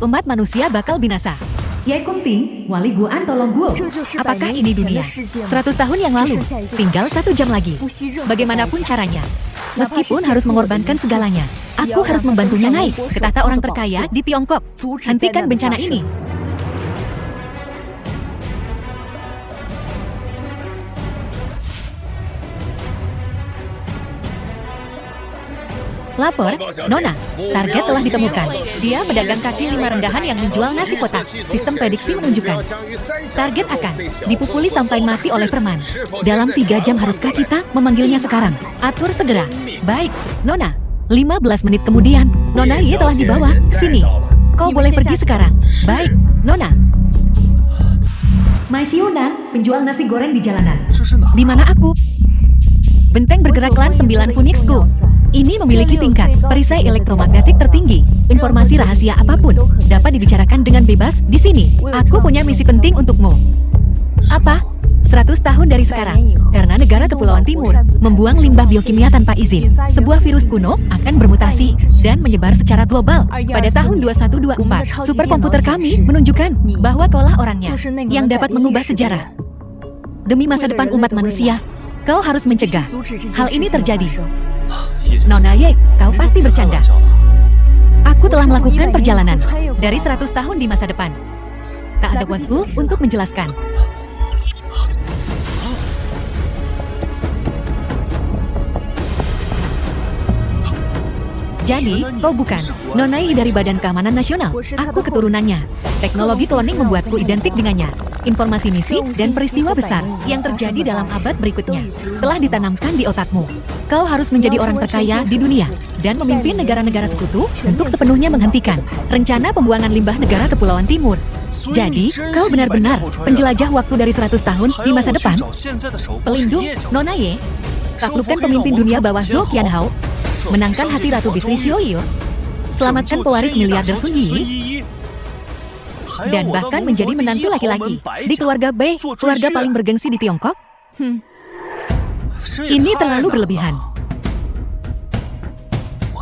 umat manusia bakal binasa. Ye Kunting, Wali Guan tolong Guo. Apakah ini dunia? 100 tahun yang lalu, tinggal 1 jam lagi. Bagaimanapun caranya, meskipun harus mengorbankan segalanya, aku harus membantunya naik ke tahta orang terkaya di Tiongkok. Hentikan bencana ini. Lapor, Nona, target telah ditemukan. Dia pedagang kaki 5 rendahan yang menjual nasi kotak. Sistem prediksi menunjukkan target akan dipukuli sampai mati oleh perman. Dalam 3 jam haruskah kita memanggilnya sekarang? Atur segera. Baik, Nona. 15 menit kemudian, Nona Ye telah dibawa ke sini. Kau boleh pergi sekarang. Baik, Nona. Mai Xiunan, penjual nasi goreng di jalanan. Di mana aku? Benteng bergerak klan 9 Phoenixku. Ini memiliki tingkat perisai elektromagnetik tertinggi. Informasi rahasia apapun dapat dibicarakan dengan bebas di sini. Aku punya misi penting untukmu. Apa? 100 tahun dari sekarang, karena negara Kepulauan Timur membuang limbah biokimia tanpa izin, sebuah virus kuno akan bermutasi dan menyebar secara global. Pada tahun 2124, superkomputer kami menunjukkan bahwa kaulah orangnya yang dapat mengubah sejarah. Demi masa depan umat manusia, kau harus mencegah hal ini terjadi. Nona Ye, kau pasti bercanda. Aku telah melakukan perjalanan dari 100 tahun di masa depan. Tak ada waktu untuk menjelaskan. Jadi, kau bukan Nona Ye dari Badan Keamanan Nasional. Aku keturunannya. Teknologi cloning membuatku identik dengannya. Informasi misi dan peristiwa besar yang terjadi dalam abad berikutnya telah ditanamkan di otakmu. Kau harus menjadi orang terkaya di dunia dan memimpin negara-negara sekutu untuk sepenuhnya menghentikan rencana pembuangan limbah negara Kepulauan Timur. Jadi, kau benar-benar penjelajah waktu dari 100 tahun di masa depan. Pelindung, Nona Ye, taklukkan pemimpin dunia bawah Zhou Qianhao, menangkan hati Ratu Bisri Xiaoyu, selamatkan pewaris miliarder Sun Yi, dan bahkan menjadi menantu laki-laki di keluarga Bei, keluarga paling bergengsi di Tiongkok. Ini terlalu berlebihan.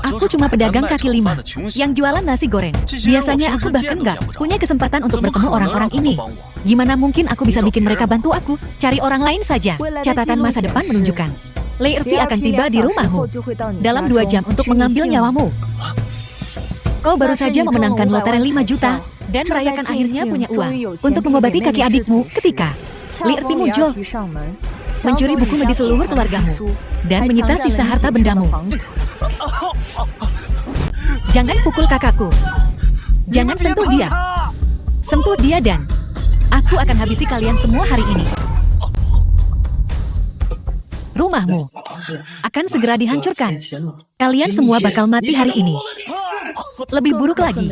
Aku cuma pedagang kaki 5 yang jualan nasi goreng. Biasanya aku bahkan nggak punya kesempatan untuk bertemu orang-orang ini. Gimana mungkin aku bisa bikin mereka bantu aku? Cari orang lain saja. Catatan masa depan menunjukkan Lei Erti akan tiba di rumahmu dalam 2 jam untuk mengambil nyawamu. Kau baru saja memenangkan lotre 5 juta dan merayakan akhirnya punya uang untuk mengobati kaki adikmu ketika Lei Erti muncul, mencuri buku medis seluruh keluargamu, dan menyita sisa harta bendamu. Jangan pukul kakakku. Jangan sentuh dia. Sentuh dia dan aku akan habisi kalian semua hari ini. Rumahmu akan segera dihancurkan. Kalian semua bakal mati hari ini. Lebih buruk lagi,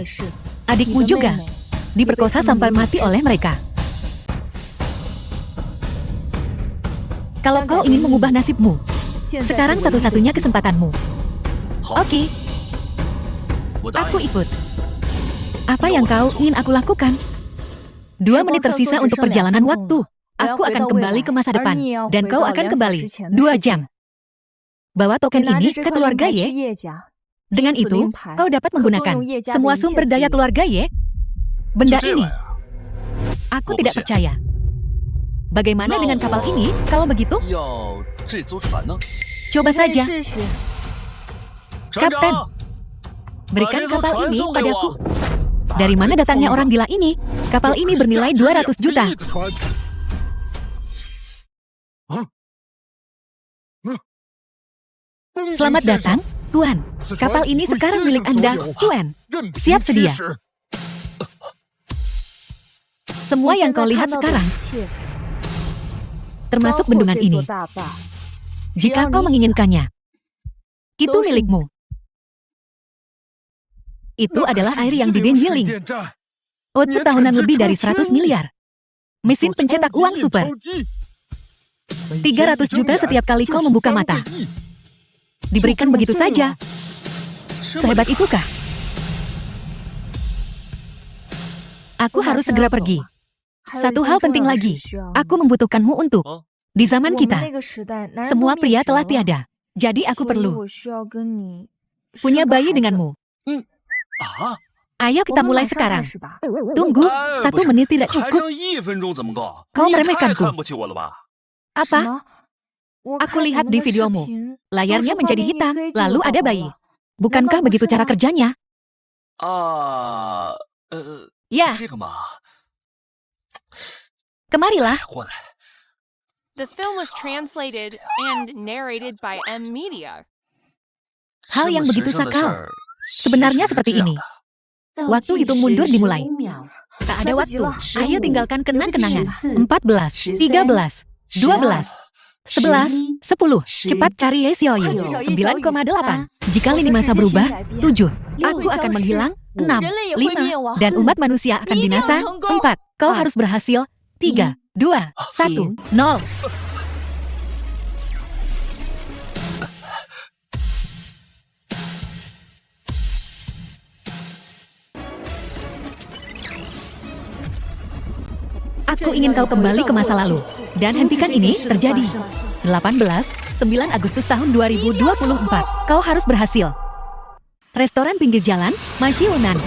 adikmu juga diperkosa sampai mati oleh mereka. Kalau kau ingin mengubah nasibmu, sekarang satu-satunya kesempatanmu. Oke, aku ikut. Apa yang kau ingin aku lakukan? 2 menit tersisa untuk perjalanan waktu. Aku akan kembali ke masa depan, dan kau akan kembali 2 jam. Bawa token ini ke keluarga Ye. Dengan itu, kau dapat menggunakan semua sumber daya keluarga Ye. Benda ini, aku tidak percaya. Bagaimana dengan kapal ini, kalau begitu? Coba saja. Kapten, berikan kapal ini padaku. Dari mana datangnya orang gila ini? Kapal ini bernilai 200 juta. Selamat datang, Tuan. Kapal ini sekarang milik Anda, Tuan. Siap sedia. Semua yang kau lihat sekarang, termasuk bendungan ini, jika kau menginginkannya, itu milikmu. Itu adalah air yang Diden Yiling. Output tahunan lebih dari 100 miliar. Mesin pencetak uang super. 300 juta setiap kali kau membuka mata. Diberikan begitu saja. Sehebat itukah? Aku harus segera pergi. Satu hal penting lagi. Aku membutuhkanmu untuk... Di zaman kita, semua pria telah tiada. Jadi aku perlu punya bayi denganmu. Ayo kita mulai sekarang. Tunggu, 1 menit tidak cukup. Kau meremehkanku. Apa? Aku lihat di videomu. Layarnya menjadi hitam, lalu ada bayi. Bukankah begitu cara kerjanya? Ya. Kemarilah. The film was translated and narrated by M Media. Hal yang begitu sakral. Sebenarnya seperti ini. Waktu hitung mundur dimulai. Tak ada waktu. Ayo tinggalkan kenang-kenangan. 14, 13, 12, 11, 10. Cepat cari Ye Xiaoyu. 9,8. Jika lini masa berubah, 7. Aku akan menghilang. 6, 5. Dan umat manusia akan binasa. 4. Kau harus berhasil. 3, 2, 1, 0. Aku ingin kau kembali ke masa lalu. Dan hentikan ini terjadi. 18, 9 Agustus tahun 2024. Kau harus berhasil. Restoran pinggir jalan, Mashi Yunan.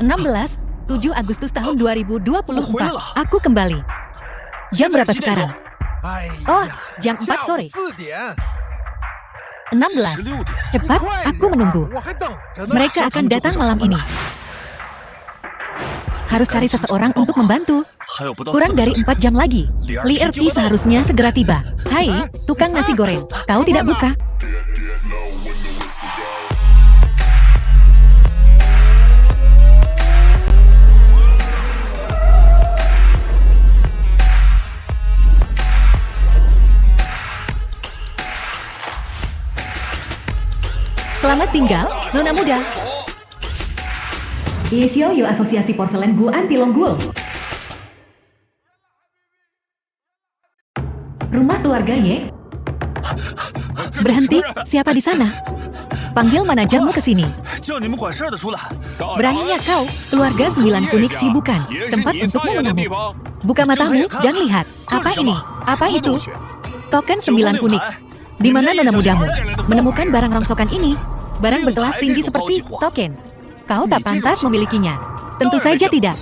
16, 7 Agustus tahun 2024. Aku kembali. Jam berapa sekarang? Oh, jam 4 sore. 16. Cepat, aku menunggu. Mereka akan datang malam ini. Harus cari seseorang untuk membantu. Kurang dari 4 jam lagi. Li Erti seharusnya segera tiba. Hai, tukang nasi goreng. Kau tidak buka? Selamat tinggal, Nona muda. Ye Xiaoyu Asosiasi Porselen Guan Tilonggul. Rumah keluarga Ye. Berhenti, siapa di sana? Panggil manajermu ke sini. Beraninya kau, keluarga 9 Phoenix bukan tempat untukmu mengamuk. Buka matamu dan lihat. Apa ini? Apa itu? Token 9 Phoenix. Di mana nona mudamu menemukan barang rongsokan ini? Barang berkelas tinggi seperti token. Kau tak pantas memilikinya. Tentu saja tidak.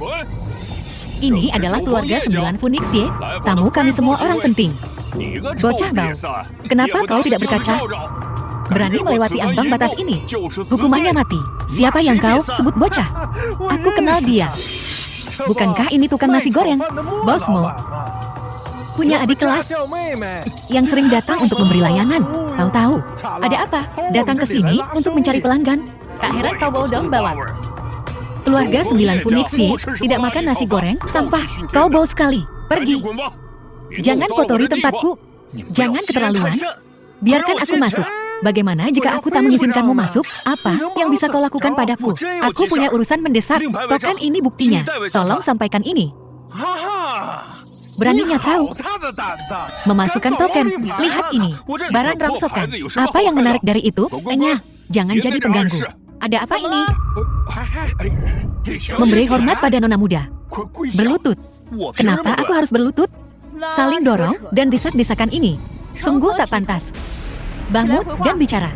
Ini adalah keluarga 9 Phoenix Ye. Tamu kami semua orang penting. Bocah bau. Kenapa kau tidak berkaca? Berani melewati ambang batas ini. Hukumannya mati. Siapa yang kau sebut bocah? Aku kenal dia. Bukankah ini tukang nasi goreng? Bosmu. Punya adik kelas yang sering datang untuk memberi layanan. Tahu-tahu, ada apa? Datang ke sini untuk mencari pelanggan. Tak heran kau bau daun bawang. Keluarga 9 Phoenix Ye tidak makan nasi goreng, sampah. Kau bau sekali. Pergi. Jangan kotori tempatku. Jangan keterlaluan. Biarkan aku masuk. Bagaimana jika aku tak mengizinkanmu masuk? Apa yang bisa kau lakukan padaku? Aku punya urusan mendesak. Token ini buktinya. Tolong sampaikan ini. Beraninya kau memasukkan token. Lihat ini, barang rongsokan. Apa yang menarik dari itu? Enyah, jangan jadi pengganggu. Ada apa ini? Memberi hormat pada nona muda. Berlutut. Kenapa aku harus berlutut? Saling dorong dan desak-desakan ini. Sungguh tak pantas. Bangun dan bicara.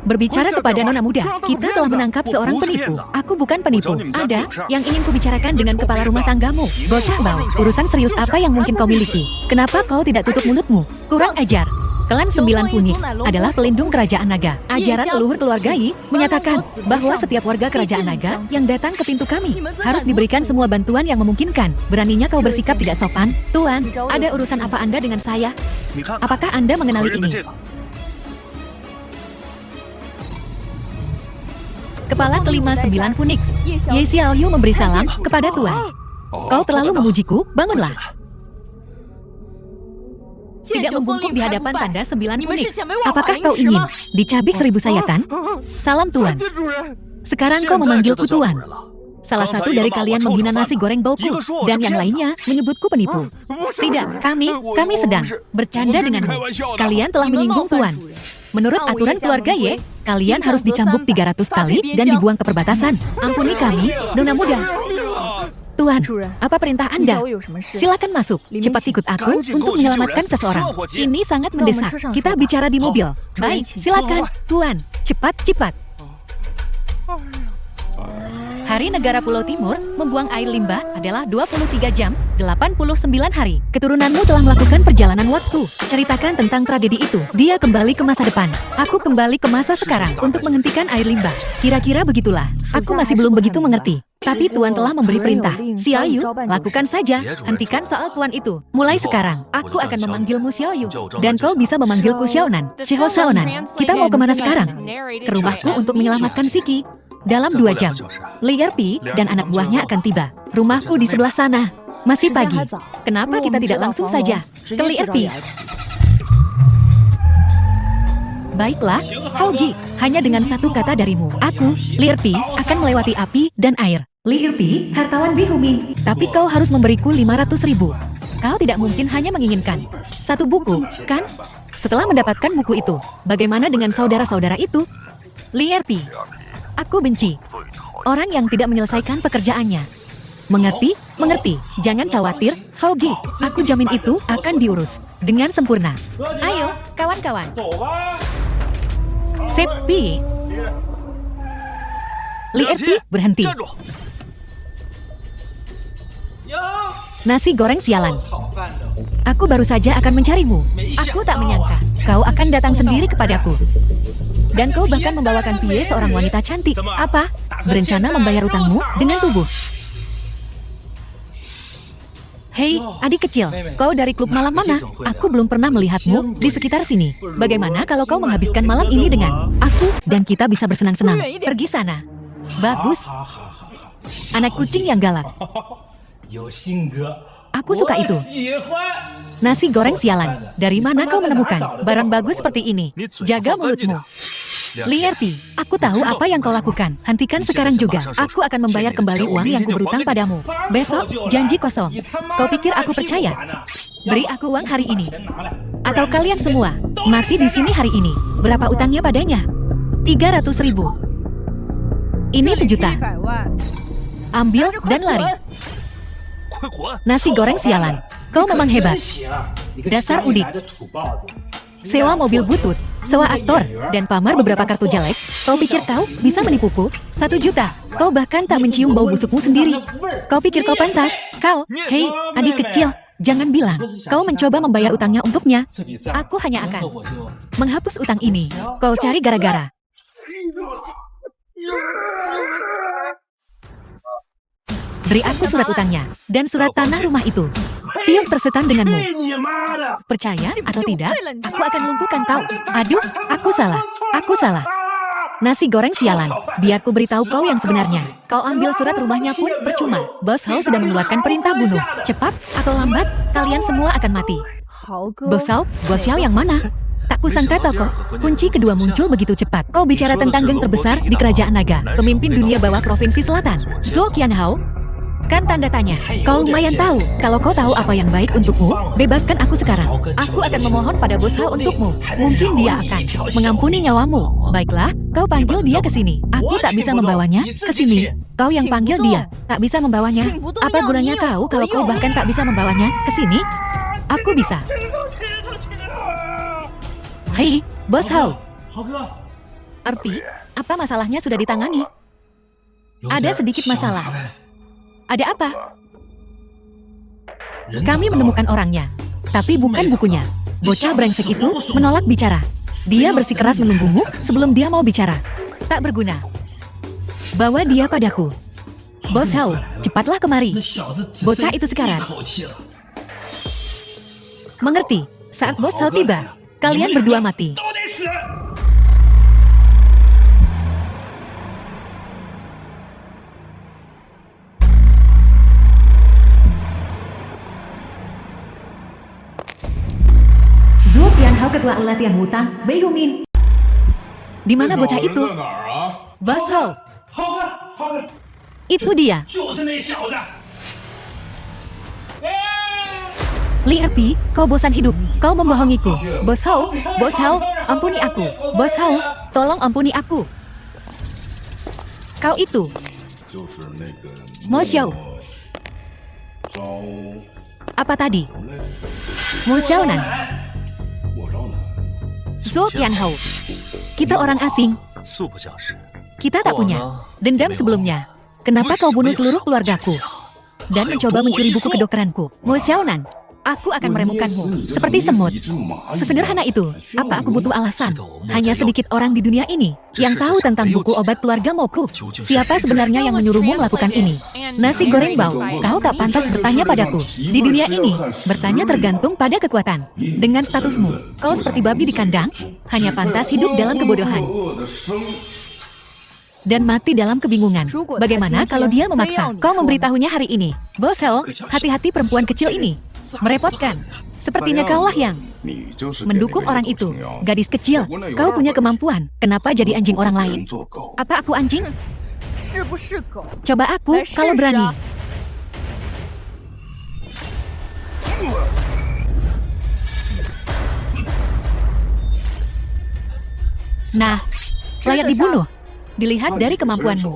Berbicara kepada nona muda, kita telah menangkap seorang penipu. Aku bukan penipu. Ada yang ingin kubicarakan dengan kepala rumah tanggamu. Bocah bau, urusan serius apa yang mungkin kau miliki? Kenapa kau tidak tutup mulutmu? Kurang ajar. Klan 9 Phoenix adalah pelindung kerajaan naga. Ajaran leluhur keluarga Yi menyatakan bahwa setiap warga kerajaan naga yang datang ke pintu kami harus diberikan semua bantuan yang memungkinkan. Beraninya kau bersikap tidak sopan? Tuan, ada urusan apa Anda dengan saya? Apakah Anda mengenali ini? Kepala kelima 9 Phoenix, Ye Xiaoyu memberi salam kepada Tuan. Kau terlalu memujiku, bangunlah. Tidak membungkuk di hadapan tanda 9 Phoenix. Apakah kau ingin dicabik 1000 sayatan? Salam Tuan. Sekarang kau memanggilku Tuan. Salah satu dari kalian menghina nasi goreng bauku, dan yang lainnya menyebutku penipu. Tidak, kami sedang bercanda denganmu. Kalian telah menyinggung Tuan. Menurut aturan keluarga Ye, kalian harus dicambuk 300 kali dan dibuang ke perbatasan. Ampuni kami, nona muda. Tuan, apa perintah Anda? Silakan masuk. Cepat ikut aku untuk menyelamatkan seseorang. Ini sangat mendesak. Kita bicara di mobil. Baik, silakan. Tuan, cepat. Hari negara Pulau Timur membuang air limbah adalah 23 jam, 89 hari. Keturunanmu telah melakukan perjalanan waktu. Ceritakan tentang tragedi itu. Dia kembali ke masa depan. Aku kembali ke masa sekarang untuk menghentikan air limbah. Kira-kira begitulah. Aku masih belum begitu mengerti. Tapi Tuan telah memberi perintah. Xiaoyu, lakukan saja. Hentikan soal Tuan itu. Mulai sekarang, aku akan memanggilmu Xiaoyu. Dan kau bisa memanggilku Xiaonan. Xiaonan. Kita mau kemana sekarang? Ke rumahku untuk menyelamatkan Siki. Dalam 2 jam, Li Erpi dan anak buahnya akan tiba. Rumahku di sebelah sana. Masih pagi. Kenapa kita tidak langsung saja ke Li Erpi? Baiklah, Haogi, hanya dengan satu kata darimu. Aku, Li Erpi, akan melewati api dan air. Li Erpi, hartawan Bihuming. Tapi kau harus memberiku 500.000. Kau tidak mungkin hanya menginginkan satu buku, kan? Setelah mendapatkan buku itu, bagaimana dengan saudara-saudara itu? Li Erpi, aku benci orang yang tidak menyelesaikan pekerjaannya. Mengerti? Mengerti. Jangan khawatir, Haogi. Aku jamin itu akan diurus dengan sempurna. Ayo, kawan-kawan. Sepi. Li Erpi, berhenti. Nasi goreng sialan. Aku baru saja akan mencarimu. Aku tak menyangka kau akan datang sendiri kepadaku. Dan kau bahkan membawakan Pie, seorang wanita cantik. Apa? Berencana membayar utangmu dengan tubuh. Hei, adik kecil, kau dari klub malam mana? Aku belum pernah melihatmu di sekitar sini. Bagaimana kalau kau menghabiskan malam ini dengan aku dan kita bisa bersenang-senang? Pergi sana. Bagus. Anak kucing yang galak. Aku suka itu. Nasi goreng sialan. Dari mana kau menemukan barang bagus seperti ini? Jaga mulutmu. Li Erpi, aku tahu apa yang kau lakukan. Hentikan sekarang juga. Aku akan membayar kembali uang yang kuberutang padamu. Besok, janji kosong. Kau pikir aku percaya? Beri aku uang hari ini. Atau kalian semua mati di sini hari ini. Berapa utangnya padanya? 300.000. Ini 1 juta. Ambil dan lari. Nasi goreng sialan. Kau memang hebat. Dasar udik. Sewa mobil butut, sewa aktor, dan pamer beberapa kartu jelek. Kau pikir kau bisa menipuku? 1 juta. Kau bahkan tak mencium bau busukmu sendiri. Kau pikir kau pantas? Kau, hei, adik kecil, jangan bilang kau mencoba membayar utangnya untuknya. Aku hanya akan menghapus utang ini. Kau cari gara-gara. Beri aku surat utangnya dan surat tanah rumah itu. Cium tersetan denganmu. Percaya atau tidak, aku akan lumpuhkan kau. Aduh, aku salah. Aku salah. Nasi goreng sialan. Biar ku beritahu kau yang sebenarnya. Kau ambil surat rumahnya pun percuma. Bos Hao sudah mengeluarkan perintah bunuh. Cepat atau lambat, kalian semua akan mati. Bos Hao? Bos Hao yang mana? Tak kusangka tokoh kunci kedua muncul begitu cepat. Kau bicara tentang geng terbesar di Kerajaan Naga, pemimpin dunia bawah Provinsi Selatan, Zhou Qianhao? Kan tanda tanya. Kau lumayan tahu. Kalau kau tahu apa yang baik untukmu, bebaskan aku sekarang. Aku akan memohon pada Bos Hao untukmu. Mungkin dia akan mengampuni nyawamu. Baiklah, kau panggil dia ke sini. Aku tak bisa membawanya ke sini. Kau yang panggil dia, tak bisa membawanya. Apa gunanya kau kalau kau bahkan tak bisa membawanya ke sini? Aku bisa. Hei, Bos Hao. Erpi, apa masalahnya sudah ditangani? Ada sedikit masalah. Ada apa? Kami menemukan orangnya, tapi bukan bukunya. Bocah brengsek itu menolak bicara. Dia bersikeras menunggumu sebelum dia mau bicara. Tak berguna. Bawa dia padaku. Bos Hao, cepatlah kemari. Bocah itu sekarat. Mengerti? Saat Bos Hao tiba, kalian berdua mati. Zhou Qianhao, ketua ulat yang hutang, Bei Humin. Di mana bocah itu? Bos Hao. Itu dia. Li Erpi, kau bosan hidup. Kau membohongiku. Bos Hao, ampuni aku. Bos Hao, tolong ampuni aku. Kau itu. Mo Xiao. Apa tadi? Mo Xiaonan. Zhou Qianhao. Kita orang asing. Kita tak punya dendam sebelumnya. Kenapa kau bunuh seluruh keluargaku? Dan mencoba mencuri buku kedokteranku. Mo Xiaonan, aku akan meremukkanmu seperti semut. Sesederhana itu. Apa aku butuh alasan? Hanya sedikit orang di dunia ini yang tahu tentang buku obat keluarga Moku. Siapa sebenarnya yang menyuruhmu melakukan ini? Nasi goreng bau, kau tak pantas bertanya padaku. Di dunia ini, bertanya tergantung pada kekuatan. Dengan statusmu, kau seperti babi di kandang, hanya pantas hidup dalam kebodohan dan mati dalam kebingungan. Bagaimana kalau dia memaksa kau memberitahunya hari ini? Bos Heo, hati-hati perempuan kecil ini. Merepotkan. Sepertinya kaulah yang mendukung orang itu. Gadis kecil, kau punya kemampuan. Kenapa jadi anjing orang lain? Apa aku anjing? Coba aku kalau berani. Nah, layak dibunuh. Dilihat dari kemampuanmu.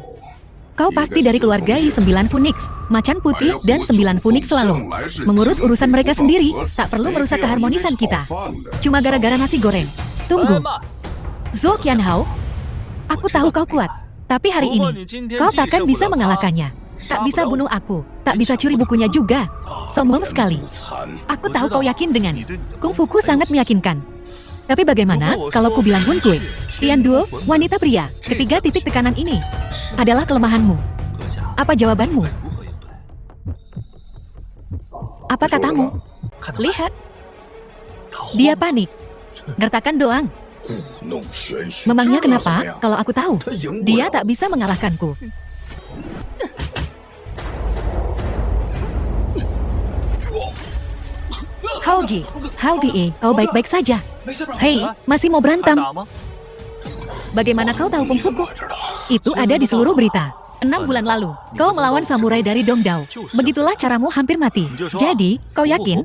Kau pasti dari keluarga Y9 Phoenix, Macan Putih dan 9 Phoenix selalu mengurus urusan mereka sendiri, tak perlu merusak keharmonisan kita. Cuma gara-gara nasi goreng. Tunggu. Zhou Qianhao, aku tahu kau kuat, tapi hari ini, kau takkan bisa mengalahkannya. Tak bisa bunuh aku, tak bisa curi bukunya juga. Sombong sekali. Aku tahu kau yakin dengan Kung Fuku sangat meyakinkan. Tapi bagaimana kalau ku bilang Hun Kui? Tian Duo, wanita pria, ketiga titik tekanan ini adalah kelemahanmu. Apa jawabanmu? Apa katamu? Lihat. Dia panik. Gertakan doang. Memangnya kenapa kalau aku tahu? Dia tak bisa mengalahkanku. Haugi, kau baik-baik saja. Hei, masih mau berantem? Bagaimana kau tahu Kung Fuku? Itu ada di seluruh berita. 6 bulan lalu, kau melawan samurai dari Dongdao. Begitulah caramu hampir mati. Jadi, kau yakin?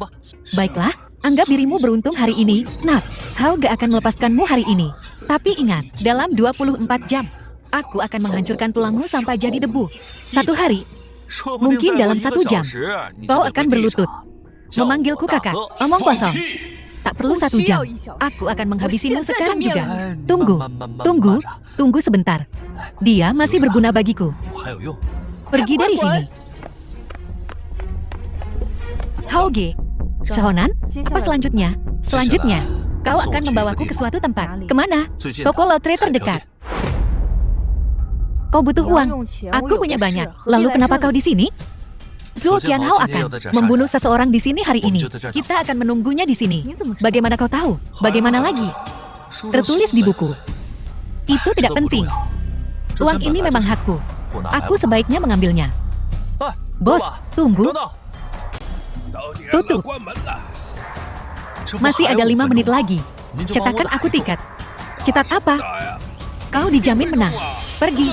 Baiklah, anggap dirimu beruntung hari ini, Nak. Hao gak akan melepaskanmu hari ini. Tapi ingat, dalam 24 jam, aku akan menghancurkan tulangmu sampai jadi debu. Satu hari, mungkin dalam 1 jam, kau akan berlutut. Memanggilku kakak, omong kosong. Tak perlu 1 jam, aku akan menghabisimu sekarang juga. Tunggu sebentar. Dia masih berguna bagiku. Pergi dari sini. Haoge, Sehonan, apa selanjutnya? Selanjutnya, kau akan membawaku ke suatu tempat. Kemana? Toko lotre terdekat. Kau butuh uang. Aku punya banyak. Lalu kenapa kau di sini? Zhou Qianhao akan membunuh seseorang di sini hari ini. Kita akan menunggunya di sini. Bagaimana kau tahu? Bagaimana lagi? Tertulis di buku. Itu tidak penting. Uang ini memang hakku. Aku sebaiknya mengambilnya. Bos, tunggu. Tutup. Masih ada 5 menit lagi. Cetakan aku tiket. Cetak apa? Kau dijamin menang. Pergi.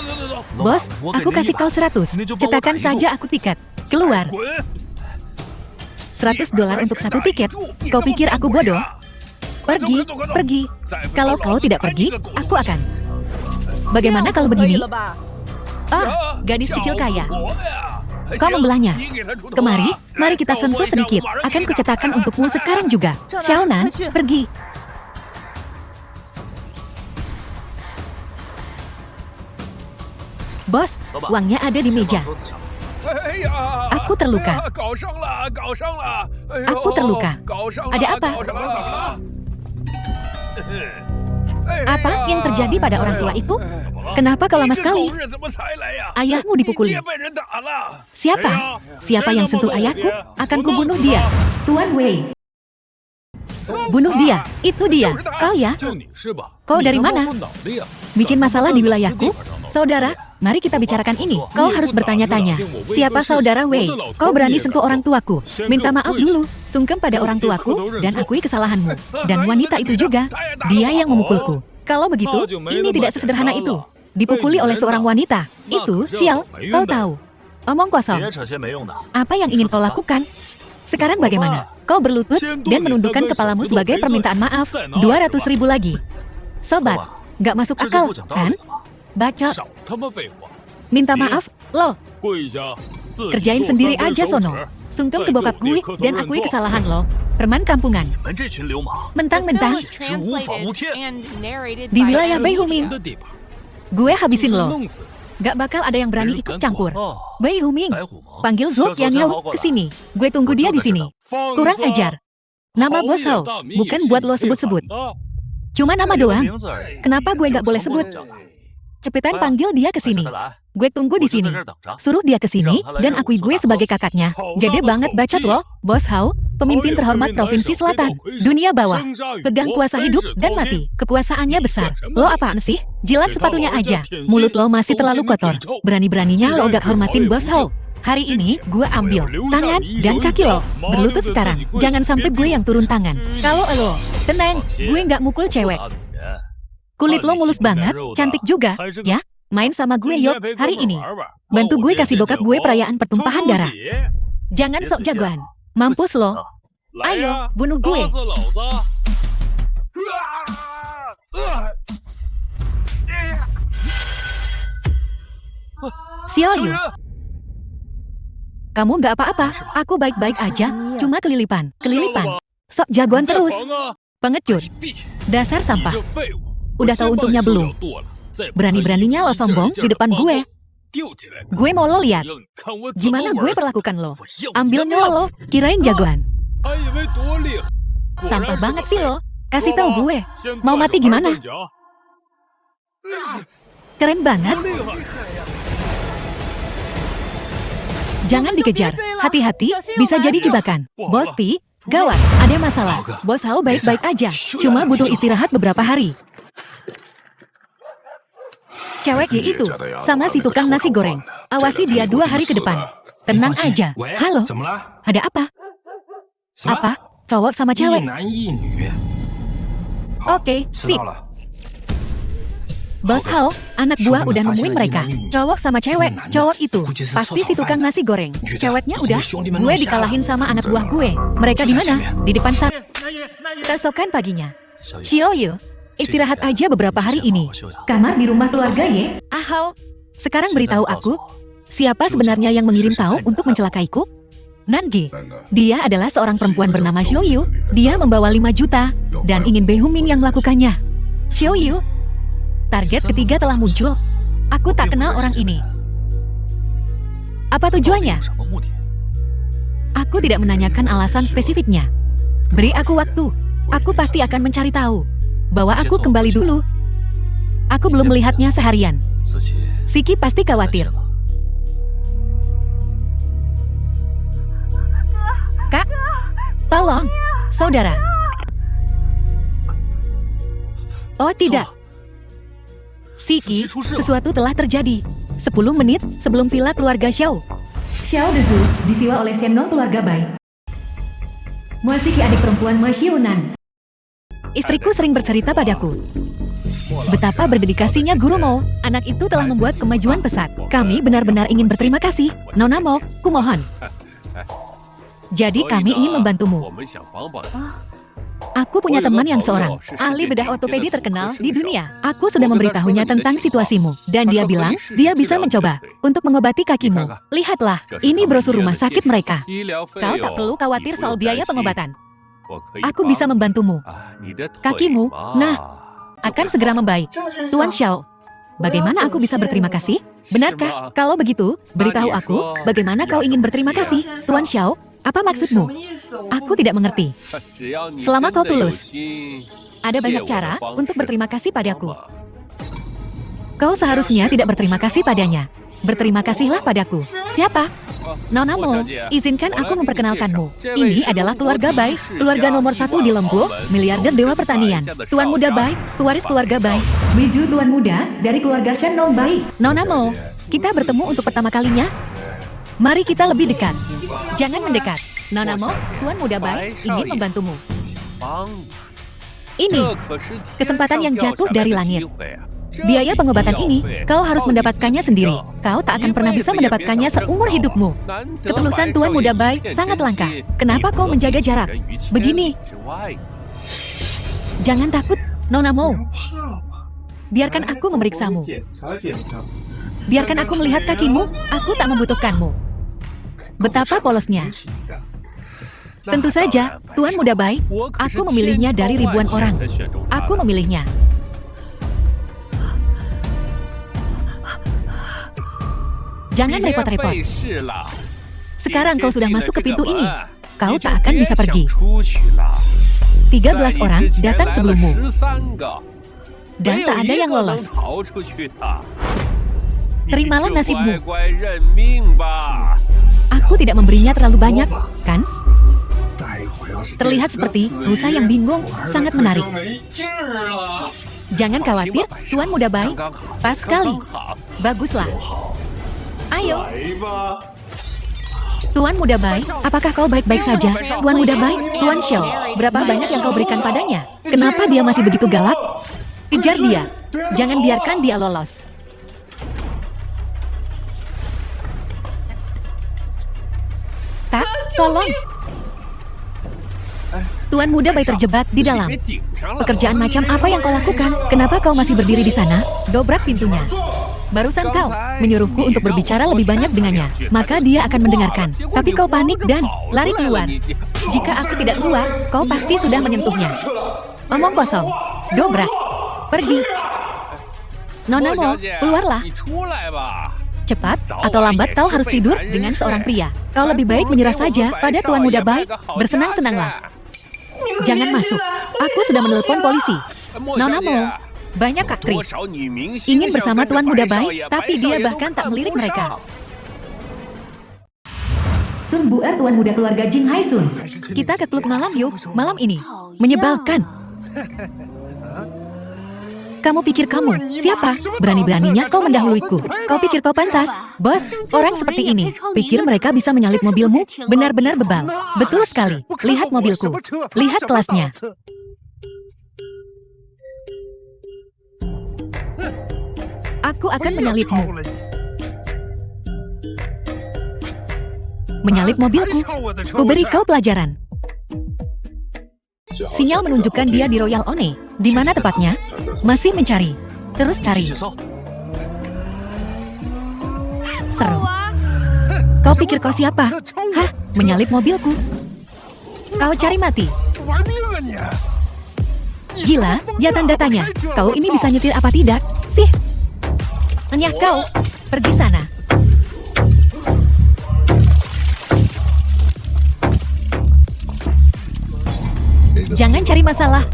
Bos, aku kasih kau 100. Cetakan saja aku tiket. Keluar. $100 untuk 1 tiket. Kau pikir aku bodoh? Pergi. Kalau kau tidak pergi, aku akan. Bagaimana kalau begini? Gadis kecil kaya. Kau membelahnya. Kemari, mari kita sentuh sedikit. Akan kucetakan untukmu sekarang juga. Xiaonan, pergi. Bos, uangnya ada di meja. Aku terluka. Ada apa? Apa yang terjadi pada orang tua itu? Kenapa kau lama sekali? Ayahmu dipukuli. Siapa? Siapa yang sentuh ayahku? Akan kubunuh dia. Tuan Wei. Bunuh dia. Itu dia. Kau ya? Kau dari mana? Bikin masalah di wilayahku? Saudara, mari kita bicarakan ini. Kau harus bertanya-tanya. Siapa saudara Wei? Kau berani sentuh orang tuaku. Minta maaf dulu. Sungkem pada orang tuaku dan akui kesalahanmu. Dan wanita itu juga. Dia yang memukulku. Kalau begitu, ini tidak sesederhana itu. Dipukuli oleh seorang wanita. Itu, sial. Kau tahu. Omong kosong. Apa yang ingin kau lakukan? Sekarang bagaimana? Kau berlutut dan menundukkan kepalamu sebagai permintaan maaf. 200.000 lagi. Sobat, gak masuk akal, kan? Bacot. Minta maaf, lo. Kerjain sendiri aja sono. Sungkem ke bokap gue dan akui kesalahan lo. Perman kampungan. Mentang-mentang di wilayah Beihuming. Gue habisin lo. Gak bakal ada yang berani ikut campur. Bai Huming, panggil Zhou Qianyao ke sini. Gue tunggu dia di sini. Kurang ajar. Nama bos Hao, bukan buat lo sebut-sebut. Cuma nama doang. Kenapa gue gak boleh sebut? Cepetan panggil dia ke sini. Gue tunggu di sini. Suruh dia ke sini dan akui gue sebagai kakaknya. Jadi banget bacot lo, Bos Hao, pemimpin terhormat Provinsi Selatan, dunia bawah. Pegang kuasa hidup dan mati. Kekuasaannya besar. Lo apaan sih? Jilat sepatunya aja. Mulut lo masih terlalu kotor. Berani-beraninya lo gak hormatin Bos Hao. Hari ini gue ambil tangan dan kaki lo. Berlutut sekarang. Jangan sampai gue yang turun tangan. Kalau lo, tenang, gue gak mukul cewek. Kulit lo mulus banget, cantik juga, ya? Main sama gue yuk, hari ini. Bantu gue kasih bokap gue perayaan pertumpahan darah. Jangan sok jagoan. Mampus lo. Ayo, bunuh gue. Xiaoyu. Kamu gak apa-apa, aku baik-baik aja, cuma kelilipan. Sok jagoan terus. Pengecut. Dasar sampah. Udah tahu untungnya belum? Berani-beraninya lo sombong di depan gue. Gue mau lo lihat. Gimana gue perlakukan lo. Ambil nyawa lo, kirain jagoan. Sampah banget sih lo. Kasih tahu gue. Mau mati gimana? Keren banget. Jangan dikejar. Hati-hati, bisa jadi jebakan. Bos Pi, gawat, ada masalah. Bos Hao baik-baik aja. Cuma butuh istirahat beberapa hari. Cewek Y itu, sama si tukang nasi goreng. Awasi dia 2 hari ke depan. Tenang aja. Halo, ada apa? Apa? Cowok sama cewek? Oke, sip. Bos Hao, anak buah udah nemuin mereka. Cowok sama cewek, cowok itu. Pasti si tukang nasi goreng. Ceweknya udah, gue dikalahin sama anak buah gue. Mereka di mana? Di depan sana. Keesokan paginya. Xiaoyu, istirahat aja beberapa hari ini. Kamar di rumah keluarga Ye. Ahau. Sekarang beritahu aku, siapa sebenarnya yang mengirim kau untuk mencelakaiku? Nangi. Dia adalah seorang perempuan bernama Xiaoyu. Dia membawa 5 juta dan ingin Bai Huming yang melakukannya. Xiaoyu. Target ketiga telah muncul. Aku tak kenal orang ini. Apa tujuannya? Aku tidak menanyakan alasan spesifiknya. Beri aku waktu. Aku pasti akan mencari tahu. Bawa aku kembali dulu. Aku belum melihatnya seharian. Siki pasti khawatir. Kak, tolong, saudara. Oh tidak. Siki, sesuatu telah terjadi. 10 menit sebelum villa keluarga Xiao. Xiao Dezu disiwa oleh Shenong keluarga Bai. Mo Siki adik perempuan Ma Xiunan. Istriku sering bercerita padaku betapa berdedikasinya Guru Mo. Anak itu telah membuat kemajuan pesat. Kami benar-benar ingin berterima kasih. Nona Mo, kumohon. Jadi kami ingin membantumu. Aku punya teman yang seorang ahli bedah ortopedi terkenal di dunia. Aku sudah memberitahunya tentang situasimu. Dan dia bilang, dia bisa mencoba untuk mengobati kakimu. Lihatlah, ini brosur rumah sakit mereka. Kau tak perlu khawatir soal biaya pengobatan. Aku bisa membantumu. Kakimu, nah, akan segera membaik. Tuan Xiao, bagaimana aku bisa berterima kasih? Benarkah? Kalau begitu, beritahu aku, bagaimana kau ingin berterima kasih? Tuan Xiao, apa maksudmu? Aku tidak mengerti. Selama kau tulus, ada banyak cara untuk berterima kasih padaku. Kau seharusnya tidak berterima kasih padanya. Berterima kasihlah padaku. Siapa? Nona Mo, izinkan aku memperkenalkanmu. Ini adalah keluarga Bai, keluarga nomor 1 di Lembu, miliarder dewa pertanian. Tuan muda Bai, pewaris keluarga Bai. Biju tuan muda dari keluarga Shenong Bai. Nona Mo, kita bertemu untuk pertama kalinya. Mari kita lebih dekat. Jangan mendekat. Nona Mo, tuan muda Bai ingin membantumu. Ini kesempatan yang jatuh dari langit. Biaya pengobatan ini, kau harus mendapatkannya sendiri. Kau tak akan pernah bisa mendapatkannya seumur hidupmu. Ketulusan Tuan Muda Bai sangat langka. Kenapa kau menjaga jarak? Begini. Jangan takut, Nona Mo. Biarkan aku memeriksamu. Biarkan aku melihat kakimu, aku tak membutuhkanmu. Betapa polosnya. Tentu saja, Tuan Muda Bai, aku memilihnya dari ribuan orang. Aku memilihnya. Jangan repot-repot. Sekarang kau sudah masuk ke pintu ini. Kau tak akan bisa pergi. 13 orang datang sebelummu. Dan tak ada yang lolos. Terimalah nasibmu. Aku tidak memberinya terlalu banyak, kan? Terlihat seperti rusa yang bingung, sangat menarik. Jangan khawatir, Tuan Muda Bai. Pas sekali. Baguslah. Ayo. Tuan Muda Bai, apakah kau baik-baik saja? Tuan Muda Bai, Tuan Xiao, berapa banyak yang kau berikan padanya? Kenapa dia masih begitu galak? Kejar dia. Jangan biarkan dia lolos. Tak, tolong. Tuan Muda Bai terjebak di dalam. Pekerjaan macam apa yang kau lakukan? Kenapa kau masih berdiri di sana? Dobrak pintunya. Barusan kau menyuruhku untuk berbicara lebih banyak dengannya. Maka dia akan mendengarkan. Tapi kau panik dan lari keluar. Jika aku tidak keluar, kau pasti sudah menyentuhnya. Omong kosong. Dobrak. Pergi. Nona Mo, keluarlah. Cepat atau lambat kau harus tidur dengan seorang pria. Kau lebih baik menyerah saja pada Tuan Muda Bai. Bersenang-senanglah. Jangan masuk. Aku sudah menelpon polisi. Nona Mo, banyak aktris ingin bersama Tuan Muda Bai, tapi dia bahkan tak melirik mereka. Sun Buer, Tuan Muda keluarga Jing Hai Sun. Kita ke klub malam yuk, malam ini. Menyebalkan. Kamu pikir kamu siapa? Berani-beraninya kau mendahuluiku. Kau pikir kau pantas? Bos, orang seperti ini. Pikir mereka bisa menyalip mobilmu? Benar-benar bebal. Betul sekali. Lihat mobilku. Lihat kelasnya. Aku akan menyalipmu. Menyalip mobilku. Ku beri kau pelajaran. Sinyal menunjukkan dia di Royal One. Di mana tepatnya? Masih mencari. Terus cari. Seru. Kau pikir kau siapa? Hah? Menyalip mobilku? Kau cari mati. Gila, ya tanda-tanya. Kau ini bisa nyetir apa tidak? Sih. Nyak kau. Pergi sana. Jangan cari masalah.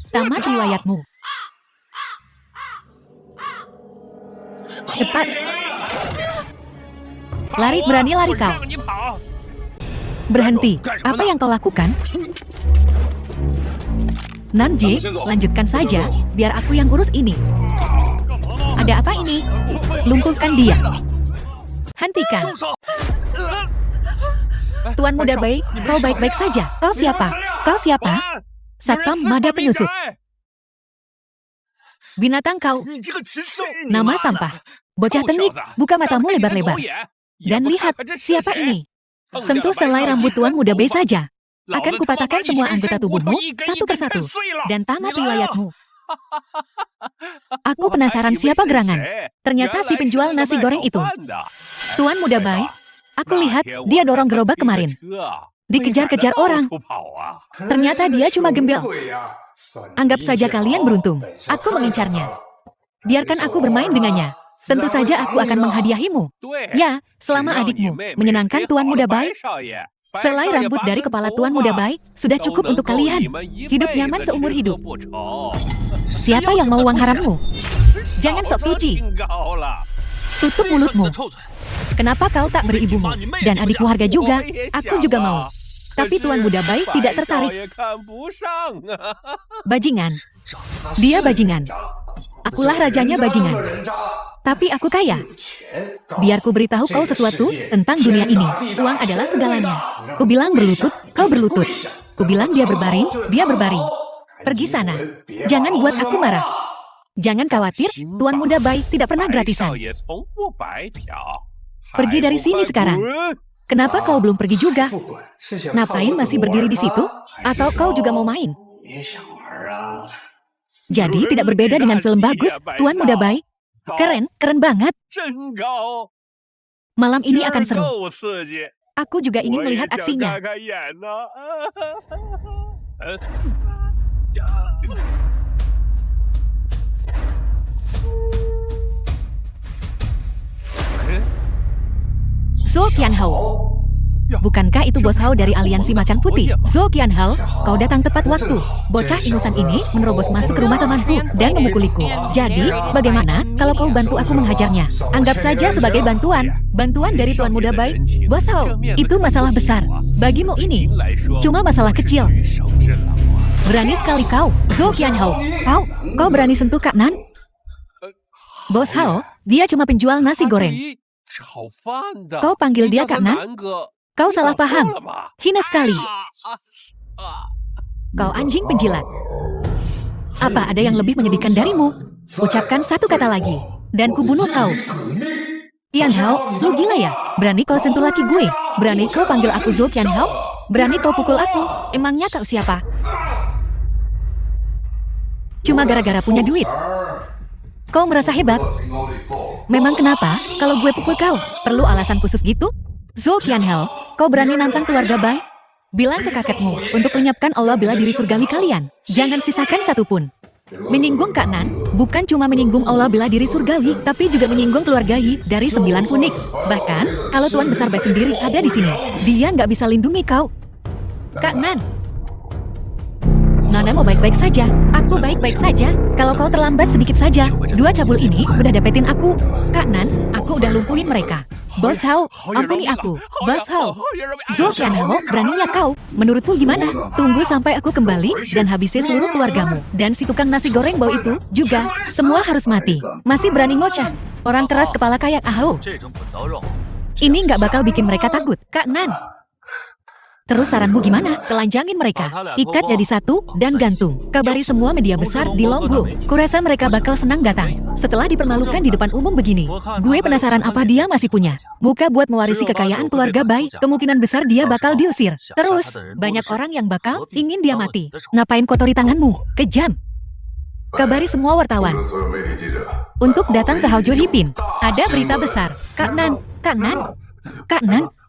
Tamat riwayatmu. Cepat. Lari, berani lari kau. Berhenti. Apa yang kau lakukan? Namji, lanjutkan saja. Biar aku yang urus ini. Ada apa ini? Lumpuhkan dia. Hentikan. Tuan Muda Bai, kau baik-baik saja. Kau siapa? Kau siapa? Satpam Mada Penyusup. Binatang kau. Nama sampah. Bocah tengik, buka matamu lebar-lebar. Dan lihat, siapa ini? Sentuh selai rambut Tuan Muda Bai saja. Akan kupatahkan semua anggota tubuhmu satu persatu. Dan tamat riwayatmu. Aku penasaran siapa gerangan. Ternyata si penjual nasi goreng itu. Tuan Muda Bai, aku lihat dia dorong gerobak kemarin. Dikejar-kejar orang. Ternyata dia cuma gembel. Anggap saja kalian beruntung. Aku mengincarnya. Biarkan aku bermain dengannya. Tentu saja aku akan menghadiahimu. Ya, selama adikmu menyenangkan Tuan Muda Bai. Selai rambut dari kepala Tuan Muda Bai sudah cukup untuk kalian. Hidup nyaman seumur hidup. Siapa yang mau uang harammu? Jangan sok suci. Tutup mulutmu. Kenapa kau tak beri ibumu? Dan adikmu harga juga. Aku juga mau. Tapi Tuan Muda Bai tidak tertarik. Bajingan. Dia bajingan. Akulah rajanya bajingan. Tapi aku kaya. Biar ku beritahu kau sesuatu tentang dunia ini. Uang adalah segalanya. Ku bilang berlutut, kau berlutut. Ku bilang dia berbaring, dia berbaring. Pergi sana. Jangan buat aku marah. Jangan khawatir, Tuan Muda Bai tidak pernah gratisan. Pergi dari sini sekarang. Kenapa kau belum pergi juga? Ngapain masih berdiri di situ? Atau kau juga mau main? Jadi tidak berbeda dengan film bagus, Tuan Muda Bai. Keren, keren banget. Malam ini akan seru. Aku juga ingin melihat aksinya. Zhou Qianhao. Bukankah itu bos Hao dari aliansi macan putih? Zhou Qianhao, kau datang tepat waktu. Bocah ingusan ini menerobos masuk ke rumah temanku dan memukuliku. Jadi, bagaimana kalau kau bantu aku menghajarnya? Anggap saja sebagai bantuan. Bantuan dari Tuan Muda Bai. Bos Hao, itu masalah besar. Bagimu ini cuma masalah kecil. Berani sekali kau, Zhou Qianhao. Kau berani sentuh Kak Nan? Bos Hao, dia cuma penjual nasi goreng. Kau panggil dia Kak Nan? Kau salah paham. Hina sekali. Kau anjing penjilat. Apa ada yang lebih menyedihkan darimu? Ucapkan satu kata lagi, dan kubunuh kau. Qianhao, lu gila ya? Berani kau sentuh laki gue? Berani kau panggil aku Zhou Qianhao? Berani kau pukul aku? Emangnya kau siapa? Cuma gara-gara punya duit. Kau merasa hebat? Memang kenapa kalau gue pukul kau? Perlu alasan khusus gitu? Zhou Qianhao, kau berani nantang keluarga Bai? Bilang ke kakekmu untuk menyiapkan aula bela diri surgawi kalian. Jangan sisakan satupun. Menyinggung Kak Nan, bukan cuma menyinggung aula bela diri surgawi, tapi juga menyinggung keluarga Yi dari 9 Phoenix. Bahkan, kalau Tuan Besar Bai sendiri ada di sini, dia nggak bisa lindungi kau. Kak Nan. Nona mau baik-baik saja. Aku baik-baik saja. Kalau kau terlambat sedikit saja, dua cabul ini udah dapetin aku. Kak Nan, aku udah lumpuhin mereka. Bos Hao, ampuni aku. Bos Hao. Zhou Qianhao, beraninya kau. Menurutmu gimana? Tunggu sampai aku kembali dan habisi seluruh keluargamu. Dan si tukang nasi goreng bau itu juga. Semua harus mati. Masih berani ngoceh. Orang keras kepala kayak Ahau. Ini nggak bakal bikin mereka takut. Kak Nan. Terus saranmu gimana? Telanjangin mereka. Ikat jadi satu dan gantung. Kabari semua media besar di Longgu. Kurasa mereka bakal senang datang. Setelah dipermalukan di depan umum begini. Gue penasaran apa dia masih punya. Muka buat mewarisi kekayaan keluarga Bai. Kemungkinan besar dia bakal diusir. Terus, banyak orang yang bakal ingin dia mati. Ngapain kotori tanganmu? Kejam. Kabari semua wartawan untuk datang ke Haoju Lipin. Ada berita besar. Kak Nan.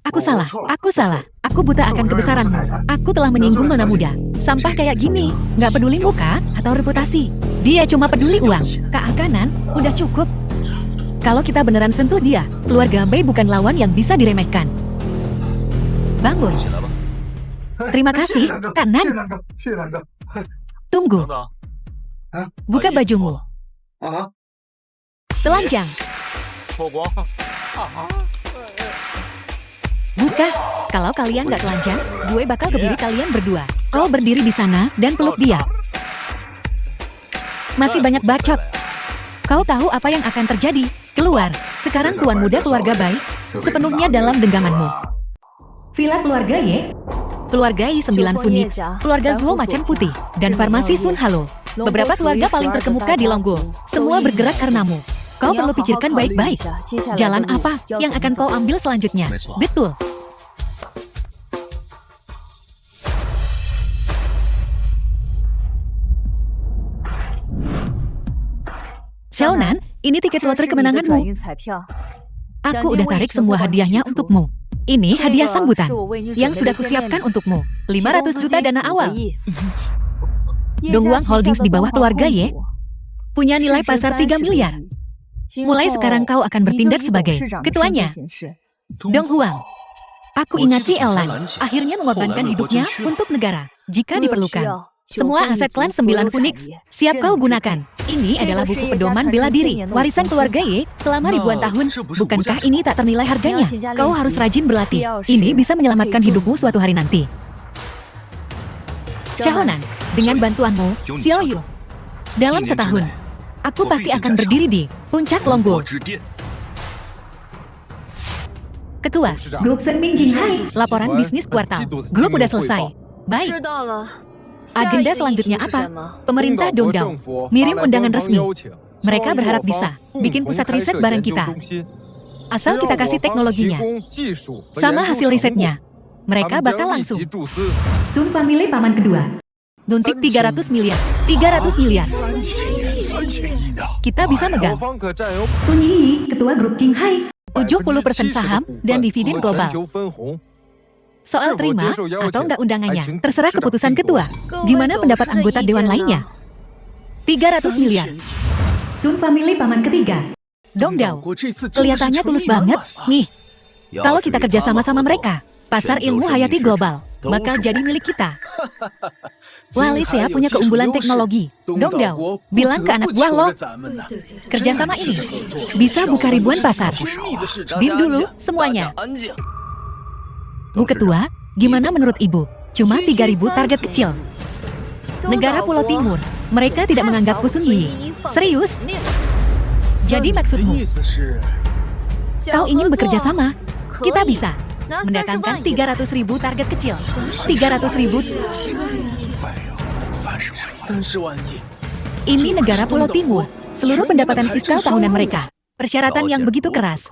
Aku salah. Aku buta akan kebesaranmu. Aku telah menyinggung nona muda. Sampah kayak gini, nggak peduli muka atau reputasi. Dia cuma peduli uang. Kak Akanan, udah cukup. Kalau kita beneran sentuh dia, keluarga Bai bukan lawan yang bisa diremehkan. Bangun. Terima kasih, Kak Nan. Tunggu. Buka bajumu. Telanjang. Buka. Kalau kalian gak telanjang, gue bakal kebiri kalian berdua. Kau berdiri di sana dan peluk dia. Masih banyak bacot. Kau tahu apa yang akan terjadi? Keluar. Sekarang Tuan Muda keluarga Bai sepenuhnya dalam genggamanmu. Villa keluarga Ye, keluarga Yi 9 Phoenix, keluarga Zhuo Macan Putih, dan farmasi Sun Halo. Beberapa keluarga paling terkemuka di Longgo. Semua bergerak karenamu. Kau perlu pikirkan baik-baik. Jalan apa yang akan kau ambil selanjutnya? Betul. Xiaonan, ini tiket lotre kemenanganmu. Aku udah tarik semua hadiahnya untukmu. Ini hadiah sambutan yang sudah kusiapkan untukmu. 500 juta dana awal. Dongwang Holdings di bawah keluarga Ye punya nilai pasar 3 miliar. Mulai sekarang kau akan bertindak sebagai ketuanya. Dong Huang. Aku ingat CL Lan akhirnya mengorbankan hidupnya untuk negara jika diperlukan. Semua aset klan 9 Phoenix siap kau gunakan. Ini adalah buku pedoman bela diri, warisan keluarga Ye selama ribuan tahun. Bukankah ini tak ternilai harganya? Kau harus rajin berlatih. Ini bisa menyelamatkan hidupmu suatu hari nanti. Xiaonan, dengan bantuanmu, Xiao Yu, dalam setahun, aku pasti akan berdiri di puncak Longgo. Ketua, Grup Senming Jinghai, laporan bisnis kuartal. Grup udah selesai. Baik. Agenda selanjutnya apa? Pemerintah Dongdao mirim undangan resmi. Mereka berharap bisa bikin pusat riset bareng kita. Asal kita kasih teknologinya sama hasil risetnya, mereka bakal langsung sumpah milih paman kedua. Nuntik 300 miliar. 300 miliar. Kita bisa megang. Sun Yi, ketua grup Jinghai. 70% saham dan dividen global. Soal terima atau enggak undangannya, terserah keputusan ketua. Gimana pendapat anggota dewan lainnya? 300 miliar. Sun Family paman ketiga. Dongdao, kelihatannya tulus banget. Nih, kalau kita kerja sama-sama mereka, pasar ilmu hayati global bakal jadi milik kita. Walisea punya keunggulan teknologi. Dongdao, bilang ke anak buah lo, kerjasama ini bisa buka ribuan pasar. Diam dulu semuanya. Bu Ketua, gimana menurut Ibu? Cuma 3.000 target kecil. Negara Pulau Timur, mereka tidak menganggap Sun Yi. Serius? Jadi maksudmu, kau ingin bekerja sama? Kita bisa mendatangkan 300.000 target kecil. 300.000. Ini negara Pulau Timur. Seluruh pendapatan fiskal tahunan mereka. Persyaratan yang begitu keras.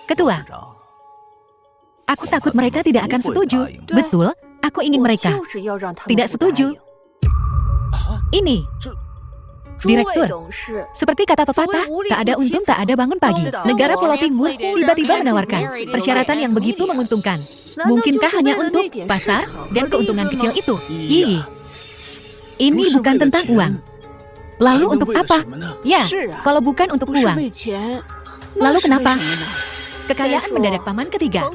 Ketua, aku takut mereka tidak akan setuju. Betul, aku ingin mereka tidak setuju. Ini, Direktur, seperti kata pepatah, tak ada untung tak ada bangun pagi. Negara Pulau Timur tiba-tiba menawarkan persyaratan yang begitu menguntungkan. Mungkinkah hanya untuk pasar dan keuntungan kecil itu? Ini bukan tentang uang. Lalu untuk apa? Ya, kalau bukan untuk uang. Lalu kenapa? Kekayaan mendadak paman ketiga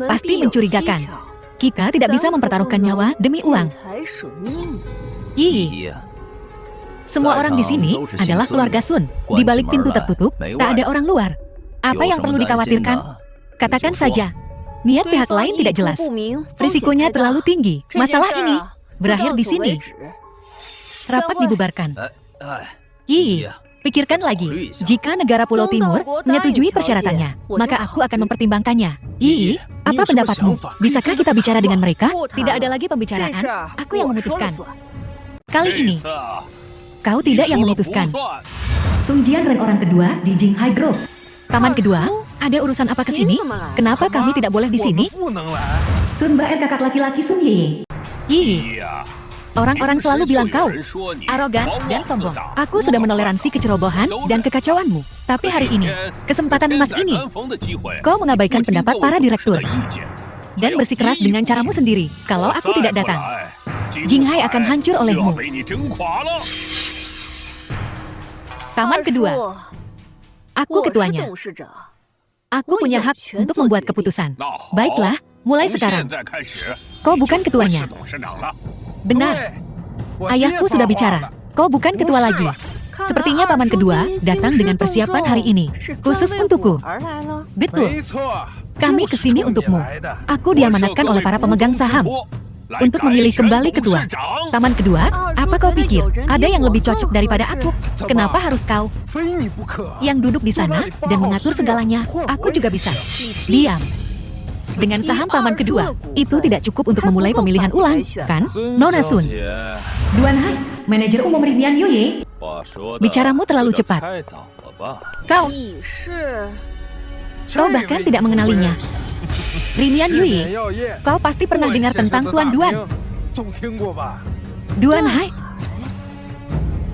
pasti mencurigakan. Kita tidak bisa mempertaruhkan nyawa demi uang. Semua orang di sini adalah keluarga Sun. Di balik pintu tertutup, tak ada orang luar. Apa yang perlu dikhawatirkan? Katakan saja, niat pihak lain tidak jelas. Risikonya terlalu tinggi. Masalah ini berakhir di sini. Rapat dibubarkan. Pikirkan lagi. Jika negara Pulau Timur menyetujui persyaratannya, maka aku akan mempertimbangkannya. Apa pendapatmu? Bisakah kita bicara dengan mereka? Tidak ada lagi pembicaraan. Aku yang memutuskan. Kali ini, kau tidak yang memutuskan. Sung Jian rank orang kedua di Jinghai Group. Paman kedua, ada urusan apa ke sini? Kenapa kami tidak boleh di sini? Sun Baer kakak laki-laki Sun Yi. Orang-orang selalu bilang kau arogan dan sombong. Aku sudah menoleransi kecerobohan dan kekacauanmu. Tapi hari ini, kesempatan emas ini, kau mengabaikan pendapat para direktur dan bersikeras dengan caramu sendiri. Kalau aku tidak datang, Jinghai akan hancur olehmu. Paman kedua, aku ketuanya. Aku punya hak untuk membuat keputusan. Baiklah, mulai sekarang. Kau bukan ketuanya. Benar. Ayahku sudah bicara. Kau bukan ketua lagi. Sepertinya paman kedua datang dengan persiapan hari ini. Khusus untukku. Betul. Kami kesini untukmu. Aku diamanatkan oleh para pemegang saham untuk memilih kembali ketua. Paman kedua, apa kau pikir ada yang lebih cocok daripada aku? Kenapa harus kau yang duduk di sana dan mengatur segalanya? Aku juga bisa. Diam. Dengan saham paman kedua, itu tidak cukup untuk memulai pemilihan ulang, kan? Nona Sun. Duan Hai, manajer umum Rimian Yuye. Bicaramu terlalu cepat. Kau bahkan tidak mengenalinya. Rimian Yuye, kau pasti pernah dengar tentang Tuan Duan. Duan Hai.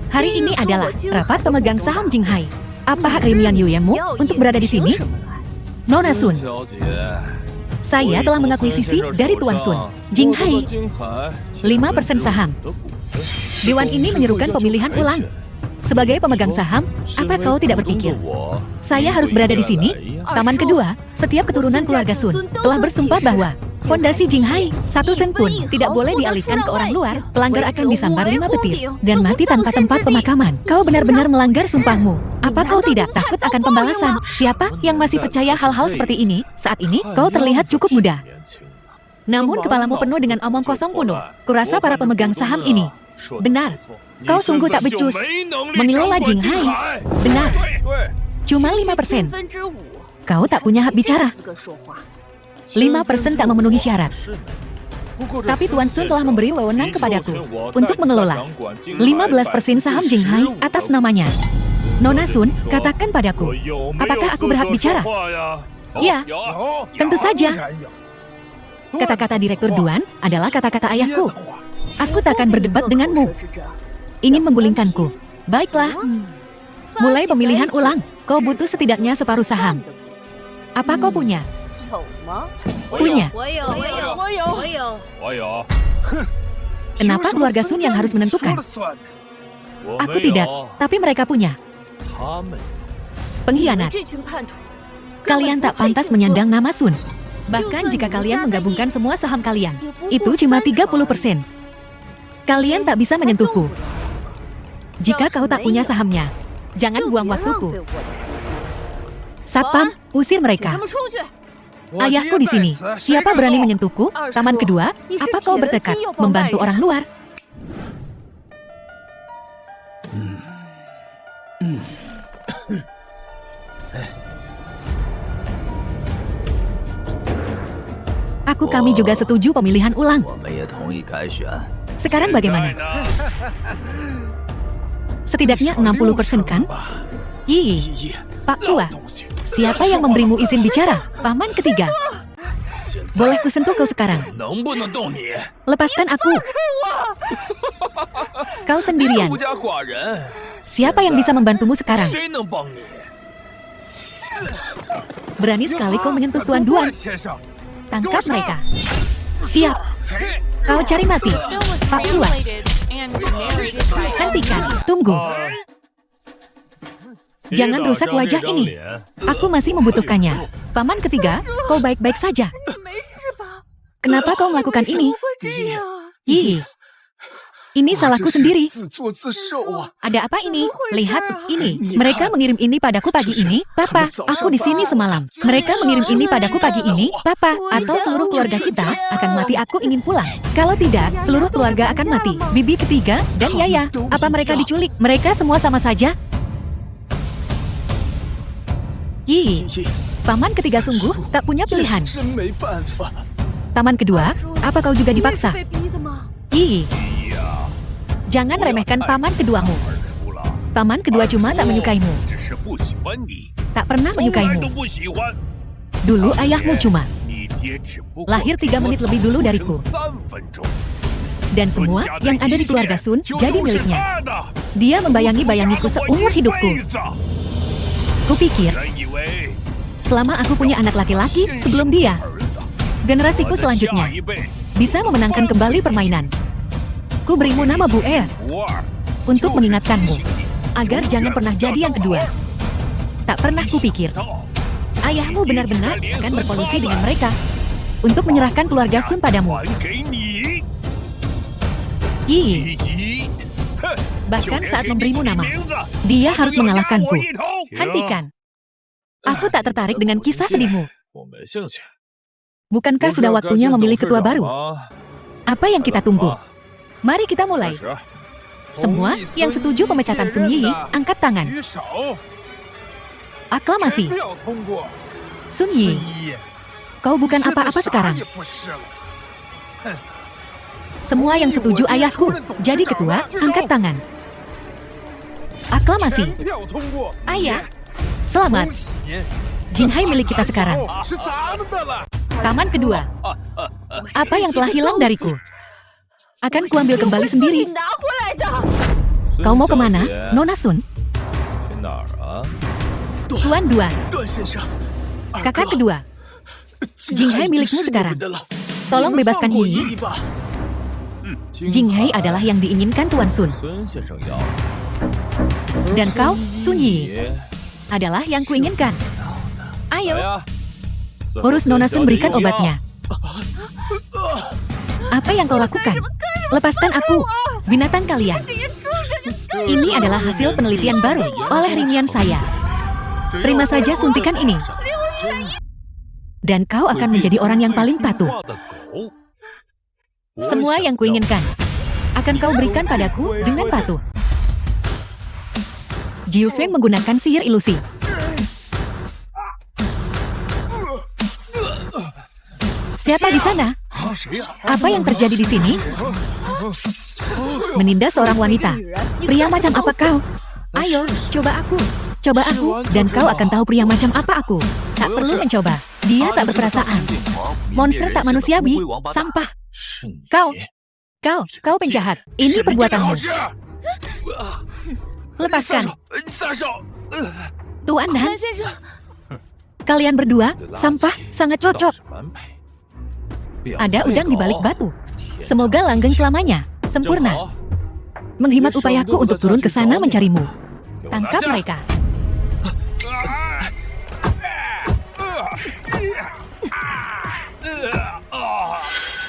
Hari ini adalah rapat pemegang saham Jinghai. Apa hak Rimian Yuye-mu untuk berada di sini? Nona Sun. Saya telah mengakuisisi dari Tuan Sun, Jinghai, 5% saham. Dewan ini menyerukan pemilihan ulang. Sebagai pemegang saham, apa kau tidak berpikir saya harus berada di sini? Paman kedua, setiap keturunan keluarga Sun telah bersumpah bahwa fondasi Jinghai 1 sen pun tidak boleh dialihkan ke orang luar. Pelanggar akan disambar 5 petir dan mati tanpa tempat pemakaman. Kau benar-benar melanggar sumpahmu. Apa kau tidak takut akan pembalasan? Siapa yang masih percaya hal-hal seperti ini? Saat ini, kau terlihat cukup muda. Namun kepalamu penuh dengan omong kosong kuno. Kurasa para pemegang saham ini benar. Kau sungguh tak becus mengelola Jinghai. Benar. Cuma 5%. Kau tak punya hak bicara. 5% tak memenuhi syarat. Tapi Tuan Sun telah memberi wewenang kepadaku untuk mengelola 15% saham Jinghai atas namanya. Nona Sun, katakan padaku, apakah aku berhak bicara? Ya, tentu saja. Kata-kata Direktur Duan adalah kata-kata ayahku. Aku tak akan berdebat denganmu. Ingin menggulingkanku. Baiklah. Mulai pemilihan ulang. Kau butuh setidaknya separuh saham. Apa kau punya? Punya. Kenapa keluarga Sun yang harus menentukan? Aku tidak, tapi mereka punya. Pengkhianat. Kalian tak pantas menyandang nama Sun. Bahkan jika kalian menggabungkan semua saham kalian, itu cuma 30%. Kalian tak bisa menyentuhku. Jika kau tak punya sahamnya, jangan buang waktuku. Satpam, usir mereka. Ayahku di sini. Siapa berani menyentuhku? Taman kedua, apa kau bertekad membantu orang luar? Kami juga setuju pemilihan ulang. Sekarang bagaimana? Setidaknya 60% kan? Pak Tua, siapa yang memberimu izin bicara? Paman ketiga. Boleh kusentuh kau sekarang? Lepaskan aku. Kau sendirian. Siapa yang bisa membantumu sekarang? Berani sekali kau menyentuh Tuan Duan. Tangkap mereka. Siap. Kau cari mati. Pak Tua. Hentikan. Tunggu. Jangan rusak wajah ini. Aku masih membutuhkannya. Paman ketiga, kau baik-baik saja. Kenapa kau melakukan ini? Ini salahku sendiri. Ada apa ini? Lihat ini. Mereka mengirim ini padaku pagi ini. Papa, aku di sini semalam. Mereka mengirim ini padaku pagi ini. Papa, atau seluruh keluarga kita akan mati. Aku ingin pulang. Kalau tidak, seluruh keluarga akan mati. Bibi ketiga dan Yaya. Apa mereka diculik? Mereka semua sama saja. Paman ketiga sungguh tak punya pilihan. Paman kedua, apa kau juga dipaksa? Jangan remehkan paman keduamu. Paman kedua cuma tak menyukaimu. Tak pernah menyukaimu. Dulu ayahmu cuma lahir 3 menit lebih dulu dariku. Dan semua yang ada di keluarga Sun jadi miliknya. Dia membayangi-bayangiku seumur hidupku. Kupikir, selama aku punya anak laki-laki sebelum dia, generasiku selanjutnya bisa memenangkan kembali permainan. Ku berimu nama Bu Er untuk mengingatkanmu agar jangan pernah jadi yang kedua. Tak pernah kupikir ayahmu benar-benar akan berkolusi dengan mereka untuk menyerahkan keluarga Sun padamu. Bahkan saat memberimu nama, dia harus mengalahkanku. Hentikan. Aku tak tertarik dengan kisah sedihmu. Bukankah sudah waktunya memilih ketua baru? Apa yang kita tunggu? Mari kita mulai. Semua yang setuju pemecatan Sun Yi, angkat tangan. Aklamasi. Sun Yi, kau bukan apa-apa sekarang. Semua yang setuju ayahku jadi ketua, angkat tangan. Aklamasi. Ayah, selamat. Jin Hai milik kita sekarang. Paman kedua, apa yang telah hilang dariku akan kuambil kembali sendiri. Kau mau kemana, Nona Sun? Tuan Duan, kakak kedua, Jin Hai milikmu sekarang. Tolong bebaskan Yi. Jin Hai adalah yang diinginkan Tuan Sun. Dan kau, Sun Yi, adalah yang kuinginkan. Ayo, urus Nona Sun, berikan obatnya. Apa yang kau lakukan? Lepaskan aku, binatang kalian. Ini adalah hasil penelitian baru oleh ringian saya. Terima saja suntikan ini. Dan kau akan menjadi orang yang paling patuh. Semua yang kuinginkan akan kau berikan padaku dengan patuh. Jiu Feng menggunakan sihir ilusi. Siapa di sana? Apa yang terjadi di sini? Menindas seorang wanita. Pria macam apa kau? Ayo, coba aku. Coba aku, dan kau akan tahu pria macam apa aku. Tak perlu mencoba. Dia tak berperasaan. Monster tak manusiawi. Sampah. Kau penjahat. Ini perbuatanmu. Lepaskan. Tuan Han, kalian berdua sampah sangat cocok. Ada udang di balik batu. Semoga langgeng selamanya, sempurna. Menghemat upayaku untuk turun ke sana mencarimu. Tangkap mereka.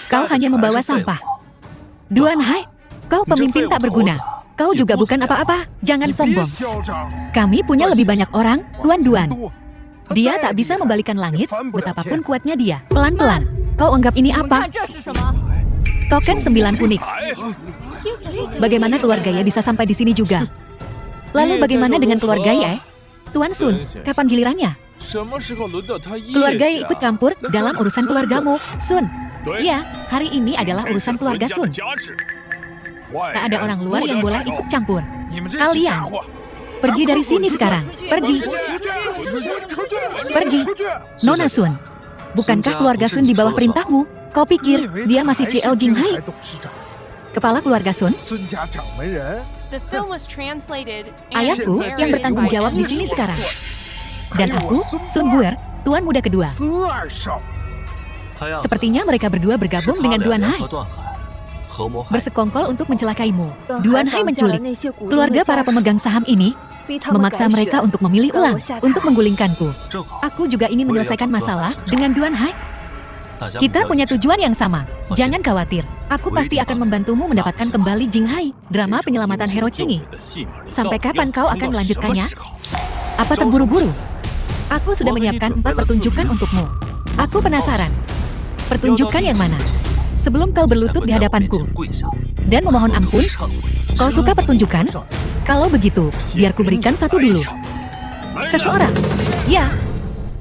Kau hanya membawa sampah. Duan Hai, kau pemimpin tak berguna. Kau juga bukan apa-apa, jangan sombong. Kami punya lebih banyak orang, Tuan Duan. Dia tak bisa membalikan langit, betapapun kuatnya dia. Pelan-pelan, kau anggap ini apa? Token 9 Phoenix. Bagaimana keluarga Ye bisa sampai di sini juga? Lalu bagaimana dengan keluarga Ye? Tuan Sun, kapan gilirannya? Keluarga Ye ikut campur dalam urusan keluargamu, Sun. Iya, hari ini adalah urusan keluarga Sun. Tak ada orang luar yang boleh ikut campur. Kalian, pergi dari sini sekarang. Pergi. Pergi. Nona Sun, bukankah keluarga Sun di bawah perintahmu? Kau pikir dia masih CL Jinghai? Kepala keluarga Sun? The film was translated and Ayahku yang narrated bertanggung by jawab di M. sini sekarang. Dan aku, Sun Buer, tuan muda kedua. Sepertinya mereka berdua bergabung dengan Duan Hai. Bersekongkol untuk mencelakaimu. Duan Hai menculik keluarga para pemegang saham ini, memaksa mereka untuk memilih ulang, untuk menggulingkanku. Aku juga ingin menyelesaikan masalah dengan Duan Hai. Kita punya tujuan yang sama. Jangan khawatir, aku pasti akan membantumu mendapatkan kembali Jinghai, drama penyelamatan hero ini. Sampai kapan kau akan melanjutkannya? Apa terburu-buru? Aku sudah menyiapkan 4 pertunjukan untukmu. Aku penasaran. Pertunjukan yang mana? Sebelum kau berlutut di hadapanku dan memohon ampun, kau suka pertunjukan? Kalau begitu, biar ku berikan satu dulu. Seseorang. Ya.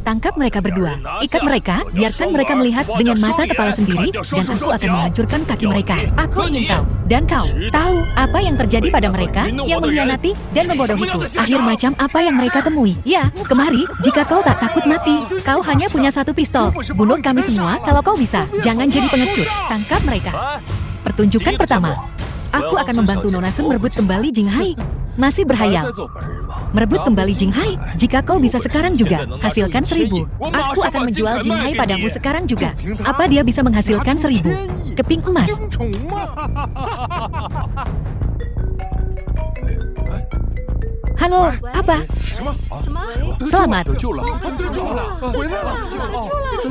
Tangkap mereka berdua, ikat mereka, biarkan mereka melihat dengan mata kepala sendiri, dan aku akan menghancurkan kaki mereka. Aku ingin kau, dan kau, tahu apa yang terjadi pada mereka yang mengkhianati dan membodohiku. Akhir macam apa yang mereka temui. Ya, kemari, jika kau tak takut mati, kau hanya punya satu pistol. Bunuh kami semua kalau kau bisa. Jangan jadi pengecut. Tangkap mereka. Pertunjukan pertama. Aku akan membantu Nona Sun merebut kembali Jinghai. Masih berhayal. Merebut kembali Jinghai, jika kau bisa sekarang juga, hasilkan 1000. Aku akan menjual Jinghai padamu sekarang juga. Apa dia bisa menghasilkan 1000 keping emas? Halo, apa? Selamat.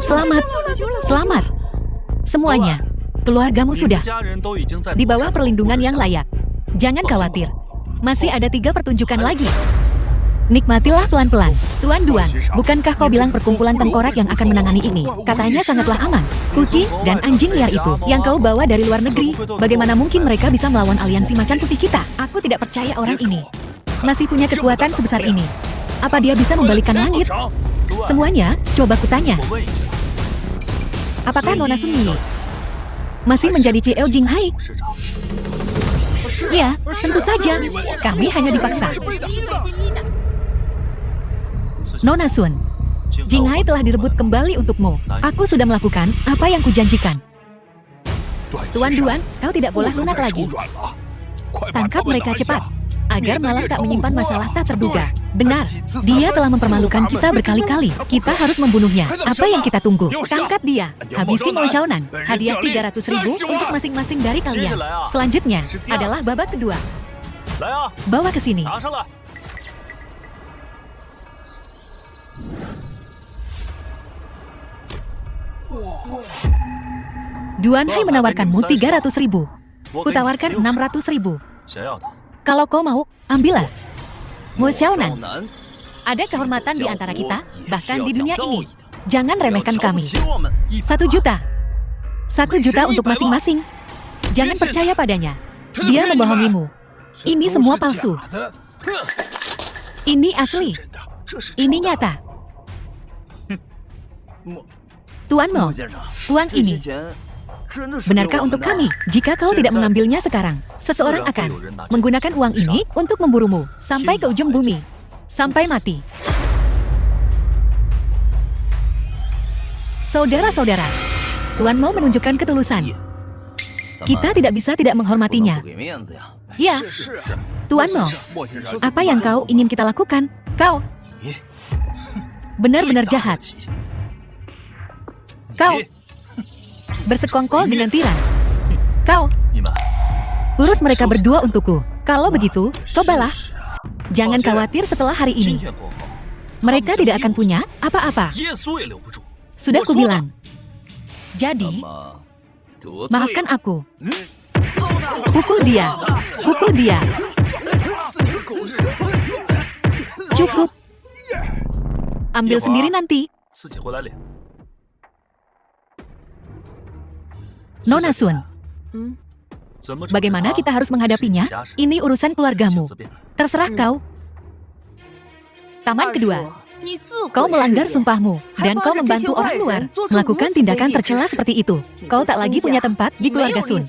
Selamat. Selamat. Semuanya, keluargamu sudah di bawah perlindungan yang layak. Jangan khawatir. Masih ada 3 pertunjukan lagi. Nikmatilah pelan-pelan. Tuan Duan, bukankah kau bilang perkumpulan tengkorak yang akan menangani ini? Katanya sangatlah aman. Kucing dan anjing liar itu yang kau bawa dari luar negeri, bagaimana mungkin mereka bisa melawan aliansi macan putih kita? Aku tidak percaya orang ini masih punya kekuatan sebesar ini. Apa dia bisa membalikkan langit? Semuanya, coba kutanya. Apakah Nona Sun masih menjadi CL Jinghai? Ya, tentu saja. Kami hanya dipaksa. Nona Sun, Jinghai telah direbut kembali untukmu. Aku sudah melakukan apa yang kujanjikan. Tuan Duan, kau tidak boleh lunak lagi. Tangkap mereka cepat, agar malah tak menyimpan masalah tak terduga. Benar, dia telah mempermalukan kita berkali-kali. Kita harus membunuhnya. Apa yang kita tunggu? Tangkap dia. Habisi Mo Xiaonan. Hadiah 300.000 untuk masing-masing dari kalian. Selanjutnya adalah babak kedua. Bawa ke sini. Duan Hai menawarkanmu 300.000. Kutawarkan 600.000. Kalau kau mau, ambillah. Mo Xiaonan, ada kehormatan di antara kita, bahkan di dunia ini. Jangan remehkan kami. 1 juta. 1 juta untuk masing-masing. Jangan percaya padanya. Dia membohongimu. Ini semua palsu. Ini asli. Ini nyata. Tuan Mo, uang ini benarkah untuk kami? Jika kau tidak mengambilnya sekarang, seseorang akan menggunakan uang ini untuk memburumu sampai ke ujung bumi, sampai mati. Saudara-saudara, Tuan Mo menunjukkan ketulusan. Kita tidak bisa tidak menghormatinya. Ya, Tuan Mo, apa yang kau ingin kita lakukan? Kau Benar-benar jahat. Kau bersekongkol dengan tiran. Kau urus mereka berdua untukku. Kalau begitu, cobalah. Jangan khawatir setelah hari ini. Mereka tidak akan punya apa-apa. Sudah kubilang. Jadi, maafkan aku. Pukul dia. Pukul dia. Cukup. Ambil sendiri nanti. Nona Sun, bagaimana kita harus menghadapinya? Ini urusan keluargamu. Terserah kau. Taman kedua. Kau melanggar sumpahmu, dan kau membantu orang luar melakukan tindakan tercela seperti itu. Kau tak lagi punya tempat di keluarga Sun.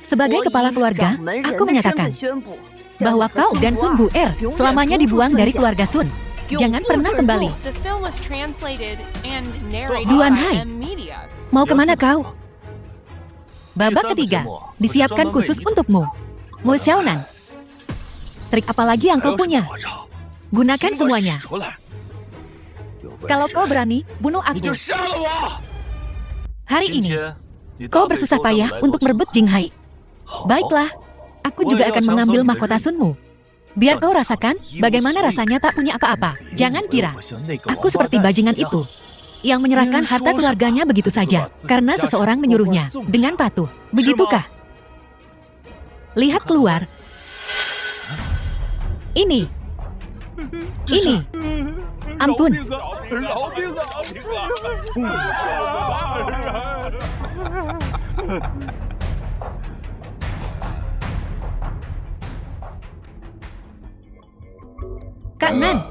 Sebagai kepala keluarga, aku menyatakan bahwa kau dan Sun Bu'er selamanya dibuang dari keluarga Sun. Jangan pernah kembali. The film was translated and narrated Duan by Hai, M Media. mau kemana kau? Babak ketiga, disiapkan khusus untukmu. Mo Xiaonan, trik apa lagi yang kau punya? Gunakan semuanya. Kalau kau berani, bunuh aku. Hari ini, kau bersusah payah untuk merebut Jinghai. Baiklah, aku juga akan mengambil mahkota Sunmu. Biar kau rasakan bagaimana rasanya tak punya apa-apa. Jangan kira aku seperti bajingan itu yang menyerahkan harta keluarganya begitu saja karena seseorang menyuruhnya dengan patuh. Begitukah? Lihat keluar. Ini. Ampun. Kak Nan,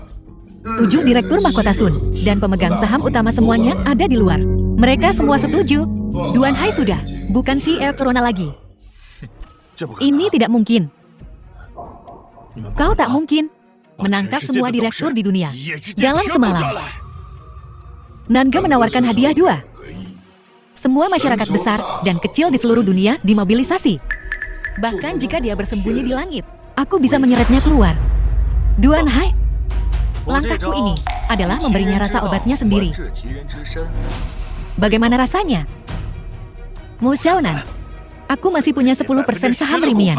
7 direktur mahkota Sun dan pemegang saham utama semuanya ada di luar. Mereka semua setuju. Duan Hai sudah, bukan CEO Corona lagi. Ini tidak mungkin. Kau tak mungkin menangkap semua direktur di dunia dalam semalam. Nangga menawarkan hadiah 2. Semua masyarakat besar dan kecil di seluruh dunia dimobilisasi. Bahkan jika dia bersembunyi di langit, aku bisa menyeretnya keluar. Duan Hai, langkahku ini adalah memberinya rasa obatnya sendiri. Bagaimana rasanya? Mo Xiaonan, aku masih punya 10% saham Rimian.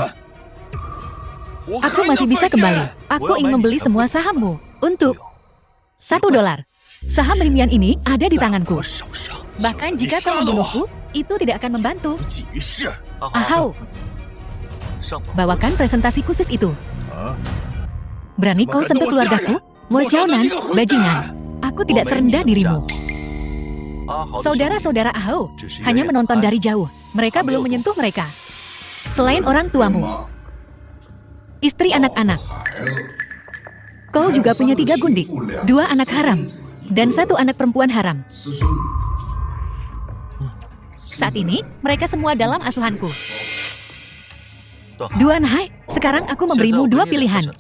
Aku masih bisa kembali. Aku ingin membeli semua sahammu untuk $1. Saham Rimian ini ada di tanganku. Bahkan jika kau membunuhku, itu tidak akan membantu. Ahau, bawakan presentasi khusus itu. Berani kau sentuh keluargaku? Mo Xiaonan, bajingan. Aku tidak serendah dirimu. Saudara-saudara Ahau hanya menonton dari jauh. Mereka belum menyentuh mereka. Selain orang tuamu, istri anak-anak. Kau juga punya 3 gundik, 2 anak haram, dan 1 anak perempuan haram. Saat ini, mereka semua dalam asuhanku. Duan Hai, sekarang aku memberimu 2 pilihan.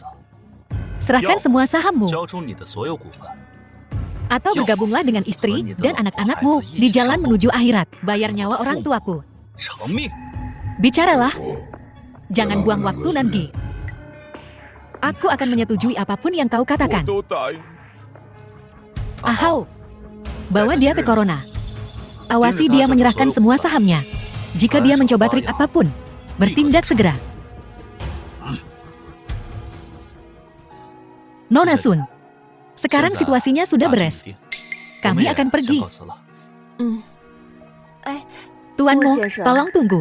Serahkan semua sahammu, atau bergabunglah dengan istri dan anak-anakmu di jalan menuju akhirat. Bayar nyawa orang tuaku. Bicaralah. Jangan buang waktu, Nangi. Aku akan menyetujui apapun yang kau katakan. Ahau, bawa dia ke Corona. Awasi dia menyerahkan semua sahamnya. Jika dia mencoba trik apapun, bertindak segera. Nona Sun, sekarang situasinya sudah beres. Kami akan pergi. Tuanmu, tolong tunggu.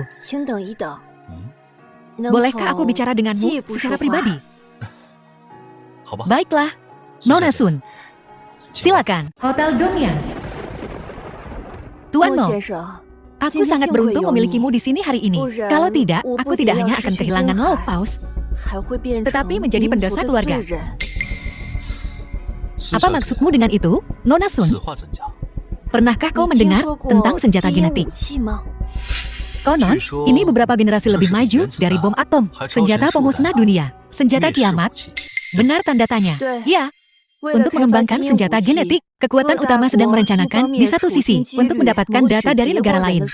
Bolehkah aku bicara denganmu secara pribadi? Baiklah, Nona Sun. Silakan. Hotel Dongyang. Tuanmu, aku sangat beruntung memilikimu di sini hari ini. Kalau tidak, aku tidak hanya akan kehilangan Laut Paus, tetapi menjadi pendosa keluarga. Apa maksudmu dengan itu, Nona Sun? Pernahkah kau mendengar tentang senjata genetik? Konon, ini beberapa generasi lebih maju dari bom atom, senjata pemusnah dunia, senjata kiamat. Benar tanda tanya? Ya, Untuk mengembangkan senjata genetik, kekuatan utama sedang merencanakan di satu sisi untuk mendapatkan data dari negara lain.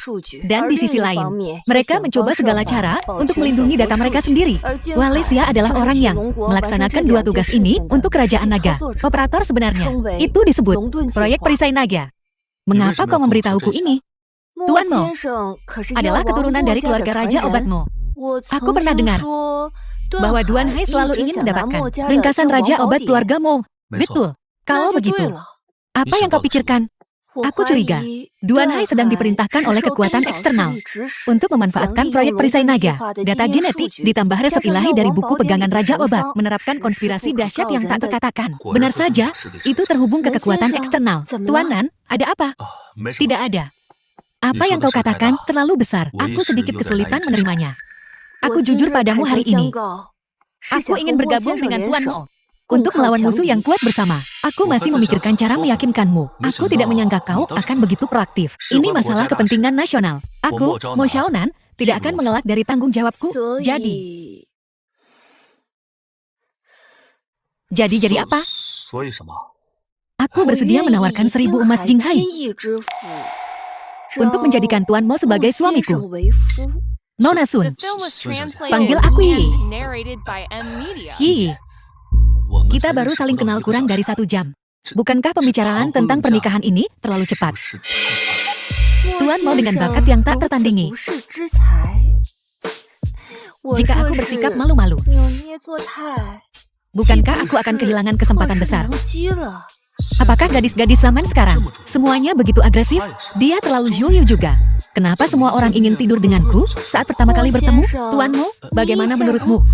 Dan di sisi lain, mereka mencoba segala cara untuk melindungi data mereka sendiri. Walesia adalah orang yang melaksanakan dua tugas ini untuk Kerajaan Naga. Operator sebenarnya, itu disebut proyek perisai naga. Mengapa kau memberitahuku ini? Tuan Mo adalah keturunan dari keluarga Raja Obat Mo. Aku pernah dengar bahwa Duan Hai selalu ingin mendapatkan ringkasan Raja Obat keluarga Mo. Betul. Kalau begitu, apa yang kau pikirkan? Aku curiga, Duan Hai sedang diperintahkan oleh kekuatan eksternal untuk memanfaatkan proyek perisai naga. Data genetik ditambah resep ilahi dari buku pegangan Raja Obat menerapkan konspirasi dahsyat yang tak terkatakan. Benar saja, itu terhubung ke kekuatan eksternal. Tuan Nan, ada apa? Tidak ada. Apa yang kau katakan terlalu besar. Aku sedikit kesulitan menerimanya. Aku jujur padamu hari ini. Aku ingin bergabung dengan Tuan Mo untuk melawan musuh yang kuat bersama. Aku masih memikirkan cara meyakinkanmu. Aku tidak menyangka kau akan begitu proaktif. Ini masalah kepentingan nasional. Aku, Mo Xiaonan, tidak akan mengelak dari tanggung jawabku. Jadi apa? Aku bersedia menawarkan 1000 emas Jinghai untuk menjadikan Tuan Mo sebagai suamiku. Nona Sun, The film was translated panggil aku Yi. and narrated by M Media. Yi, kita baru saling kenal kurang dari 1 jam. Bukankah pembicaraan tentang pernikahan ini terlalu cepat? Tuan Mo dengan bakat yang tak tertandingi. Jika aku bersikap malu-malu, bukankah aku akan kehilangan kesempatan besar? Apakah gadis-gadis zaman sekarang semuanya begitu agresif? Dia terlalu Zhuyu juga. Kenapa semua orang ingin tidur denganku saat pertama kali bertemu? Tuan Mo, bagaimana menurutmu?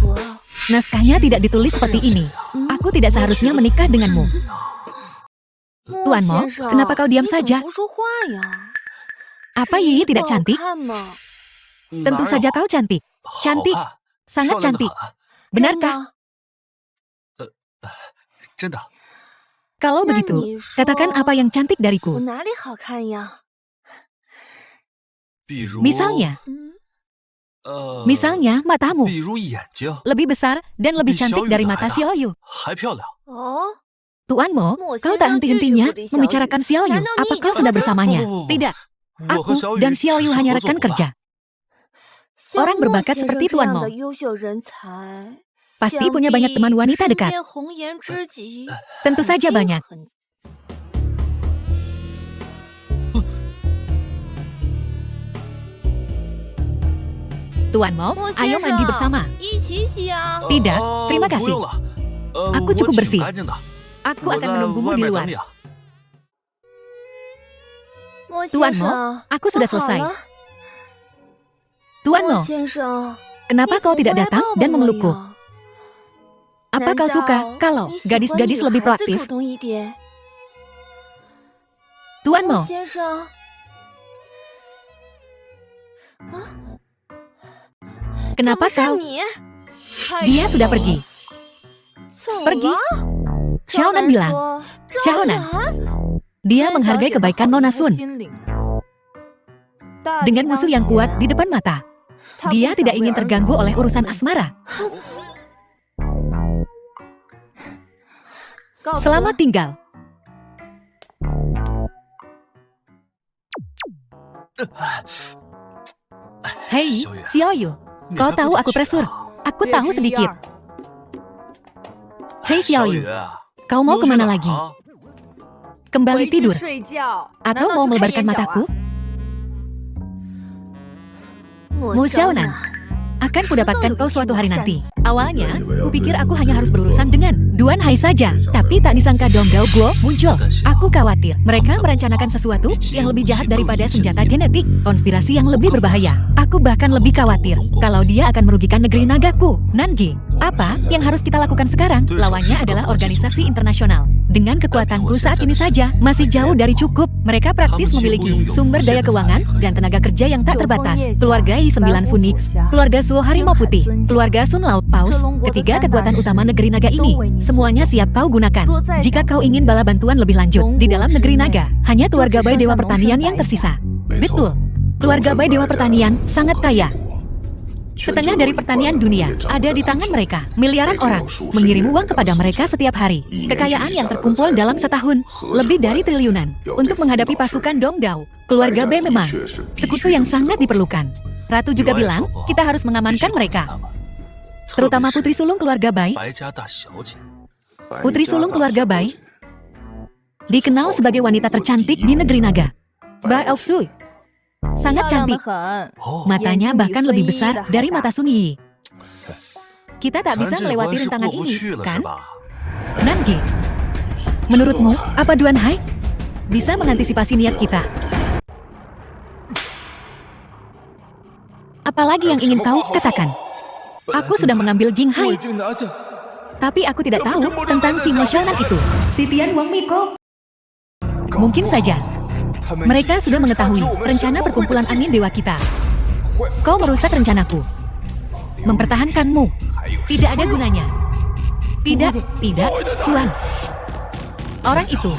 Naskahnya tidak ditulis seperti ini. Aku tidak seharusnya menikah denganmu. Tuan Mo, kenapa kau diam saja? Apa Yi tidak cantik? Tentu saja kau cantik. Cantik. Sangat cantik. Benarkah? Kalau begitu, katakan apa yang cantik dariku. Misalnya matamu lebih besar dan lebih cantik dari mata Xiaoyu. Tuan Mo, kau tak henti-hentinya membicarakan Xiaoyu. Apa kau sudah bersamanya? Tidak. Aku dan Xiaoyu hanya rekan kerja. Orang berbakat seperti Tuan Mo pasti punya banyak teman wanita dekat. Tentu saja banyak. Tuan Mo, ayo mandi bersama. Tidak, terima kasih. Aku cukup bersih. Aku akan menunggumu di luar. Tuan Mo, aku sudah selesai. Tuan Mo, kenapa kau tidak datang dan memelukku? Apa kau suka kalau gadis-gadis lebih proaktif? Tuan Mo, kenapa kau? Dia sudah pergi. Pergi? Xiaonan bilang. Xiaonan. Dia menghargai kebaikan Nona Sun. Dengan musuh yang kuat di depan mata, dia tidak ingin terganggu oleh urusan asmara. Selamat tinggal. Hei, Xiaoyu. Kau tahu aku presur. Aku tahu sedikit. Hei Xiaoyu, kau mau kemana lagi? Kembali tidur? Atau mau melebarkan mataku? Mo Xiaonan, akan kudapatkan kau suatu hari nanti. Awalnya, kupikir aku hanya harus berurusan dengan Duan Hai saja. Tapi tak disangka Dong Gao Guo muncul. Aku khawatir mereka merencanakan sesuatu yang lebih jahat daripada senjata genetik. Konspirasi yang lebih berbahaya. Aku bahkan lebih khawatir kalau dia akan merugikan negeri nagaku, Nanji. Apa yang harus kita lakukan sekarang? Lawannya adalah organisasi internasional. Dengan kekuatanku saat ini saja, masih jauh dari cukup. Mereka praktis memiliki sumber daya keuangan dan tenaga kerja yang tak terbatas. Keluarga I9 Phoenix, keluarga Suo Harimau Putih, keluarga Sun Laut Paus, ketiga kekuatan utama negeri naga ini. Semuanya siap kau gunakan. Jika kau ingin bala bantuan lebih lanjut di dalam negeri naga, hanya keluarga Bai Dewa Pertanian yang tersisa. Betul, keluarga Bai Dewa Pertanian sangat kaya. Setengah dari pertanian dunia ada di tangan mereka. Miliaran orang mengirim uang kepada mereka setiap hari. Kekayaan yang terkumpul dalam setahun lebih dari triliunan. Untuk menghadapi pasukan Dongdao, keluarga B memang sekutu yang sangat diperlukan. Ratu juga bilang, kita harus mengamankan mereka. Terutama putri sulung keluarga Bai. Putri sulung keluarga Bai dikenal sebagai wanita tercantik di negeri naga. Bai Elfsui sangat cantik. Matanya bahkan lebih besar dari mata Sun Yi. Kita tak bisa melewati rintangan ini, kan? Nanji, menurutmu, apa Duan Hai bisa mengantisipasi niat kita? Apalagi yang ingin kau katakan? Aku sudah mengambil Jing Hai, tapi aku tidak tahu tentang si Mo Xiaonan itu. Si Tian Wang Miko. Mungkin saja mereka sudah mengetahui rencana perkumpulan angin dewa kita. Kau merusak rencanaku. Mempertahankanmu tidak ada gunanya. Tidak, Tuan. Orang itu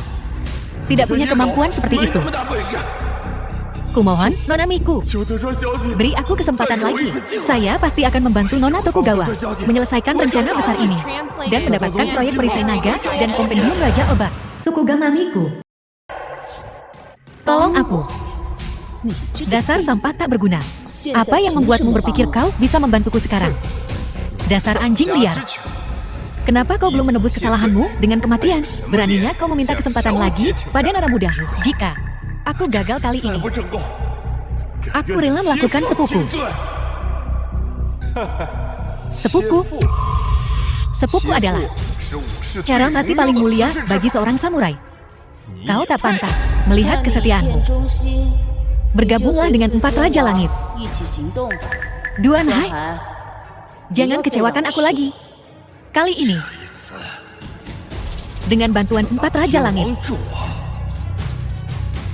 tidak punya kemampuan seperti itu. Kumohon, Nona Miku, beri aku kesempatan lagi. Saya pasti akan membantu Nona Tokugawa menyelesaikan rencana besar ini dan mendapatkan proyek perisai naga dan kompendium Raja Obat. Sukugama Miku. Tolong aku. Dasar sampah tak berguna. Apa yang membuatmu berpikir kau bisa membantuku sekarang? Dasar anjing liar. Kenapa kau belum menebus kesalahanmu dengan kematian? Beraninya kau meminta kesempatan lagi pada Nara muda. Jika aku gagal kali ini, aku rela melakukan sepuku. Sepuku adalah cara mati paling mulia bagi seorang samurai. Kau tak pantas melihat kesetiaanmu. Bergabunglah dengan 4 Raja Langit. Duan Hai, jangan kecewakan aku lagi. Kali ini, dengan bantuan 4 Raja Langit,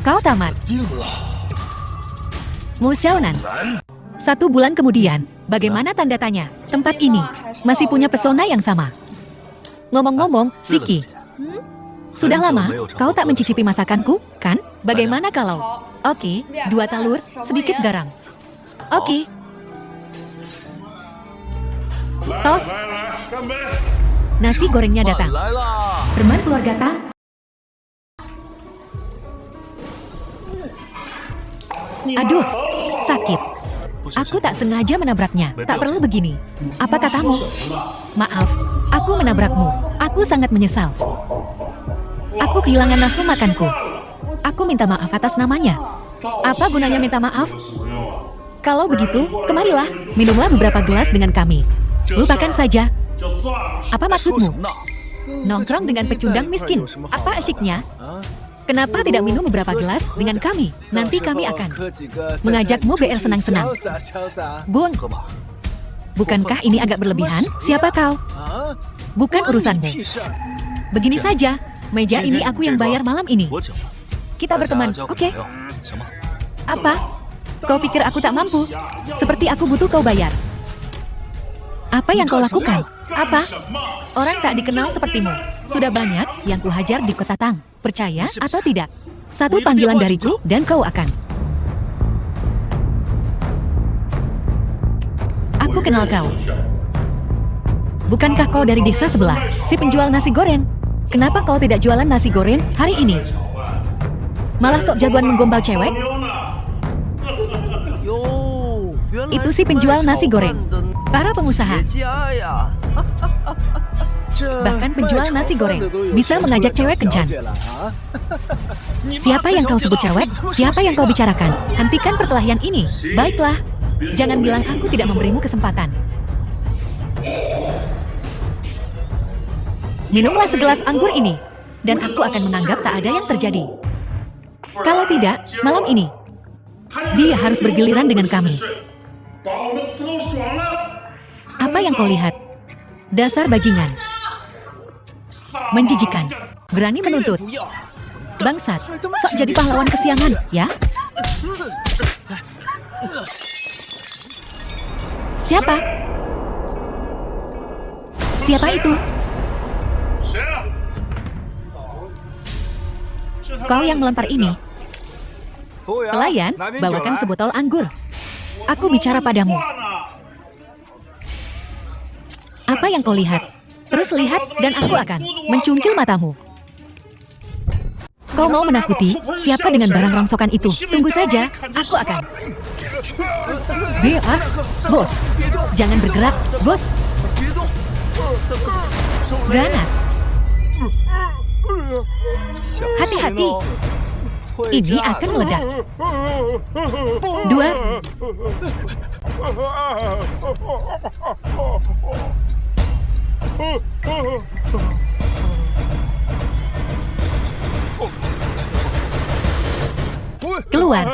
kau tamat. Mo Xiaonan. 1 bulan kemudian, bagaimana tanda tanya? Tempat ini masih punya pesona yang sama. Ngomong-ngomong, Siki, sudah lama kau tak mencicipi masakanku, kan? Bagaimana kalau... Oke, 2 telur, sedikit garam. Oke. Tos. Nasi gorengnya datang. Berman keluarga Tang. Aduh, sakit. Aku tak sengaja menabraknya. Tak perlu begini. Apa katamu? Maaf, aku menabrakmu. Aku sangat menyesal. Aku kehilangan nafsu makanku. Aku minta maaf atas namanya. Apa gunanya minta maaf? Kalau begitu, kemarilah, minumlah beberapa gelas dengan kami. Lupakan saja. Apa maksudmu? Nongkrong dengan pecundang miskin. Apa asyiknya? Kenapa tidak minum beberapa gelas dengan kami? Nanti kami akan mengajakmu BR senang-senang. Bun, bukankah ini agak berlebihan? Siapa kau? Bukan urusanmu. Begini saja, meja ini aku yang bayar malam ini. Kita berteman, oke? Apa? Kau pikir aku tak mampu? Seperti aku butuh kau bayar. Apa yang kau lakukan? Apa? Orang tak dikenal sepertimu. Sudah banyak yang kuhajar di kota Tang. Percaya atau tidak? 1 panggilan dariku dan kau akan. Aku kenal kau. Bukankah kau dari desa sebelah, si penjual nasi goreng? Kenapa kau tidak jualan nasi goreng hari ini? Malah sok jagoan menggombal cewek? Itu si penjual nasi goreng. Para pengusaha. Bahkan penjual nasi goreng bisa mengajak cewek kencan. Siapa yang kau sebut cewek? Siapa yang kau bicarakan? Hentikan perkelahian ini. Baiklah. Jangan bilang aku tidak memberimu kesempatan. Minumlah segelas anggur ini, dan aku akan menganggap tak ada yang terjadi. Kalau tidak, malam ini, dia harus bergiliran dengan kami. Apa yang kau lihat? Dasar bajingan. Menjijikan. Berani menuntut. Bangsat, sok jadi pahlawan kesiangan, ya? Siapa? Siapa itu? Kau yang melempar ini. Pelayan, bawakan sebotol anggur. Aku bicara padamu. Apa yang kau lihat? Terus lihat dan aku akan mencungkil matamu. Kau mau menakuti siapa dengan barang rongsokan itu? Tunggu saja, aku akan. Beas, bos. Jangan bergerak, bos. Granat. Hati-hati. Ini akan meledak. 2. Keluar.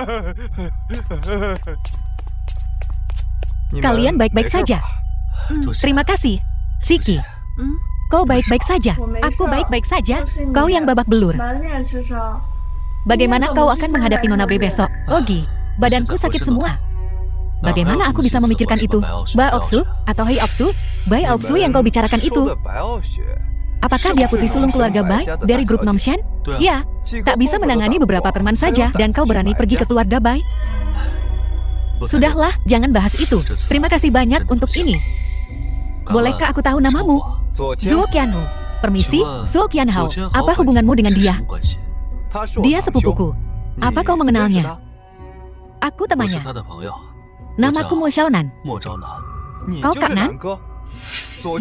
Kalian baik-baik saja. Terima kasih, Siki. Kau baik-baik saja. Aku baik-baik saja. Kau yang babak belur. Bagaimana kau akan menghadapi Nona B besok? Ogi, badanku sakit semua. Bagaimana aku bisa memikirkan itu? Ba Oksu atau Hei Oksu? Bai Oksu yang kau bicarakan itu. Apakah dia putri sulung keluarga Bai dari grup Nomshan? Ya, tak bisa menangani beberapa teman saja dan kau berani pergi ke keluarga Bai? Sudahlah, jangan bahas itu. Terima kasih banyak untuk ini. Bolehkah aku tahu namamu? Zuo Qianhu. Permisi, Zuo Qianhao. Apa hubunganmu dengan dia? Dia sepupuku. Apa kau mengenalnya? Aku temannya. Namaku Mo Xiaonan. Kau Kak Nan?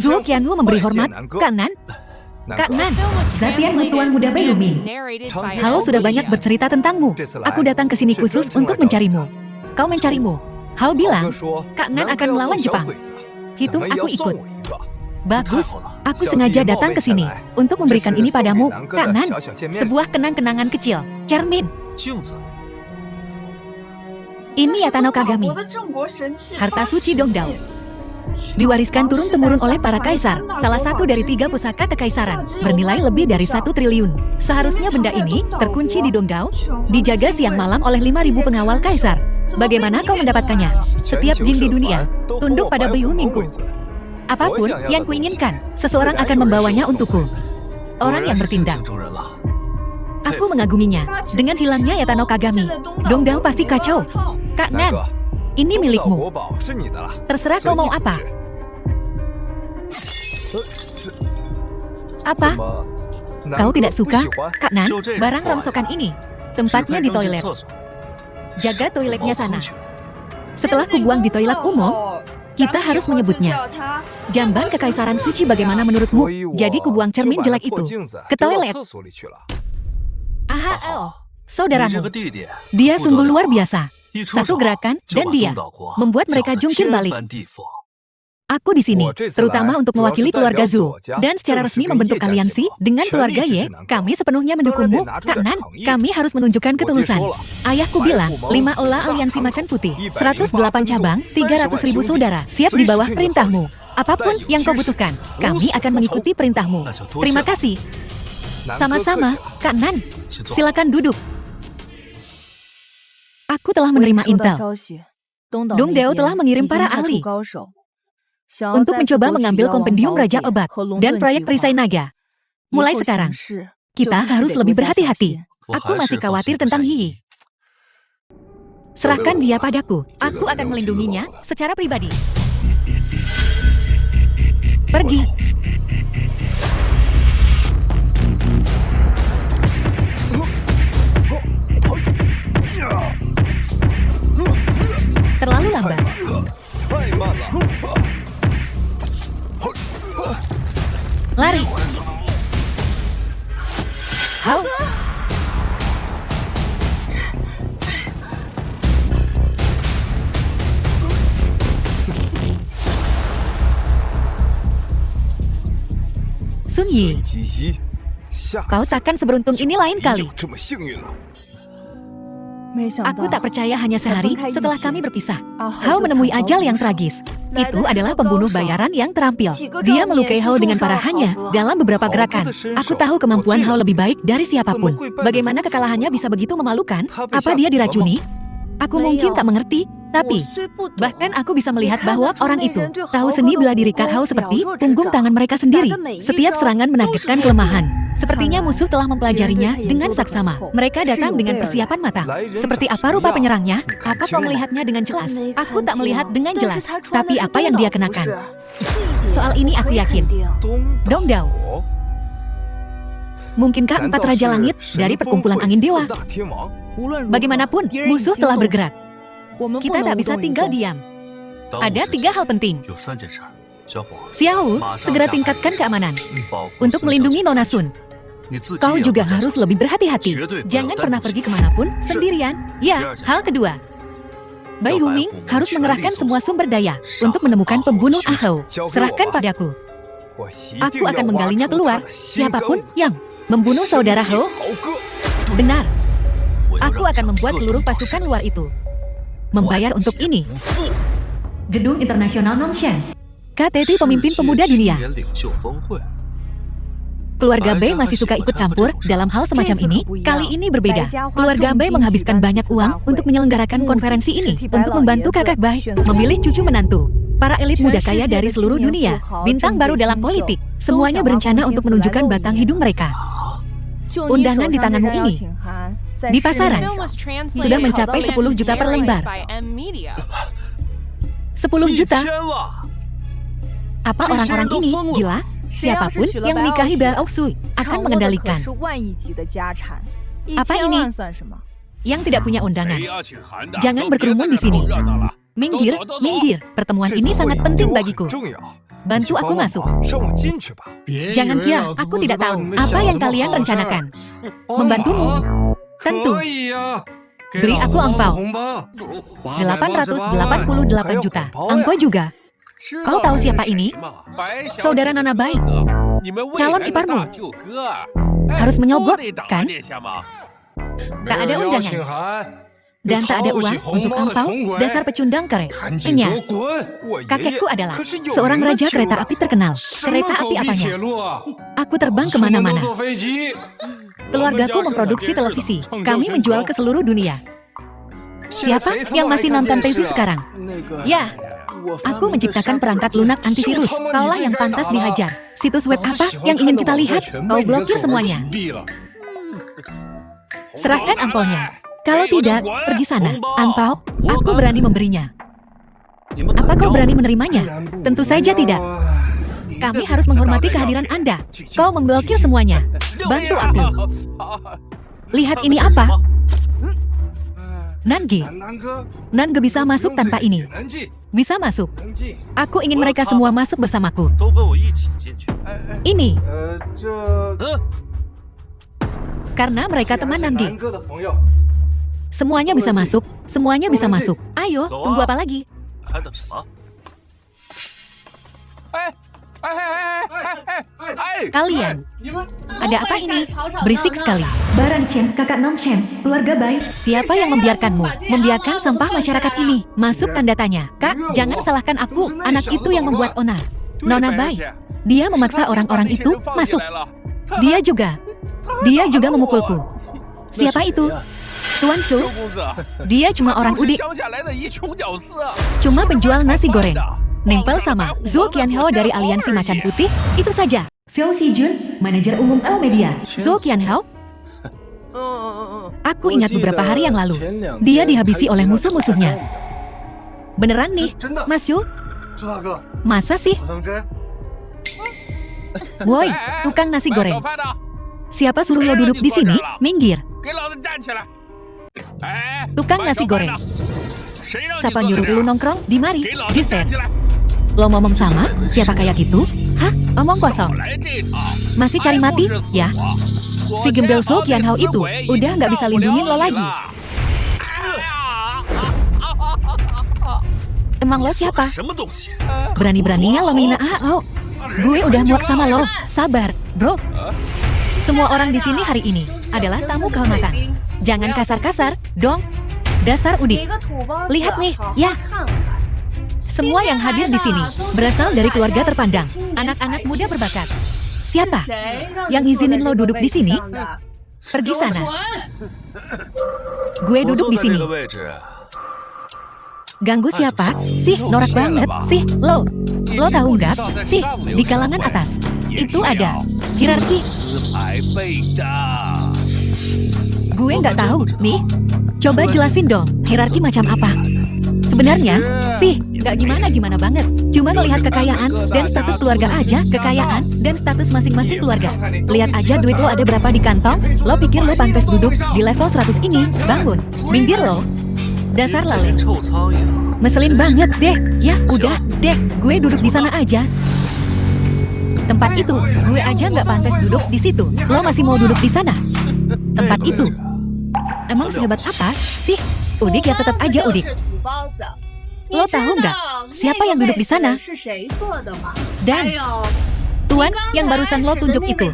Zuo Qianhu memberi hormat. Kak Nan? Kak Nan, Zatian Tuan Muda Bayumi. Hao sudah banyak bercerita tentangmu. Aku datang ke sini khusus untuk mencarimu. Kau mencarimu. Hao bilang, Kak Nan akan melawan Jepang. Hitung aku ikut. Bagus, aku sengaja datang ke sini untuk memberikan ini padamu, Kak Nan. Sebuah kenang-kenangan kecil, cermin. Ini Yatano Kagami, harta suci Dongdao. Diwariskan turun-temurun oleh para kaisar, salah satu dari 3 pusaka kekaisaran, bernilai lebih dari 1 triliun. Seharusnya benda ini terkunci di Dongdao, dijaga siang malam oleh 5.000 pengawal kaisar. Bagaimana kau mendapatkannya? Setiap jin di dunia tunduk pada Bayumingku. Apapun yang kuinginkan, seseorang akan membawanya untukku. Orang yang bertindak. Aku mengaguminya. Dengan hilangnya Yatano Kagami, Dongdao pasti kacau. Kak Nan, ini milikmu. Terserah kau mau apa. Apa? Kau tidak suka, Kak Nan, barang rongsokan ini? Tempatnya di toilet. Jaga toiletnya sana. Setelah kubuang di toilet umum, kita harus menyebutnya. Jamban kekaisaran suci bagaimana menurutmu? Jadi kubuang cermin jelek itu ke toilet. Aha, saudaramu. Dia sungguh luar biasa. Satu gerakan dan dia membuat mereka jungkir balik. Aku di sini, terutama untuk mewakili keluarga Zhu, dan secara resmi membentuk aliansi dengan keluarga Ye. Kami sepenuhnya mendukungmu, Kak Nan. Kami harus menunjukkan ketulusan. Ayahku bilang, 5 olah aliansi macan putih, 108 cabang, 300.000 saudara, siap di bawah perintahmu. Apapun yang kau butuhkan, kami akan mengikuti perintahmu. Terima kasih. Sama-sama, Kak Nan. Silakan duduk. Aku telah menerima intel. Dongdao telah mengirim para ahli untuk mencoba mengambil kompendium Raja Obat dan proyek perisai naga. Mulai sekarang, kita harus lebih berhati-hati. Aku masih khawatir tentang Yi. Serahkan dia padaku. Aku akan melindunginya secara pribadi. Pergi. Terlalu lambat. Lari. Hao. Sun Yi, kau takkan seberuntung ini lain kali. Aku tak percaya hanya sehari setelah kami berpisah, Hao menemui ajal yang tragis. Itu adalah pembunuh bayaran yang terampil. Dia melukai Hao dengan parahannya dalam beberapa gerakan. Aku tahu kemampuan Hao lebih baik dari siapapun. Bagaimana kekalahannya bisa begitu memalukan? Apa dia diracuni? Aku mungkin tak mengerti, tapi bahkan aku bisa melihat bahwa orang itu tahu seni bela diri Kak Hao seperti punggung tangan mereka sendiri. Setiap serangan menargetkan kelemahan. Sepertinya musuh telah mempelajarinya dengan saksama. Mereka datang dengan persiapan matang. Seperti apa rupa penyerangnya? Apa kau melihatnya dengan jelas? Aku tak melihat dengan jelas. Tapi apa yang dia kenakan? Soal ini aku yakin. Dongdao. Mungkinkah 4 Raja Langit dari perkumpulan angin dewa? Bagaimanapun, musuh telah bergerak. Kita tak bisa tinggal diam. Ada 3 hal penting. Xiao, segera tingkatkan keamanan untuk melindungi Nona Sun. Kau juga harus lebih berhati-hati. Jangan pernah pergi kemanapun sendirian. Ya, hal kedua. Bai Huming harus mengerahkan semua sumber daya untuk menemukan pembunuh Ahou. Serahkan padaku. Aku akan menggalinya keluar. Siapapun yang membunuh saudara Hou. Benar. Aku akan membuat seluruh pasukan luar itu membayar untuk ini. Gedung Internasional Nongshan. KTT pemimpin pemuda dunia. Keluarga Bei masih suka ikut campur dalam hal semacam ini. Kali ini berbeda. Keluarga Bei menghabiskan banyak uang untuk menyelenggarakan konferensi ini untuk membantu kakak Bai memilih cucu menantu. Para elit muda kaya dari seluruh dunia, bintang baru dalam politik, semuanya berencana untuk menunjukkan batang hidung mereka. Undangan di tanganmu ini, di pasaran, sudah mencapai 10 juta per lembar. 10 juta? Apa orang-orang ini gila? Siapapun yang menikahi Bao Sui akan mengendalikan. Apa ini? Yang tidak punya undangan. Jangan berkerumun di sini. Minggir, minggir. Pertemuan ini sangat penting bagiku. Bantu aku masuk. Jangan kira aku tidak tahu apa yang kalian rencanakan. Membantumu? Tentu. Beri aku angpau. 888 juta. Angpau juga. Kau tahu siapa ini? Saudara Nona Bai. Calon iparmu. Harus menyogok, kan? Tak ada undangan. Dan tak ada uang untuk angpau, dasar pecundang kere. Enya. Kakekku adalah seorang raja kereta api terkenal. Kereta api apanya? Aku terbang kemana-mana. Keluargaku memproduksi televisi. Kami menjual ke seluruh dunia. Siapa yang masih nonton TV sekarang? Ya, aku menciptakan perangkat lunak antivirus. Kaulah yang pantas dihajar. Situs web apa yang ingin kita lihat? Kau blokir semuanya. Serahkan ampaunya. Kalau tidak, pergi sana. Ampau, aku berani memberinya. Apa kau berani menerimanya? Tentu saja tidak. Kami harus menghormati kehadiran Anda. Kau memblokir semuanya. Bantu aku. Lihat ini apa? Nange. Nange bisa masuk tanpa ini. Bisa masuk. Aku ingin mereka semua masuk bersamaku. Ini. Karena mereka teman Nange. Semuanya bisa masuk. Semuanya bisa masuk. Ayo, tunggu apa lagi? Kalian, ada apa ini? Berisik sekali. Baran Chen, kakak Nom Chen, keluarga Bai. Siapa yang membiarkanmu? Membiarkan sampah masyarakat ini? Masuk tanda tanya. Kak, jangan salahkan aku. Anak itu yang membuat onar. Nona Bai. Dia memaksa orang-orang itu masuk. Dia juga memukulku. Siapa itu? Tuan Shu. Dia cuma orang udik. Cuma penjual nasi goreng. Nempel sama Zhou Qianhao dari aliansi Macan Putih, itu saja. Xiao Xijun, manajer umum El Media. Zhou Qianhao? Aku ingat beberapa hari yang lalu, dia dihabisi oleh musuh-musuhnya. Beneran nih, Mas Yu? Masa sih? Woi, tukang nasi goreng. Siapa suruh lo duduk di sini? Minggir. Tukang nasi goreng. Siapa nyuruh lu nongkrong? Di mari, geser. Lo ngomong sama? Siapa kayak gitu? Hah? Omong kosong. Masih cari mati? Ya. Si gembel Zhou Qianhao itu udah nggak bisa lindungin lo lagi. Emang lo siapa? Berani-beraninya lo ngina Ahou. Gue udah muak sama lo. Sabar, bro. Semua orang di sini hari ini adalah tamu kehormatan. Jangan kasar-kasar, dong. Dasar udik. Lihat nih, ya. Semua yang hadir di sini berasal dari keluarga terpandang, anak-anak muda berbakat. Siapa yang izinin lo duduk di sini? Pergi sana. Gue duduk di sini. Ganggu siapa? Sih, norak banget. Sih, lo tahu nggak? Sih, di kalangan atas itu ada hierarki. Gue nggak tahu, nih. Coba jelasin dong, hierarki macam apa? Sebenarnya, sih, nggak gimana-gimana banget. Cuma melihat kekayaan dan status keluarga aja, kekayaan dan status masing-masing keluarga. Lihat aja duit lo ada berapa di kantong, lo pikir lo pantas duduk di level 100 ini, bangun, minggir lo. Dasar lale. Meselin banget deh, ya udah deh, gue duduk di sana aja. Tempat itu, gue aja nggak pantas duduk di situ, lo masih mau duduk di sana. Tempat itu, emang sehebat apa sih? Udik ya tetap aja udik. Lo tahu nggak siapa yang duduk di sana? Dan tuan yang barusan lo tunjuk itu,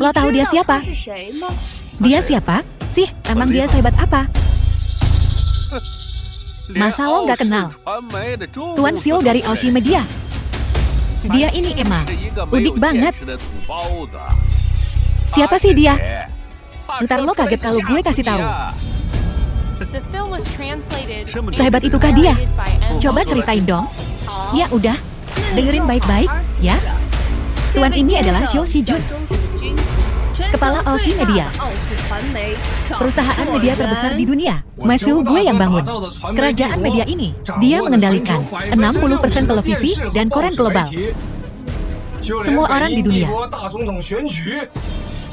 lo tahu dia siapa? Dia siapa sih? Emang dia sehebat apa? Masa lo nggak kenal? Tuan Xiao dari Oshi Media. Dia ini Emma, udik banget. Siapa sih dia? Ntar lo kaget kalau gue kasih tahu. The film was translated and Sehebat itukah dia? narrated by M. Coba ceritain dong. Ya udah, dengerin baik-baik, ya. Tuan ini adalah Xiao Shijun, kepala Oshi Media, perusahaan media terbesar di dunia. Masih gue yang bangun kerajaan media ini. Dia mengendalikan 60% televisi dan koran global. Semua orang di dunia,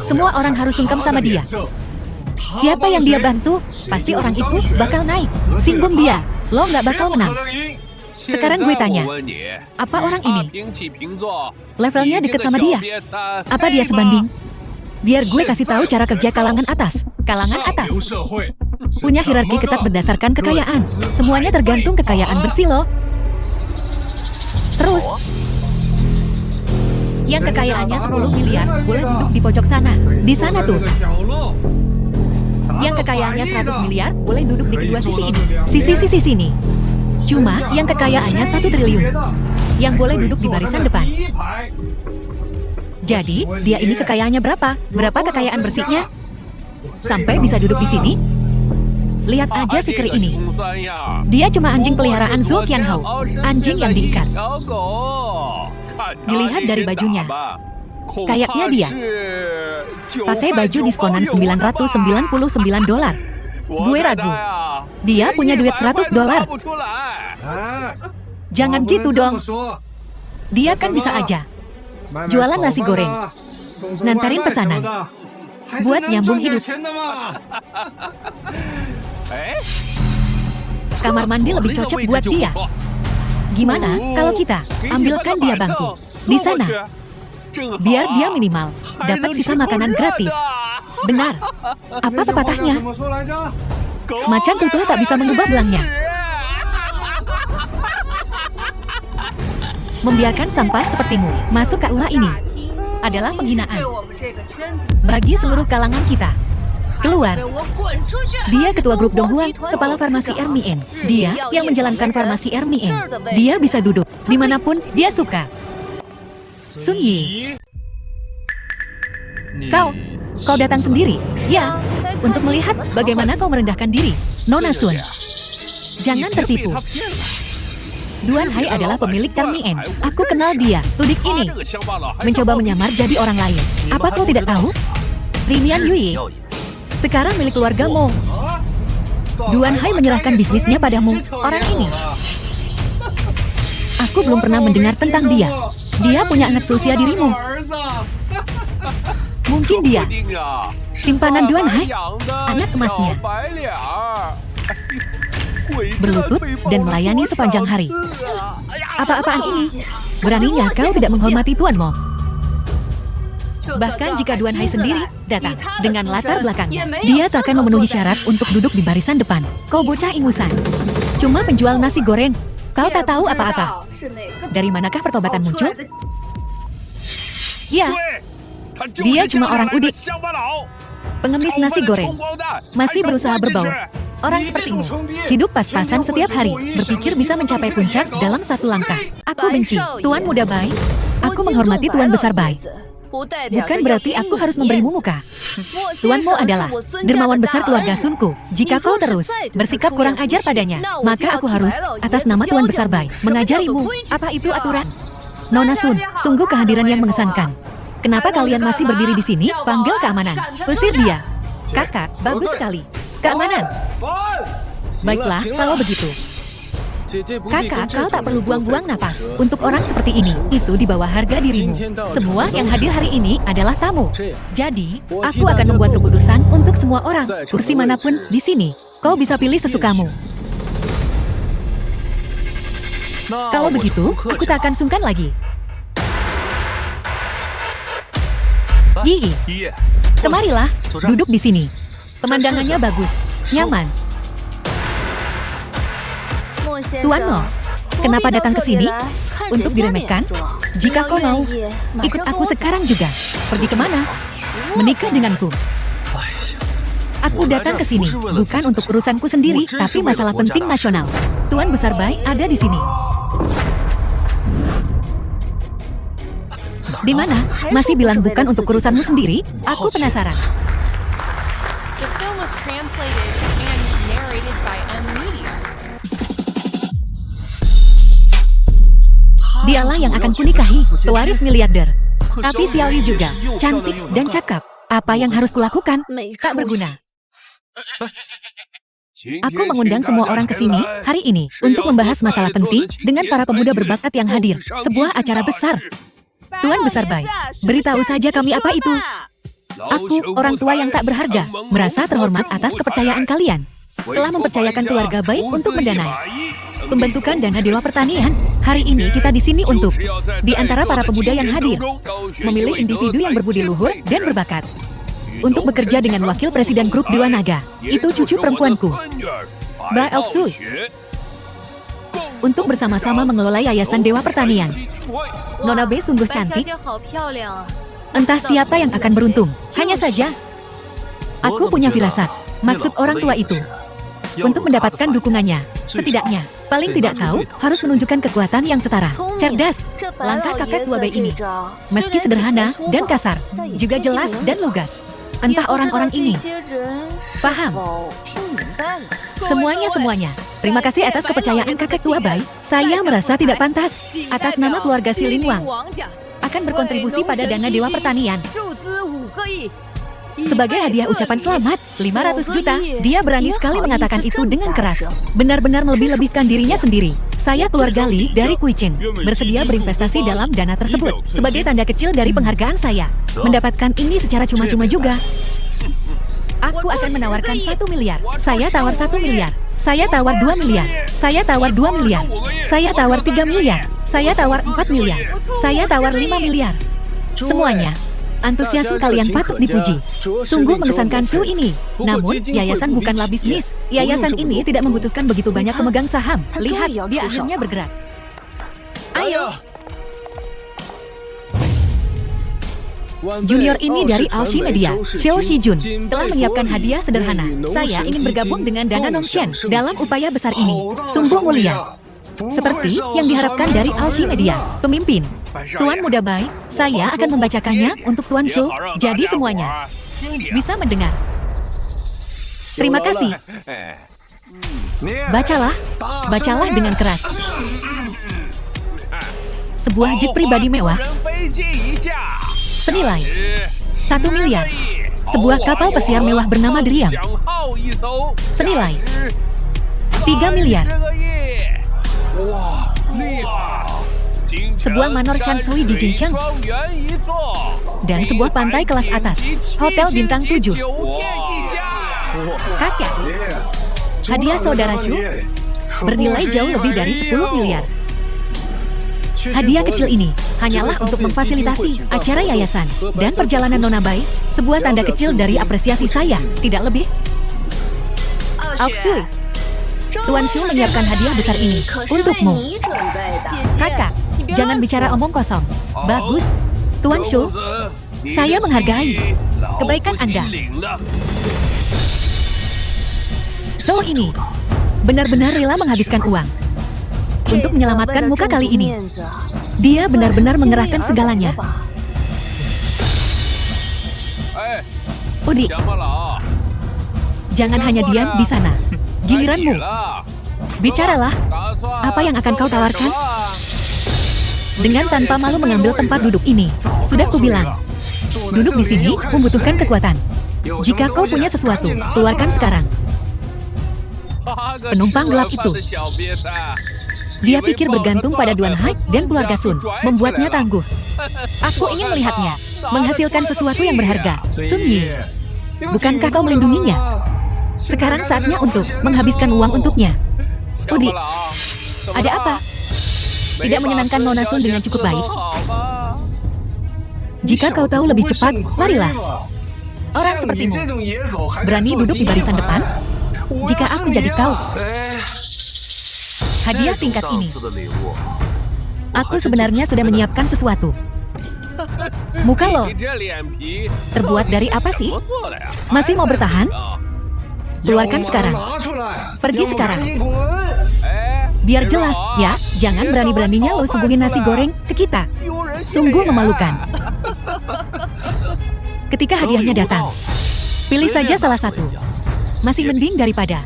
semua orang harus sungkem sama dia. Siapa yang dia bantu, pasti orang itu bakal naik. Singgung dia, lo nggak bakal menang. Sekarang gue tanya, apa orang ini levelnya deket sama dia? Apa dia sebanding? Biar gue kasih tahu cara kerja kalangan atas. Kalangan atas punya hierarki ketat berdasarkan kekayaan. Semuanya tergantung kekayaan bersih lo. Terus, yang kekayaannya 10 miliar boleh duduk di pojok sana. Di sana tuh. Yang kekayaannya 100 miliar boleh duduk di kedua sisi ini. Sisi sini. Cuma yang kekayaannya 1 triliun yang boleh duduk di barisan depan. Jadi, dia ini kekayaannya berapa? Berapa kekayaan bersihnya? Sampai bisa duduk di sini? Lihat aja si Keri ini. Dia cuma anjing peliharaan Zhou Qianhou. Anjing yang diikat. Dilihat dari bajunya. Kayaknya dia pakai baju diskonan $999. Gue ragu. Dia punya duit $100. Jangan gitu dong. Dia kan bisa aja jualan nasi goreng, ngantarin pesanan, buat nyambung hidup. Kamar mandi lebih cocok buat dia. Gimana kalau kita ambilkan dia bangku di sana? Biar dia minimal dapat sisa makanan gratis. Benar. Apa pepatahnya? Macan tutul tak bisa mengubah belangnya. Membiarkan sampah sepertimu masuk ke aula ini adalah penghinaan bagi seluruh kalangan kita. Keluar. Dia ketua grup Dongguan, kepala farmasi Ermien. Dia yang menjalankan farmasi Ermien. Dia bisa duduk dimanapun dia suka. Sun Yi. Kau datang sendiri? Ya, untuk melihat bagaimana kau merendahkan diri. Nona Sun. Jangan tertipu. Duan Hai adalah pemilik Ermien. Aku kenal dia. Tudik ini mencoba menyamar jadi orang lain. Apa kau tidak tahu? Rimian Yui sekarang milik keluargamu. Duan Hai menyerahkan bisnisnya padamu, orang ini. Aku belum pernah mendengar tentang dia. Dia punya anak seusia dirimu. Mungkin dia simpanan Duan Hai, anak emasnya. Berlutut dan melayani sepanjang hari. Apa-apaan ini? Beraninya kau tidak menghormati tuanmu. Bahkan jika Duan Hai sendiri datang dengan latar belakangnya, dia tak akan memenuhi syarat untuk duduk di barisan depan. Kau bocah ingusan, cuma penjual nasi goreng. Kau tak tahu apa-apa. Dari manakah pertobatan muncul? Ya, dia cuma orang udik, pengemis nasi goreng, masih berusaha berbaur. Orang sepertimu, hidup pas-pasan setiap hari, berpikir bisa mencapai puncak dalam satu langkah. Aku benci Tuan Muda Bai. Aku menghormati Tuan Besar Bai. Bukan berarti aku harus memberimu muka. Tuanmu adalah dermawan besar keluarga Sunku. Jika kau terus bersikap kurang ajar padanya, maka aku harus, atas nama Tuan Besar Bai, mengajarimu. Apa itu aturan? Nona Sun, sungguh kehadiran yang mengesankan. Kenapa kalian masih berdiri di sini? Panggil keamanan. Usir dia. Kakak, bagus sekali. Keamanan. Baiklah, kalau begitu. Kakak, kau tak perlu buang-buang napas. Untuk orang seperti ini, itu di bawah harga dirimu. Semua yang hadir hari ini adalah tamu. Jadi, aku akan membuat keputusan untuk semua orang. Kursi manapun di sini, kau bisa pilih sesukamu. Kalau begitu, aku tak akan sungkan lagi. Yi, kemarilah, duduk di sini. Pemandangannya bagus, nyaman. Tuan Mo, kenapa datang ke sini? Untuk diremehkan? Jika kau mau, ikut aku sekarang juga. Pergi kemana? Menikah denganku. Aku datang ke sini, bukan untuk urusanku sendiri, tapi masalah penting nasional. Tuan Besar Bai ada di sini. Di mana? Masih bilang bukan untuk urusanmu sendiri? Aku penasaran. The film was translated and narrated by M-Media. Dialah yang akan kunikahi, pewaris miliarder. Tapi Xiaoyu juga, cantik dan cakap. Apa yang harus kulakukan? Tak berguna. Aku mengundang semua orang ke sini hari ini untuk membahas masalah penting dengan para pemuda berbakat yang hadir. Sebuah acara besar. Tuan Besar Bai, beritahu saja kami apa itu. Aku, orang tua yang tak berharga, merasa terhormat atas kepercayaan kalian. Telah mempercayakan keluarga Bai untuk mendanai pembentukan dana Dewa Pertanian. Hari ini kita di sini untuk, di antara para pemuda yang hadir, memilih individu yang berbudi luhur dan berbakat untuk bekerja dengan wakil presiden grup Dewa Naga. Itu cucu perempuanku, Ba Elxu, untuk bersama-sama mengelola Yayasan Dewa Pertanian. Nona B sungguh cantik. Entah siapa yang akan beruntung. Hanya saja, aku punya firasat. Maksud orang tua itu untuk mendapatkan dukungannya. Setidaknya, paling tidak tahu, harus menunjukkan kekuatan yang setara. Cerdas, langkah kakek tua bayi ini. Meski sederhana dan kasar, juga jelas dan lugas. Entah orang-orang ini paham. Semuanya. Terima kasih atas kepercayaan kakek tua Bai. Saya merasa tidak pantas atas nama keluarga Si Lin Wang akan berkontribusi pada dana Dewa Pertanian. Sebagai hadiah ucapan selamat, 500 juta, dia berani sekali mengatakan itu dengan keras. Benar-benar melebih-lebihkan dirinya sendiri. Saya keluarga Li dari Kuichin, bersedia berinvestasi dalam dana tersebut. Sebagai tanda kecil dari penghargaan saya, mendapatkan ini secara cuma-cuma juga. Aku akan menawarkan 1 miliar. Saya tawar 1 miliar. Saya tawar 2 miliar. Saya tawar 2 miliar. Saya tawar 3 miliar. Saya tawar 4 miliar. Saya tawar 5 miliar. Semuanya. Antusiasme kalian patut dipuji. Sungguh mengesankan show ini. Namun, yayasan bukanlah bisnis. Yayasan ini tidak membutuhkan begitu banyak pemegang saham. Lihat, dia akhirnya bergerak. Ayo. Junior ini dari Alshi Media, Xiao Shijun, telah menyiapkan hadiah sederhana. Saya ingin bergabung dengan Dana Nongshen dalam upaya besar ini. Sungguh mulia. Seperti yang diharapkan dari Alshi Media, pemimpin. Tuan Muda Bai, saya akan membacakannya untuk Tuan Shu. Jadi semuanya bisa mendengar. Terima kasih. Bacalah dengan keras. Sebuah jet pribadi mewah senilai 1 miliar. Sebuah kapal pesiar mewah bernama Driam senilai 3 miliar. Sebuah manor Shanshui di Jincheng dan sebuah pantai kelas atas, hotel bintang 7. Kakek, hadiah saudara Shu bernilai jauh lebih dari 10 miliar. Hadiah kecil ini hanyalah untuk memfasilitasi acara yayasan dan perjalanan Nona Bai, sebuah tanda kecil dari apresiasi saya, tidak lebih. Auxui, Tuan Shu menyiapkan hadiah besar ini untukmu. Kakak, jangan bicara omong kosong. Bagus, Tuan Shu, saya menghargai kebaikan Anda. So ini benar-benar rela menghabiskan uang untuk menyelamatkan muka kali ini. Dia benar-benar mengerahkan segalanya. Udi, jangan hanya diam di sana. Giliranmu. Bicaralah. Apa yang akan kau tawarkan? Dengan tanpa malu mengambil tempat duduk ini. Sudah kubilang. Duduk di sini membutuhkan kekuatan. Jika kau punya sesuatu, keluarkan sekarang. Penumpang gelap itu Dia pikir bergantung pada Duan Hai dan keluarga Sun, membuatnya tangguh. Aku ingin melihatnya, menghasilkan sesuatu yang berharga. Sun Yi, bukankah kau melindunginya? Sekarang saatnya untuk menghabiskan uang untuknya. Udi, ada apa? Tidak menyenangkan Nona Sun dengan cukup baik? Jika kau tahu lebih cepat, marilah. Orang sepertimu berani duduk di barisan depan? Jika aku jadi kau, hadiah tingkat ini. Aku sebenarnya sudah menyiapkan sesuatu. Muka lo terbuat dari apa sih? Masih mau bertahan? Keluarkan sekarang. Pergi sekarang. Biar jelas, ya. Jangan berani-beraninya lo suguhin nasi goreng ke kita. Sungguh memalukan. Ketika hadiahnya datang, pilih saja salah satu. Masih mending daripada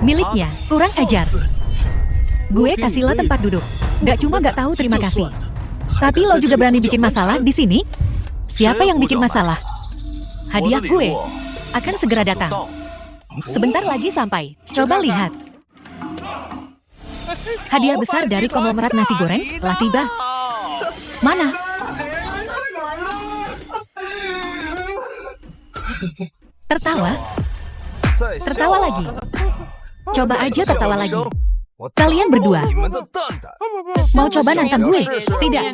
miliknya. Kurang ajar. Gue kasih lo tempat duduk. Gak cuma gak tahu terima kasih, tapi lo juga berani bikin masalah di sini? Siapa yang bikin masalah? Hadiah gue akan segera datang. Sebentar lagi sampai. Coba lihat. Hadiah besar dari konglomerat nasi goreng telah tiba. Mana? Tertawa? Tertawa lagi. Coba aja tertawa lagi. Kalian berdua mau coba nantang gue? Tidak.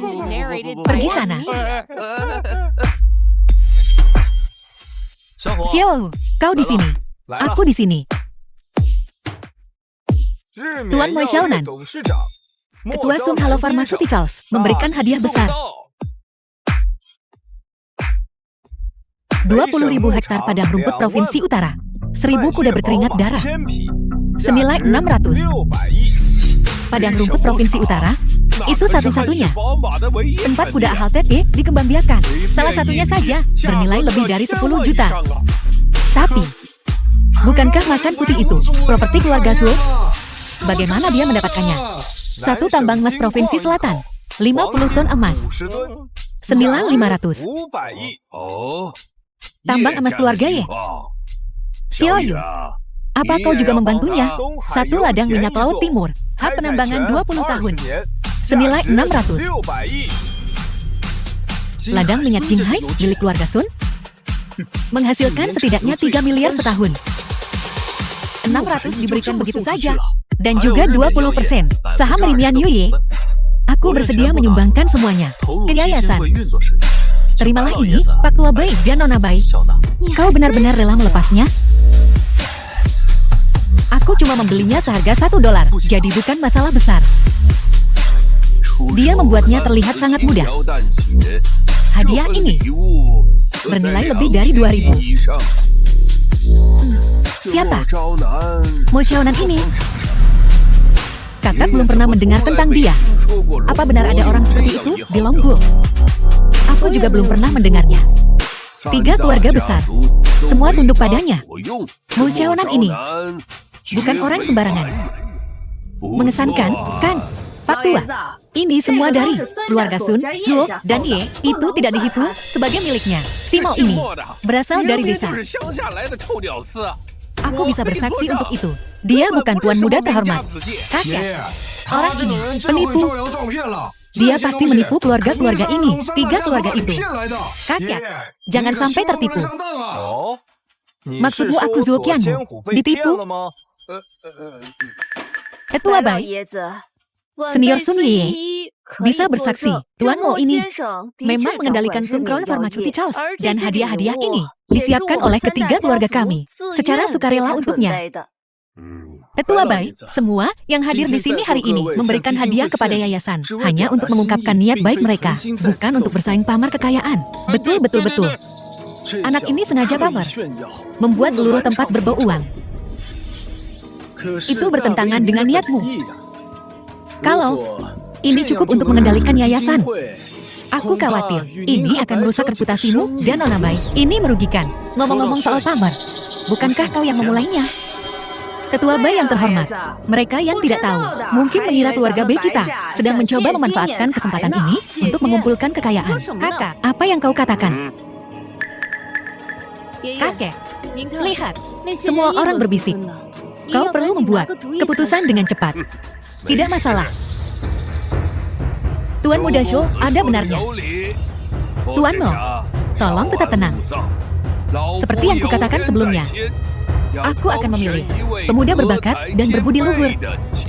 Pergi sana. Xiao, kau di sini. Aku di sini. Tuan Mo Xiaonan, Ketua Sun Halo Pharmaceuticals, memberikan hadiah besar. 20.000 hektar padang rumput Provinsi Utara. 1.000 kuda berkeringat darah. Senilai 600. Padang rumput Provinsi Utara, itu satu-satunya. Tempat kuda HLTT dikembangbiakan. Salah satunya saja, bernilai lebih dari 10 juta. Tapi, bukankah macan putih itu properti keluarga Su? Bagaimana dia mendapatkannya? Satu tambang emas Provinsi Selatan, 50 ton emas. Senilai 500. Tambang emas keluarga Ye. Xiaoyu, apa kau juga membantunya? Satu ladang minyak laut timur, hak penambangan 20 tahun. Senilai 600. Ladang minyak Jinghai milik keluarga Sun menghasilkan setidaknya 3 miliar setahun. 600 diberikan begitu saja. Dan juga 20% saham Rimian Yuye. Aku bersedia menyumbangkan semuanya ke yayasan. Terimalah ini, Pak Tua Bai dan Nona Bai. Kau benar-benar rela melepasnya? Aku cuma membelinya seharga $1, jadi bukan masalah besar. Dia membuatnya terlihat sangat mudah. Hadiah ini bernilai lebih dari 2.000. Siapa? Mo Xiaonan ini? Kakak belum pernah mendengar tentang dia. Apa benar ada orang seperti itu di Longgu? Aku juga belum pernah mendengarnya. 3 keluarga besar, semua tunduk padanya. Mo Xiaonan ini bukan orang sembarangan. Mengesankan, kan? Pak Tua, ini semua dari keluarga Sun, Zuo, dan Ye. Itu tidak dihitung sebagai miliknya. Si Mo ini berasal dari desa. Aku bisa bersaksi untuk itu. Dia bukan tuan muda terhormat. Kakek, orang ini penipu. Dia pasti menipu keluarga-keluarga ini. 3 keluarga itu. Kakek, jangan sampai tertipu. Maksudmu aku Zuo Qianmu ditipu? Ketua Bai, Senior Sun Ye, bisa bersaksi, Tuan Mo ini memang mengendalikan Sun Crown Pharmaceuticals, dan hadiah-hadiah ini disiapkan oleh ketiga keluarga kami secara sukarela untuknya. Ketua Bai, semua yang hadir di sini hari ini memberikan hadiah kepada yayasan hanya untuk mengungkapkan niat baik mereka, bukan untuk bersaing pamar kekayaan. Betul. Anak ini sengaja pamer, membuat seluruh tempat berbau uang. Itu bertentangan dengan niatmu. Kalau ini cukup untuk mengendalikan yayasan, aku khawatir ini akan merusak reputasimu dan Nona Bai. Ini merugikan. Ngomong-ngomong soal pamer, bukankah kau yang memulainya? Ketua Bai yang terhormat, mereka yang tidak tahu mungkin mengira keluarga Bai kita sedang mencoba memanfaatkan kesempatan ini untuk mengumpulkan kekayaan. Kakak, apa yang kau katakan? Kakek, lihat, semua orang berbisik. Kau perlu membuat keputusan dengan cepat. Tidak masalah. Tuan Muda Show ada benarnya. Tuan Mo, tolong tetap tenang. Seperti yang kukatakan sebelumnya, aku akan memilih pemuda berbakat dan berbudi luhur.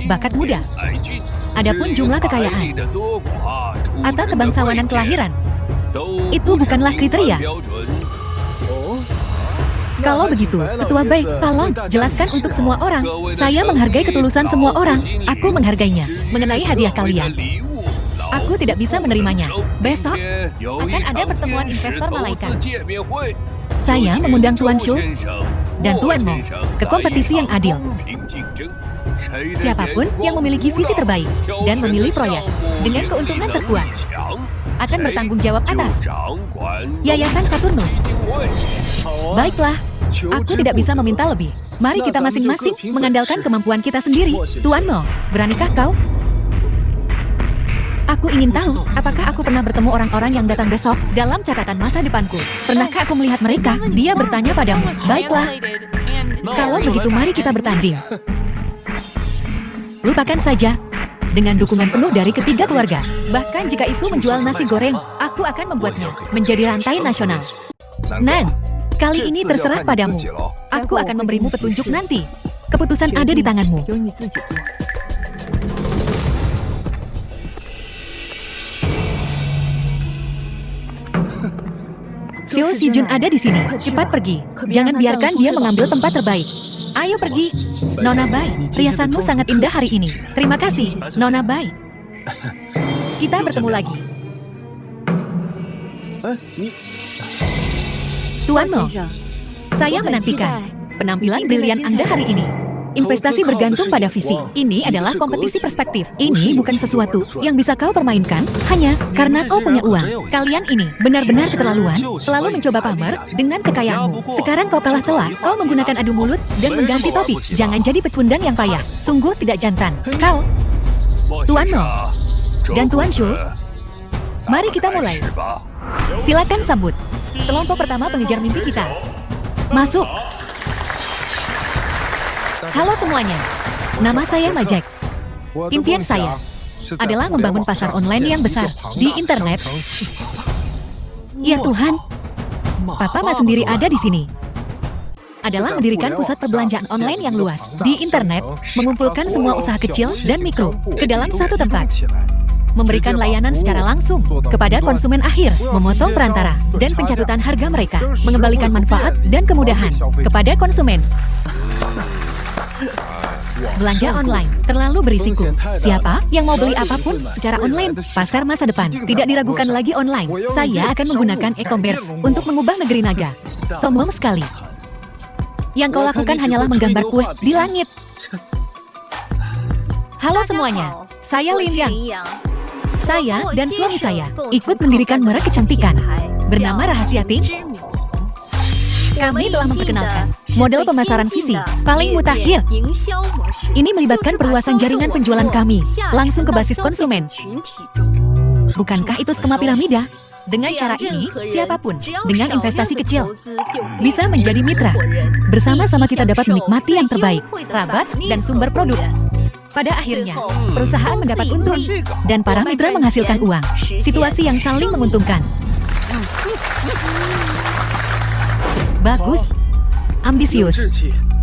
Bakat muda. Adapun jumlah kekayaan atau kebangsawanan kelahiran, itu bukanlah kriteria. Kalau begitu, Ketua Bai, tolong jelaskan untuk semua orang. Saya menghargai ketulusan semua orang. Aku menghargainya. Mengenai hadiah kalian, aku tidak bisa menerimanya. Besok akan ada pertemuan investor malaikat. Saya mengundang Tuan Shu dan Tuan Mo ke kompetisi yang adil. Siapapun yang memiliki visi terbaik dan memilih proyek dengan keuntungan terkuat akan bertanggung jawab atas Yayasan Saturnus. Baiklah, aku tidak bisa meminta lebih. Mari kita masing-masing mengandalkan kemampuan kita sendiri. Tuan Mo, beranikah kau? Aku ingin tahu, apakah aku pernah bertemu orang-orang yang datang besok dalam catatan masa depanku? Pernahkah aku melihat mereka? Dia bertanya padamu. Baiklah, kalau begitu mari kita bertanding. Lupakan saja. Dengan dukungan penuh dari ketiga keluarga. Bahkan jika itu menjual nasi goreng, aku akan membuatnya menjadi rantai nasional. Nan, kali ini terserah padamu. Aku akan memberimu petunjuk nanti. Keputusan ada di tanganmu. Xiao Xijun ada di sini. Cepat pergi. Jangan biarkan dia mengambil tempat terbaik. Ayo pergi. Nona Bai, riasanmu sangat indah hari ini. Terima kasih, Nona Bai. Kita bertemu lagi. Tuan Mo, saya menantikan penampilan brilian Anda hari ini. Investasi bergantung pada visi. Ini adalah kompetisi perspektif. Ini bukan sesuatu yang bisa kau permainkan hanya karena kau punya uang. Kalian ini benar-benar keterlaluan, selalu mencoba pamer dengan kekayaanmu. Sekarang kau kalah telak, kau menggunakan adu mulut dan mengganti topik. Jangan jadi pecundang yang payah. Sungguh tidak jantan. Kau, Tuan Mo, dan Tuan Shu, mari kita mulai. Silakan sambut kelompok pertama pengejar mimpi kita. Masuk. Halo semuanya, nama saya Majek. Impian saya adalah membangun pasar online yang besar di internet. Ya Tuhan, Papa Ma sendiri ada di sini. Adalah mendirikan pusat perbelanjaan online yang luas di internet, mengumpulkan semua usaha kecil dan mikro ke dalam satu tempat. Memberikan layanan secara langsung kepada konsumen akhir, memotong perantara dan pencatutan harga mereka, mengembalikan manfaat dan kemudahan kepada konsumen. Belanja online terlalu berisiko. Siapa yang mau beli apapun secara online? Pasar masa depan tidak diragukan lagi online. Saya akan menggunakan e-commerce untuk mengubah negeri naga. Sombong sekali. Yang kau lakukan hanyalah menggambar kue di langit. Halo semuanya, saya Lin Yang. Saya dan suami saya ikut mendirikan merek kecantikan bernama Rahasia Ting. Kami telah memperkenalkan model pemasaran visi paling mutakhir. Ini melibatkan perluasan jaringan penjualan kami langsung ke basis konsumen. Bukankah itu skema piramida? Dengan cara ini, siapapun dengan investasi kecil bisa menjadi mitra. Bersama-sama kita dapat menikmati yang terbaik, rabat, dan sumber produk. Pada akhirnya, perusahaan mendapat untung, dan para mitra menghasilkan uang. Situasi yang saling menguntungkan. Bagus, ambisius.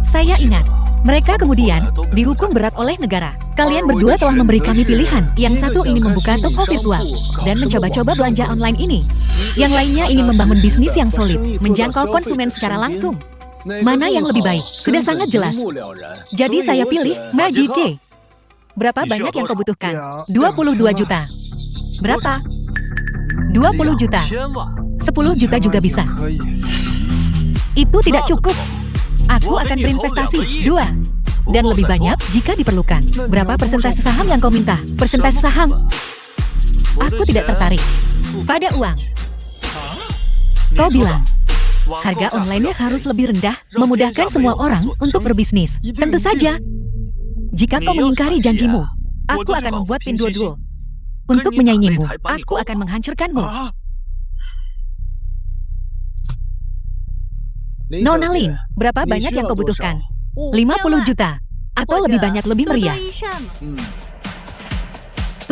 Saya ingat, mereka kemudian dihukum berat oleh negara. Kalian berdua telah memberi kami pilihan. Yang satu ingin membuka toko virtual dan mencoba-coba belanja online ini. Yang lainnya ingin membangun bisnis yang solid, menjangkau konsumen secara langsung. Mana yang lebih baik? Sudah sangat jelas. Jadi saya pilih Majike. Berapa banyak yang kau butuhkan? 22 juta. Berapa? 20 juta. 10 juta juga bisa. Itu tidak cukup. Aku akan berinvestasi 2 dan lebih banyak jika diperlukan. Berapa persentase saham yang kau minta? Persentase saham? Aku tidak tertarik pada uang. Kau bilang harga online-nya harus lebih rendah, memudahkan semua orang untuk berbisnis. Tentu saja. Jika kau mengingkari janjimu, aku akan membuat Pinduoduo untuk menyaingimu. Aku akan menghancurkanmu. Nona Lin, berapa banyak yang kau butuhkan? 50 juta. Atau lebih banyak lebih meriah.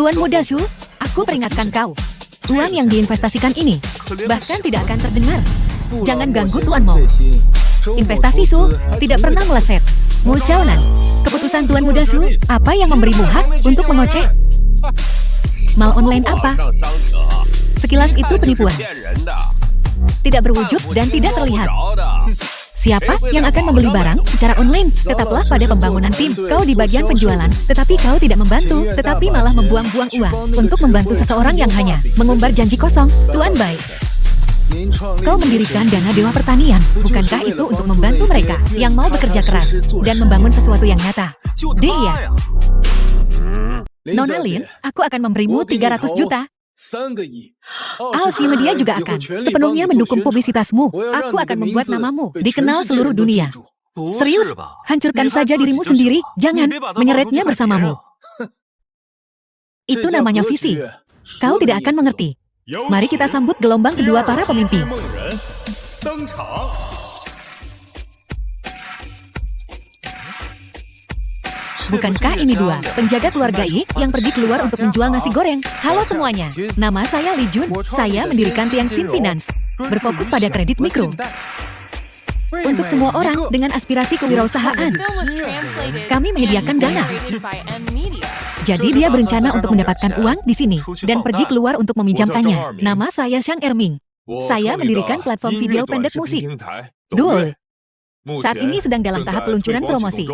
Tuan muda Shu, aku peringatkan kau. Uang yang diinvestasikan ini bahkan tidak akan terdengar. Jangan ganggu Tuan Mo. Investasi Shu tidak pernah meleset. Mu Xiaonan, keputusan Tuan muda Shu, apa yang memberimu hak untuk mengoceh? Mal online apa? Sekilas itu penipuan. Tidak berwujud dan tidak terlihat. Siapa yang akan membeli barang secara online? Tetaplah pada pembangunan tim. Kau di bagian penjualan, tetapi kau tidak membantu, tetapi malah membuang-buang uang untuk membantu seseorang yang hanya mengumbar janji kosong. Tuan baik. Kau mendirikan Dana Dewa Pertanian. Bukankah itu untuk membantu mereka yang mau bekerja keras dan membangun sesuatu yang nyata? Dehya. Nona Lin, aku akan memberimu 300 juta. Alsi Media juga akan sepenuhnya mendukung publisitasmu. Aku akan membuat namamu dikenal seluruh dunia. Serius, hancurkan saja dirimu sendiri. Jangan menyeretnya bersamamu. Itu namanya visi. Kau tidak akan mengerti. Mari kita sambut gelombang kedua para pemimpi. Bukankah ini dua penjaga keluarga I yang pergi keluar untuk menjual nasi goreng? Halo semuanya, nama saya Li Jun. Saya mendirikan Tianxin Finance, berfokus pada kredit mikro. Untuk semua orang dengan aspirasi kewirausahaan, kami menyediakan dana. Jadi dia berencana untuk mendapatkan uang di sini dan pergi keluar untuk meminjamkannya. Nama saya Xiang Erming. Saya mendirikan platform video pendek musik. Duol. Saat ini sedang dalam tahap peluncuran promosi.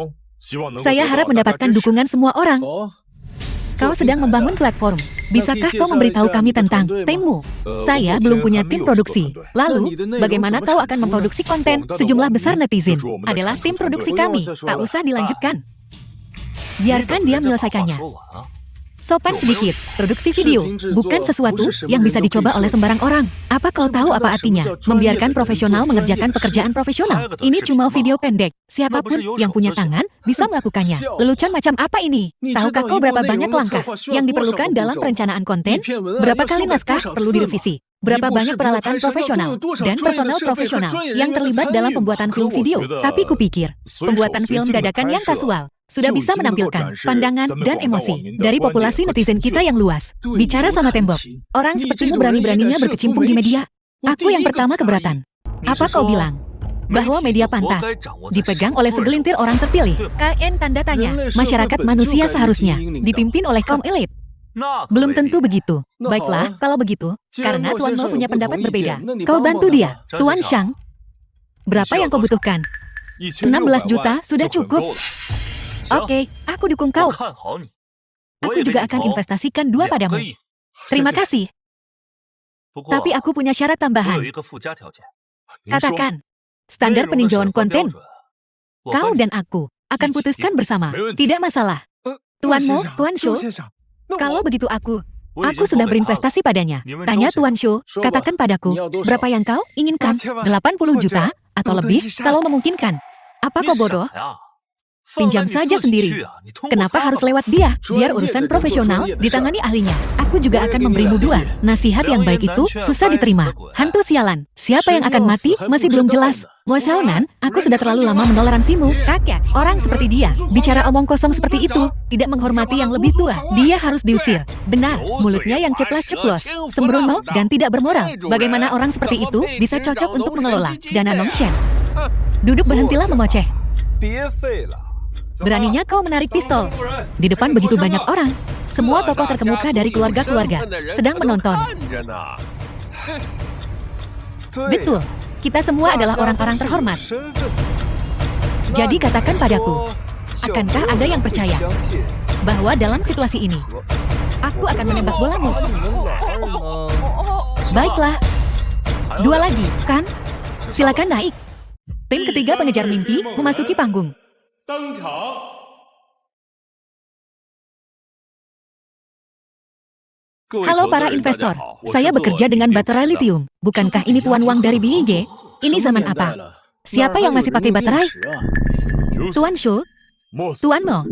Saya harap mendapatkan dukungan semua orang. Kau sedang membangun platform. Bisakah kau memberitahu kami tentang timmu? Saya belum punya tim produksi. Lalu, bagaimana kau akan memproduksi konten? Sejumlah besar netizen adalah tim produksi kami. Tak usah dilanjutkan. Biarkan dia menyelesaikannya. Sopan sedikit, produksi video bukan sesuatu yang bisa dicoba oleh sembarang orang. Apa kau tahu apa artinya? Membiarkan profesional mengerjakan pekerjaan profesional. Ini cuma video pendek. Siapapun yang punya tangan bisa melakukannya. Lelucon macam apa ini? Tahukah kau berapa banyak langkah yang diperlukan dalam perencanaan konten? Berapa kali naskah perlu direvisi? Berapa banyak peralatan profesional dan personel profesional yang terlibat dalam pembuatan film video? Tapi kupikir, pembuatan film dadakan yang kasual sudah bisa menampilkan pandangan dan emosi dari populasi netizen kita yang luas. Bicara sama tembok, orang sepertimu berani-beraninya berkecimpung di media. Aku yang pertama keberatan. Apa kau bilang? Bahwa media pantas dipegang oleh segelintir orang terpilih. KN tanda tanya, masyarakat manusia seharusnya dipimpin oleh kaum elit. Belum tentu begitu. Baiklah, kalau begitu, karena Tuan Mo punya pendapat berbeda. Kau bantu dia. Tuan Shang, berapa yang kau butuhkan? 16 juta sudah cukup. Oke, aku dukung kau. Aku juga akan investasikan 2 padamu. Terima kasih. Tapi aku punya syarat tambahan. Katakan, standar peninjauan konten. Kau dan aku akan putuskan bersama. Tidak masalah. Tuan Mo, Tuan Shu, kalau begitu aku sudah berinvestasi padanya. Tanya Tuan Shu, katakan padaku, berapa yang kau inginkan? 80 juta atau lebih kalau memungkinkan. Apa kau bodoh? Pinjam saja sendiri. Kenapa harus lewat dia? Biar urusan profesional ditangani ahlinya. Aku juga akan memberimu 2. Nasihat yang baik itu susah diterima. Hantu sialan. Siapa yang akan mati masih belum jelas. Mo Xiaonan, aku sudah terlalu lama menoleransimu. Kakek, orang seperti dia, bicara omong kosong seperti itu, tidak menghormati yang lebih tua. Dia harus diusir. Benar, mulutnya yang ceplas-ceplos, sembrono dan tidak bermoral. Bagaimana orang seperti itu bisa cocok untuk mengelola Dana Nongshen? Duduk, berhentilah memoceh. Beraninya kau menarik pistol di depan begitu banyak orang. Semua tokoh terkemuka dari keluarga-keluarga sedang menonton. Betul, kita semua adalah orang-orang terhormat. Jadi katakan padaku, akankah ada yang percaya bahwa dalam situasi ini aku akan menembak bolamu? Baiklah, 2 lagi, kan? Silakan naik. Tim ketiga pengejar mimpi memasuki panggung. Halo para investor, saya bekerja dengan baterai lithium. Bukankah ini Tuan Wang dari BIG? Ini zaman apa? Siapa yang masih pakai baterai? Tuan Shu? Tuan Mo?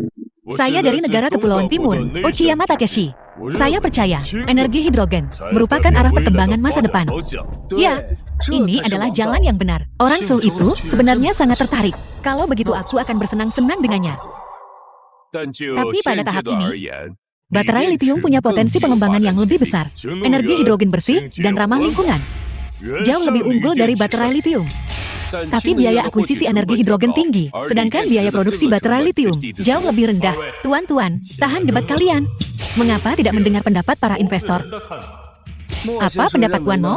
Saya dari negara Kepulauan Timur, Ochiyama Takeshi. Saya percaya energi hidrogen merupakan arah perkembangan masa depan. Ya, ini adalah jalan yang benar. Orang Seoul itu sebenarnya sangat tertarik. Kalau begitu aku akan bersenang-senang dengannya. Tapi pada tahap ini, Baterai litium punya potensi pengembangan yang lebih besar, energi hidrogen bersih, dan ramah lingkungan. Jauh lebih unggul dari baterai litium. Tapi biaya akuisisi energi hidrogen tinggi, sedangkan biaya produksi baterai litium jauh lebih rendah. Tuan-tuan, tahan debat kalian. Mengapa tidak mendengar pendapat para investor? Apa pendapat Tuan Mo?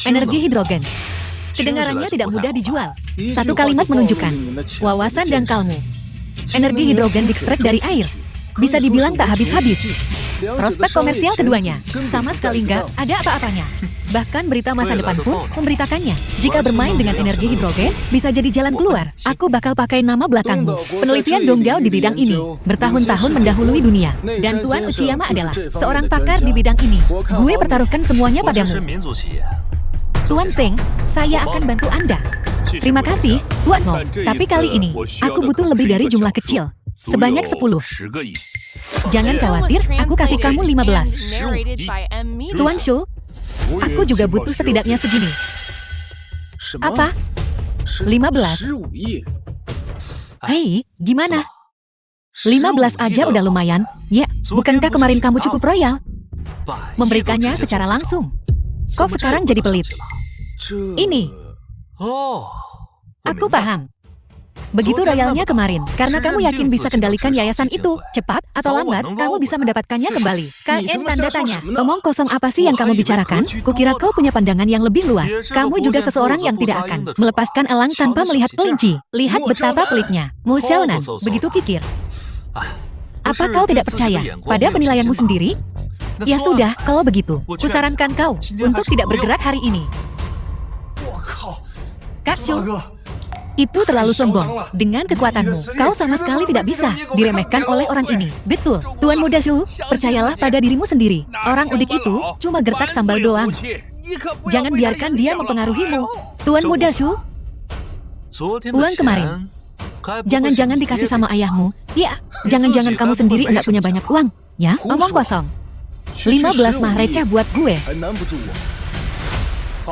Energi hidrogen. Kedengarannya tidak mudah dijual. Satu kalimat menunjukkan wawasan dangkalmu. Energi hidrogen diekstrak dari air. Bisa dibilang tak habis-habis. Prospek komersial keduanya sama sekali nggak ada apa-apanya. Bahkan berita masa depan pun memberitakannya. Jika bermain dengan energi hidrogen, bisa jadi jalan keluar. Aku bakal pakai nama belakangmu. Penelitian Donggao di bidang ini bertahun-tahun mendahului dunia. Dan Tuan Uchiyama adalah seorang pakar di bidang ini. Gue pertaruhkan semuanya padamu. Tuan Seng, saya akan bantu Anda. Terima kasih, Tuan Mo. Tapi kali ini, aku butuh lebih dari jumlah kecil. Sebanyak 10. Jangan khawatir, aku kasih kamu 15. Tuan Shu, aku juga butuh setidaknya segini. Apa? 15? Hei, gimana? 15 aja udah lumayan. Ya, bukankah kemarin kamu cukup royal? Memberikannya secara langsung. Kok sekarang jadi pelit? Ini. Aku paham. Begitu royalnya kemarin, karena kamu yakin bisa kendalikan yayasan itu. Cepat atau lambat, kamu bisa mendapatkannya kembali. KN tanda tanya. Omong kosong apa sih yang kamu bicarakan? Kukira kau punya pandangan yang lebih luas. Kamu juga seseorang yang tidak akan melepaskan elang tanpa melihat kelinci. Lihat betapa pelitnya. Mo Xiaonan, begitu kikir. Apa kau tidak percaya pada penilaianmu sendiri? Ya sudah, kalau begitu, kusarankan kau untuk tidak bergerak hari ini. Kak Shu, itu terlalu sombong. Dengan kekuatanmu, kau sama sekali tidak bisa diremehkan oleh orang ini. Betul, Tuan Muda Shu, percayalah pada dirimu sendiri. Orang udik itu cuma gertak sambal doang. Jangan biarkan dia mempengaruhimu. Tuan Muda Shu, uang kemarin, jangan-jangan dikasih sama ayahmu. Ya, jangan-jangan kamu sendiri enggak punya banyak uang. Ya, omong kosong. 15 mah receh buat gue.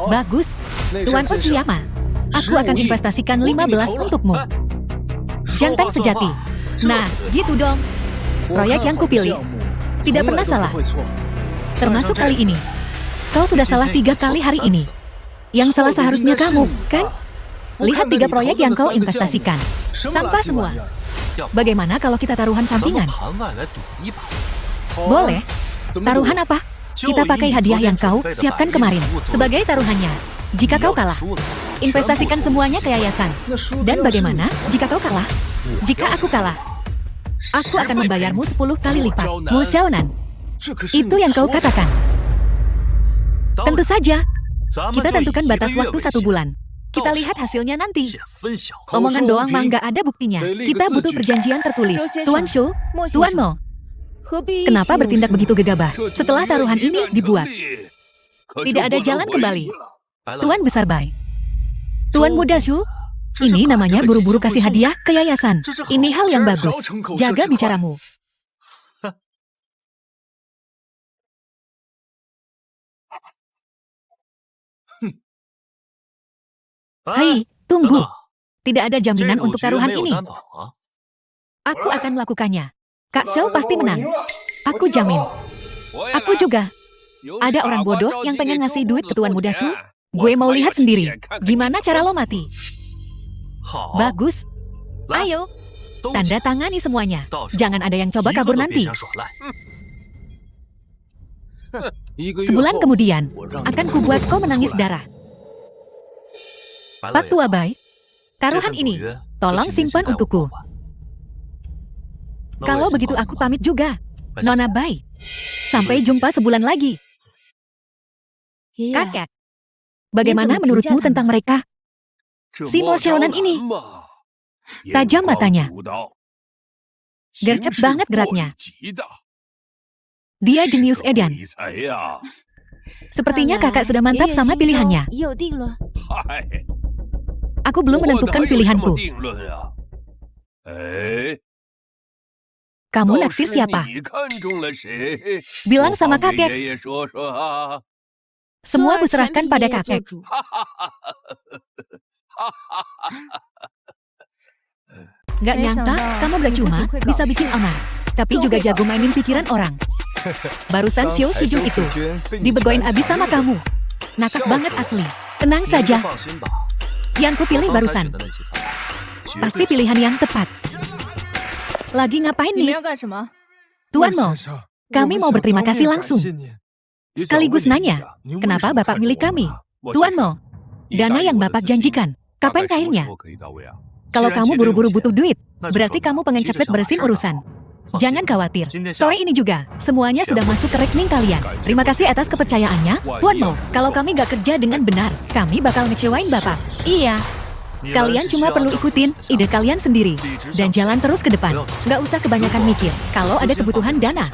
Bagus, Tuan Uchiyama. Aku akan investasikan 15 untukmu. Jantan sejati. Nah, gitu dong. Proyek yang kupilih tidak pernah salah. Termasuk kali ini. Kau sudah salah 3 kali hari ini. Yang salah seharusnya kamu, kan? Lihat 3 proyek yang kau investasikan. Sampah semua. Bagaimana kalau kita taruhan sampingan? Boleh. Taruhan apa? Kita pakai hadiah yang kau siapkan kemarin sebagai taruhannya. Jika kau kalah, investasikan semuanya ke yayasan. Dan bagaimana jika kau kalah? Jika aku kalah, aku akan membayarmu 10 kali lipat. Mo Xiaonan, itu yang kau katakan. Tentu saja. Kita tentukan batas waktu 1 bulan. Kita lihat hasilnya nanti. Omongan doang mah nggak ada buktinya. Kita butuh perjanjian tertulis. Tuan Shu, Tuan Mo, kenapa bertindak begitu gegabah setelah taruhan ini dibuat? Tidak ada jalan kembali. Tuan Besar Bai. Tuan Muda Shu, ini namanya buru-buru kasih hadiah ke yayasan. Ini hal yang bagus. Jaga bicaramu. Hei, tunggu. Tidak ada jaminan untuk taruhan ini. Aku akan melakukannya. Kak Xiao pasti menang. Aku jamin. Aku juga. Ada orang bodoh yang pengen ngasih duit ke Tuan Muda Shu. Gue mau lihat sendiri. Gimana cara lo mati? Bagus. Ayo. Tanda tangani semuanya. Jangan ada yang coba kabur nanti. Sebulan kemudian, akan kubuat kau menangis darah. Pak Tua Bai, taruhan ini, tolong simpan untukku. Kalau begitu aku pamit juga. Nona Bai, sampai jumpa sebulan lagi. Kakek, bagaimana menurutmu tentang mereka? Si Mo Xiaonan ini, tajam matanya. Gercep banget geraknya. Dia jenius edan. Sepertinya kakak sudah mantap sama pilihannya. Aku belum menentukan pilihanku. Kamu naksir siapa? Bilang sama kakek. Semua kuserahkan pada kakek. Gak nyangka, kamu gak cuma bisa bikin aman, tapi juga jago mainin pikiran orang. Barusan Xiao Shijun itu dibegoin abis sama kamu. Nakak banget asli. Tenang saja. Yang kupilih barusan pasti pilihan yang tepat. Lagi ngapain nih? Tuan Mo, kami mau berterima kasih langsung. Sekaligus nanya, kenapa Bapak milih kami? Tuan Mo, dana yang Bapak janjikan, kapan cairnya? Kalau kamu buru-buru butuh duit, berarti kamu pengen cepet beresin urusan. Jangan khawatir, sore ini juga, semuanya sudah masuk ke rekening kalian. Terima kasih atas kepercayaannya, Tuan Mo. Kalau kami gak kerja dengan benar, kami bakal ngecewain Bapak. Iya. Kalian cuma perlu ikutin ide kalian sendiri, dan jalan terus ke depan. Gak usah kebanyakan mikir, kalau ada kebutuhan dana.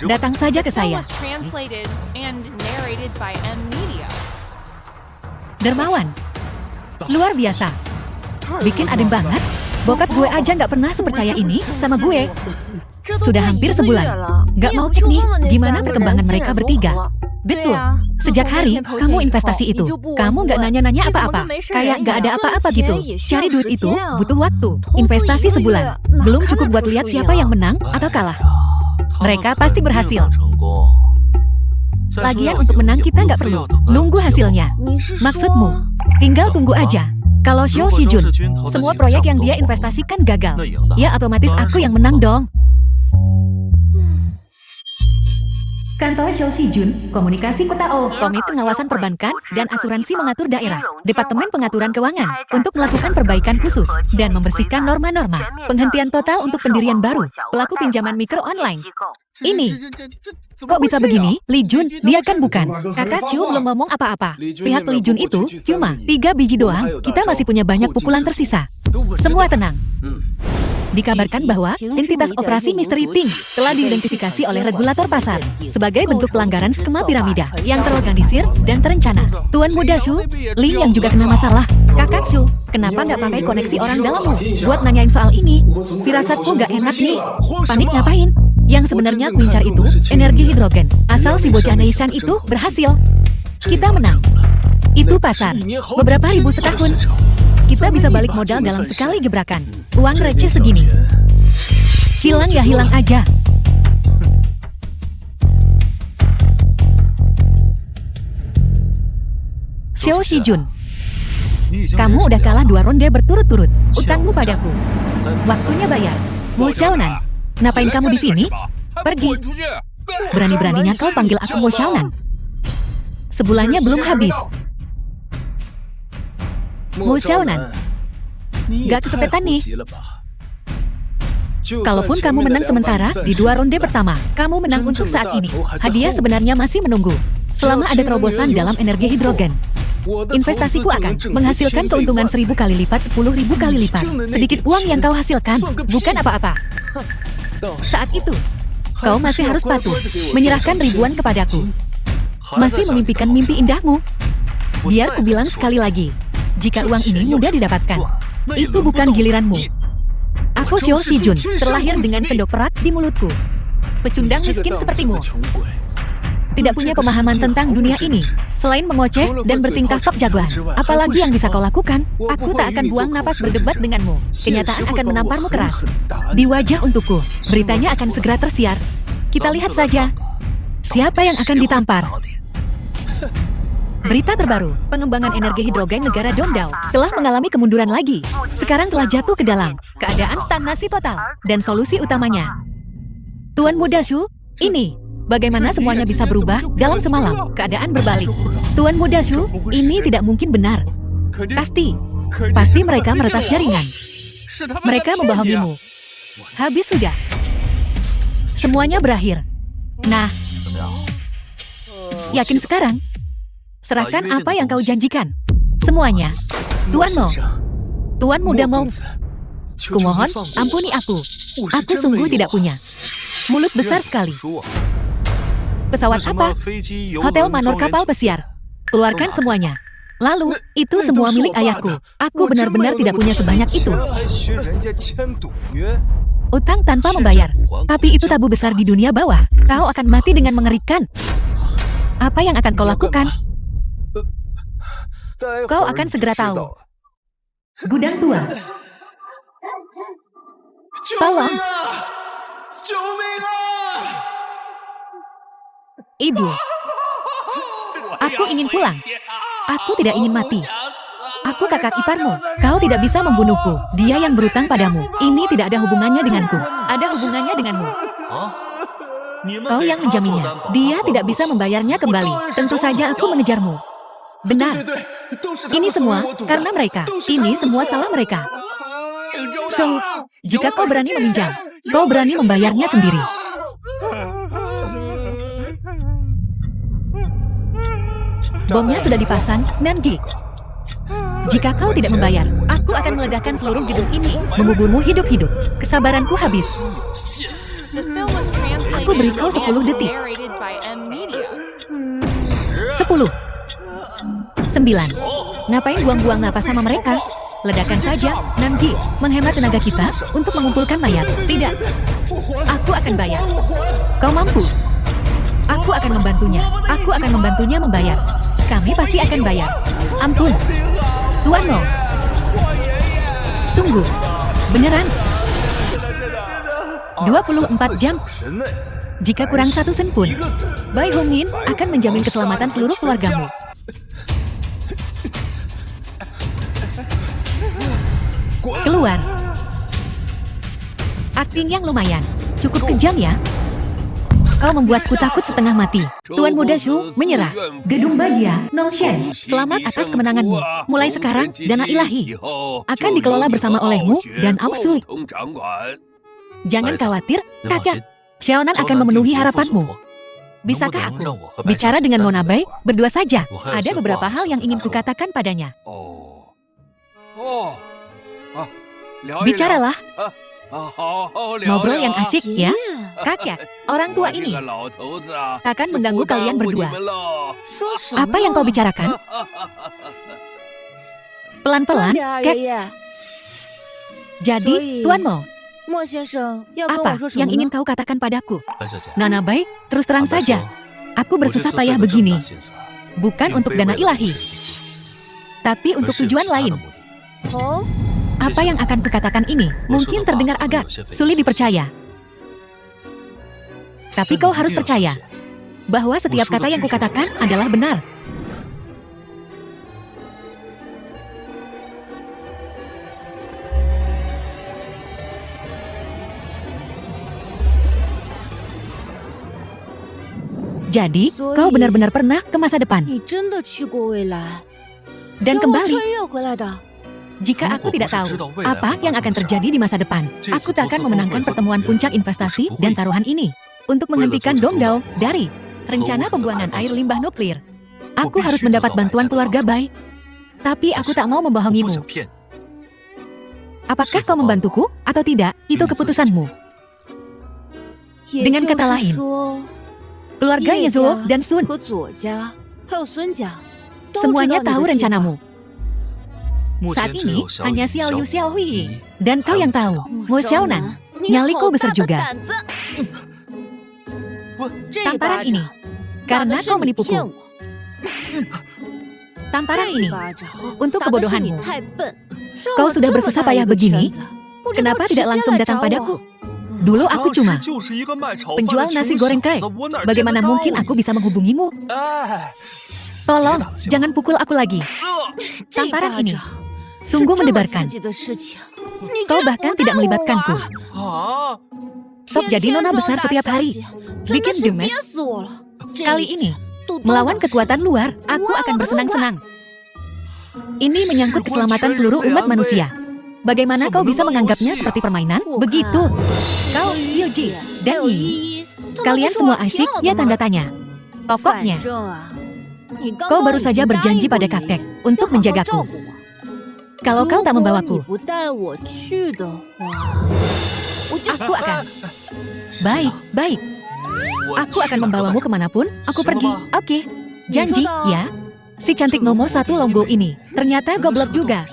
Datang saja ke The film saya. was translated and narrated by M Media. Dermawan. Luar biasa. Bikin adem banget. Bokap gue aja gak pernah sepercaya ini sama gue. Sudah hampir sebulan. Gak mau cek nih, gimana perkembangan mereka bertiga. Betul. Sejak hari kamu investasi itu, kamu gak nanya-nanya apa-apa. Kayak gak ada apa-apa gitu. Cari duit itu butuh waktu. Investasi sebulan. Belum cukup buat lihat siapa yang menang atau kalah. Mereka pasti berhasil. Lagian untuk menang kita nggak perlu nunggu hasilnya. Maksudmu, tinggal tunggu aja. Kalau Xiao Shijun, semua proyek yang dia investasikan gagal, ya otomatis aku yang menang dong. Kantor Xiao Shijun, Komunikasi Kota O, Komite Pengawasan Perbankan dan Asuransi Mengatur Daerah, Departemen Pengaturan Keuangan, untuk melakukan perbaikan khusus dan membersihkan norma-norma. Penghentian total untuk pendirian baru, pelaku pinjaman mikro online. Ini, kok bisa begini? Li Jun, dia kan bukan. Kakak Chu belum ngomong apa-apa. Pihak Li Jun itu cuma 3 biji doang, kita masih punya banyak pukulan tersisa. Semua tenang. Dikabarkan bahwa entitas operasi Misteri Ting telah diidentifikasi oleh regulator pasar sebagai bentuk pelanggaran skema piramida yang terorganisir dan terencana. Tuan Muda Shu, Ling yang juga kena masalah. Kakak Shu, kenapa nggak pakai koneksi orang dalammu buat nanyain soal ini? Firasatku nggak enak nih. Panik ngapain? Yang sebenarnya kuincar itu energi hidrogen. Asal si bocah Neisan itu berhasil. Kita menang. Itu pasar. Beberapa ribu setahun. Kita bisa balik modal dalam sekali gebrakan. Uang receh segini. Hilang ya hilang aja. Xiao Shijun, kamu udah kalah 2 ronde berturut-turut. Utangmu padaku. Waktunya bayar. Mo Xiaonan, ngapain kamu di sini? Pergi. Berani-beraninya kau panggil aku Mo Xiaonan. Sebulannya belum habis. Mo Xiaonan, gak kecopetan nih. Kalaupun kamu menang sementara di 2 ronde pertama, kamu menang untuk saat ini. Hadiah sebenarnya masih menunggu. Selama ada terobosan dalam energi hidrogen, investasiku akan menghasilkan keuntungan 1000 kali lipat, 10.000 kali lipat. Sedikit uang yang kau hasilkan bukan apa-apa. Saat itu, kau masih harus patuh, menyerahkan ribuan kepadaku. Masih memimpikan mimpi indahmu. Biar ku bilang sekali lagi, jika uang ini mudah didapatkan, itu bukan giliranmu. Aku Xiao Shijun, terlahir dengan sendok perak di mulutku. Pecundang miskin sepertimu. Tidak punya pemahaman tentang dunia ini, selain mengoceh dan bertingkah sok jagoan. Apalagi yang bisa kau lakukan? Aku tak akan buang napas berdebat denganmu. Kenyataan akan menamparmu keras. Di wajah untukku, beritanya akan segera tersiar. Kita lihat saja, siapa yang akan ditampar. Berita terbaru, pengembangan energi hidrogen negara Dongdao telah mengalami kemunduran lagi. Sekarang telah jatuh ke dalam keadaan stagnasi total. Dan solusi utamanya, Tuan Muda Shu, ini bagaimana semuanya bisa berubah dalam semalam. Keadaan berbalik. Tuan Muda Shu, ini tidak mungkin benar. Pasti mereka meretas jaringan. Mereka membohongimu. Habis sudah. Semuanya berakhir. Nah, yakin sekarang? Serahkan apa yang kau janjikan. Semuanya. Tuan Mo. Tuan Muda Mo. Kumohon, ampuni aku. Aku sungguh tidak punya. Mulut besar sekali. Pesawat apa? Hotel Manor kapal pesiar. Keluarkan semuanya. Lalu, itu semua milik ayahku. Aku benar-benar tidak punya sebanyak itu. Utang tanpa membayar. Tapi itu tabu besar di dunia bawah. Kau akan mati dengan mengerikan. Apa yang akan kau lakukan? Kau akan segera tahu. Gudang tua. Tolong. Ibu, aku ingin pulang. Aku tidak ingin mati. Aku kakak iparmu. Kau tidak bisa membunuhku. Dia yang berutang padamu. Ini tidak ada hubungannya denganku. Ada hubungannya denganmu. Kau yang menjaminnya. Dia tidak bisa membayarnya kembali. Tentu saja aku mengejarmu. Benar. Ini semua karena mereka. Ini semua salah mereka. So, jika kau berani meminjam, kau berani membayarnya sendiri. Bomnya sudah dipasang, Nangi. Jika kau tidak membayar, aku akan meledakkan seluruh gedung ini, menguburmu hidup-hidup. Kesabaranku habis. The film was translated Aku beri kau 10 and detik. narrated by M Media. 10, 9. Ngapain buang-buang napas sama mereka? Ledakan saja, Nangi. Menghemat tenaga kita untuk mengumpulkan mayat. Tidak. Aku akan bayar. Kau mampu. Aku akan membantunya. Aku akan membantunya membayar. Kami pasti akan bayar. Ampun. Tuan Mo. Sungguh. Beneran. 24 jam. Jika kurang 1 sen pun, Bai Hongyin akan menjamin keselamatan seluruh keluargamu. Keluar. Akting yang lumayan. Cukup kejam ya. Kau membuatku takut setengah mati. Tuan Muda Shu menyerah. Gedung Bagia, Nongshen. Selamat atas kemenanganmu. Mulai sekarang, dana ilahi akan dikelola bersama olehmu dan Aosu. Jangan khawatir, kakak. Xiaonan akan memenuhi harapanmu. Bisakah aku bicara dengan Nona Bai berdua saja? Ada beberapa hal yang ingin kukatakan padanya. Bicaralah. Ngobrol yang asik ya. Kakek, orang tua ini akan mengganggu kalian berdua. Apa yang kau bicarakan? Pelan-pelan, Kek. Jadi, Tuan Mo, apa yang ingin kau katakan padaku? Nona Bai, terus terang saja. Aku bersusah payah begini, bukan untuk dana ilahi, tapi untuk tujuan lain. Apa yang akan kukatakan ini mungkin terdengar agak sulit dipercaya. Tapi kau harus percaya bahwa setiap kata yang kukatakan adalah benar. Jadi, kau benar-benar pernah ke masa depan dan kembali. Jika aku tidak tahu apa yang akan terjadi di masa depan, aku tak akan memenangkan pertemuan puncak investasi dan taruhan ini untuk menghentikan Dongdao dari rencana pembuangan air limbah nuklir. Aku harus mendapat bantuan keluarga Bai, tapi aku tak mau membohongimu. Apakah kau membantuku atau tidak, itu keputusanmu. Dengan kata lain, keluarga Yezuo dan Sun semuanya tahu rencanamu. Saat ini hanya Xiao Yu Xiao Hui dan kau yang tahu, Mo Xiaonan. Nyaliku besar juga. Tamparan ini karena kau menipuku. Tamparan ini untuk kebodohanmu. Kau sudah bersusah payah begini, kenapa tidak langsung datang padaku? Dulu aku cuma penjual nasi goreng krek. Bagaimana mungkin aku bisa menghubungimu? Tolong, jangan pukul aku lagi. Tamparan ini sungguh mendebarkan. Kau bahkan tidak melibatkanku. Sok jadi nona besar setiap hari. Bikin gemes. Kali ini, melawan kekuatan luar, aku akan bersenang-senang. Ini menyangkut keselamatan seluruh umat manusia. Bagaimana kau bisa menganggapnya seperti permainan? Begitu. Kau, Yuji, dan Yi. Kalian semua asik, ya tanda tanya. Pokoknya, kau baru saja berjanji pada kakek untuk menjagaku. Kalau kau tak membawaku, aku akan. Baik. Aku akan membawamu kemanapun aku pergi. Oke, janji, ya. Si cantik nomor 1 Longgo ini ternyata goblok juga.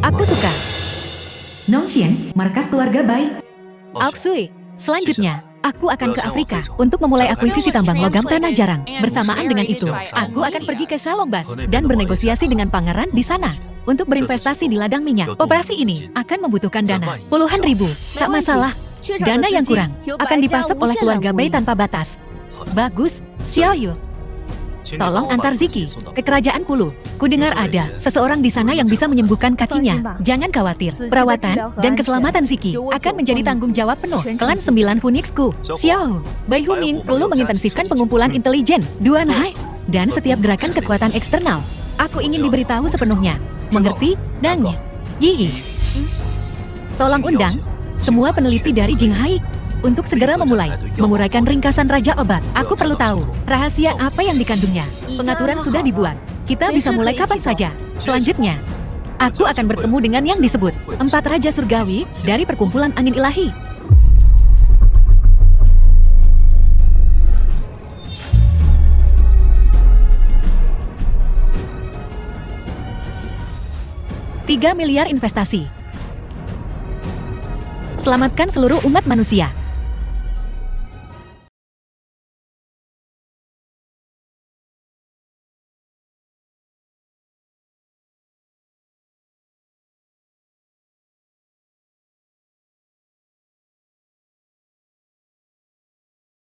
Aku suka. Nongxian, markas keluarga Bai. Aoksui, selanjutnya, aku akan ke Afrika untuk memulai akuisisi tambang logam tanah jarang. Bersamaan dengan itu, aku akan pergi ke Shalombas dan bernegosiasi dengan pangeran di sana. untuk berinvestasi di ladang minyak. Operasi ini akan membutuhkan dana puluhan ribu. Tak masalah. Dana yang kurang akan dipasok oleh keluarga Bei tanpa batas. Bagus, Xiaoyu. Tolong antar Ziki ke kerajaan Pulu. Kudengar ada seseorang di sana yang bisa menyembuhkan kakinya. Jangan khawatir, perawatan dan keselamatan Ziki akan menjadi tanggung jawab penuh klan 9 Phoenix-ku. Xiao, Bai Huming perlu mengintensifkan pengumpulan intelijen, Duan Hai, dan setiap gerakan kekuatan eksternal. Aku ingin diberitahu sepenuhnya. Mengerti? Nanya. Yi. Tolong undang semua peneliti dari Jinghai untuk segera memulai menguraikan ringkasan Raja Obat. Aku perlu tahu rahasia apa yang dikandungnya. Pengaturan sudah dibuat. Kita bisa mulai kapan saja. Selanjutnya, aku akan bertemu dengan yang disebut 4 Raja Surgawi dari Perkumpulan Angin Ilahi. $3 miliar investasi. Selamatkan seluruh umat manusia.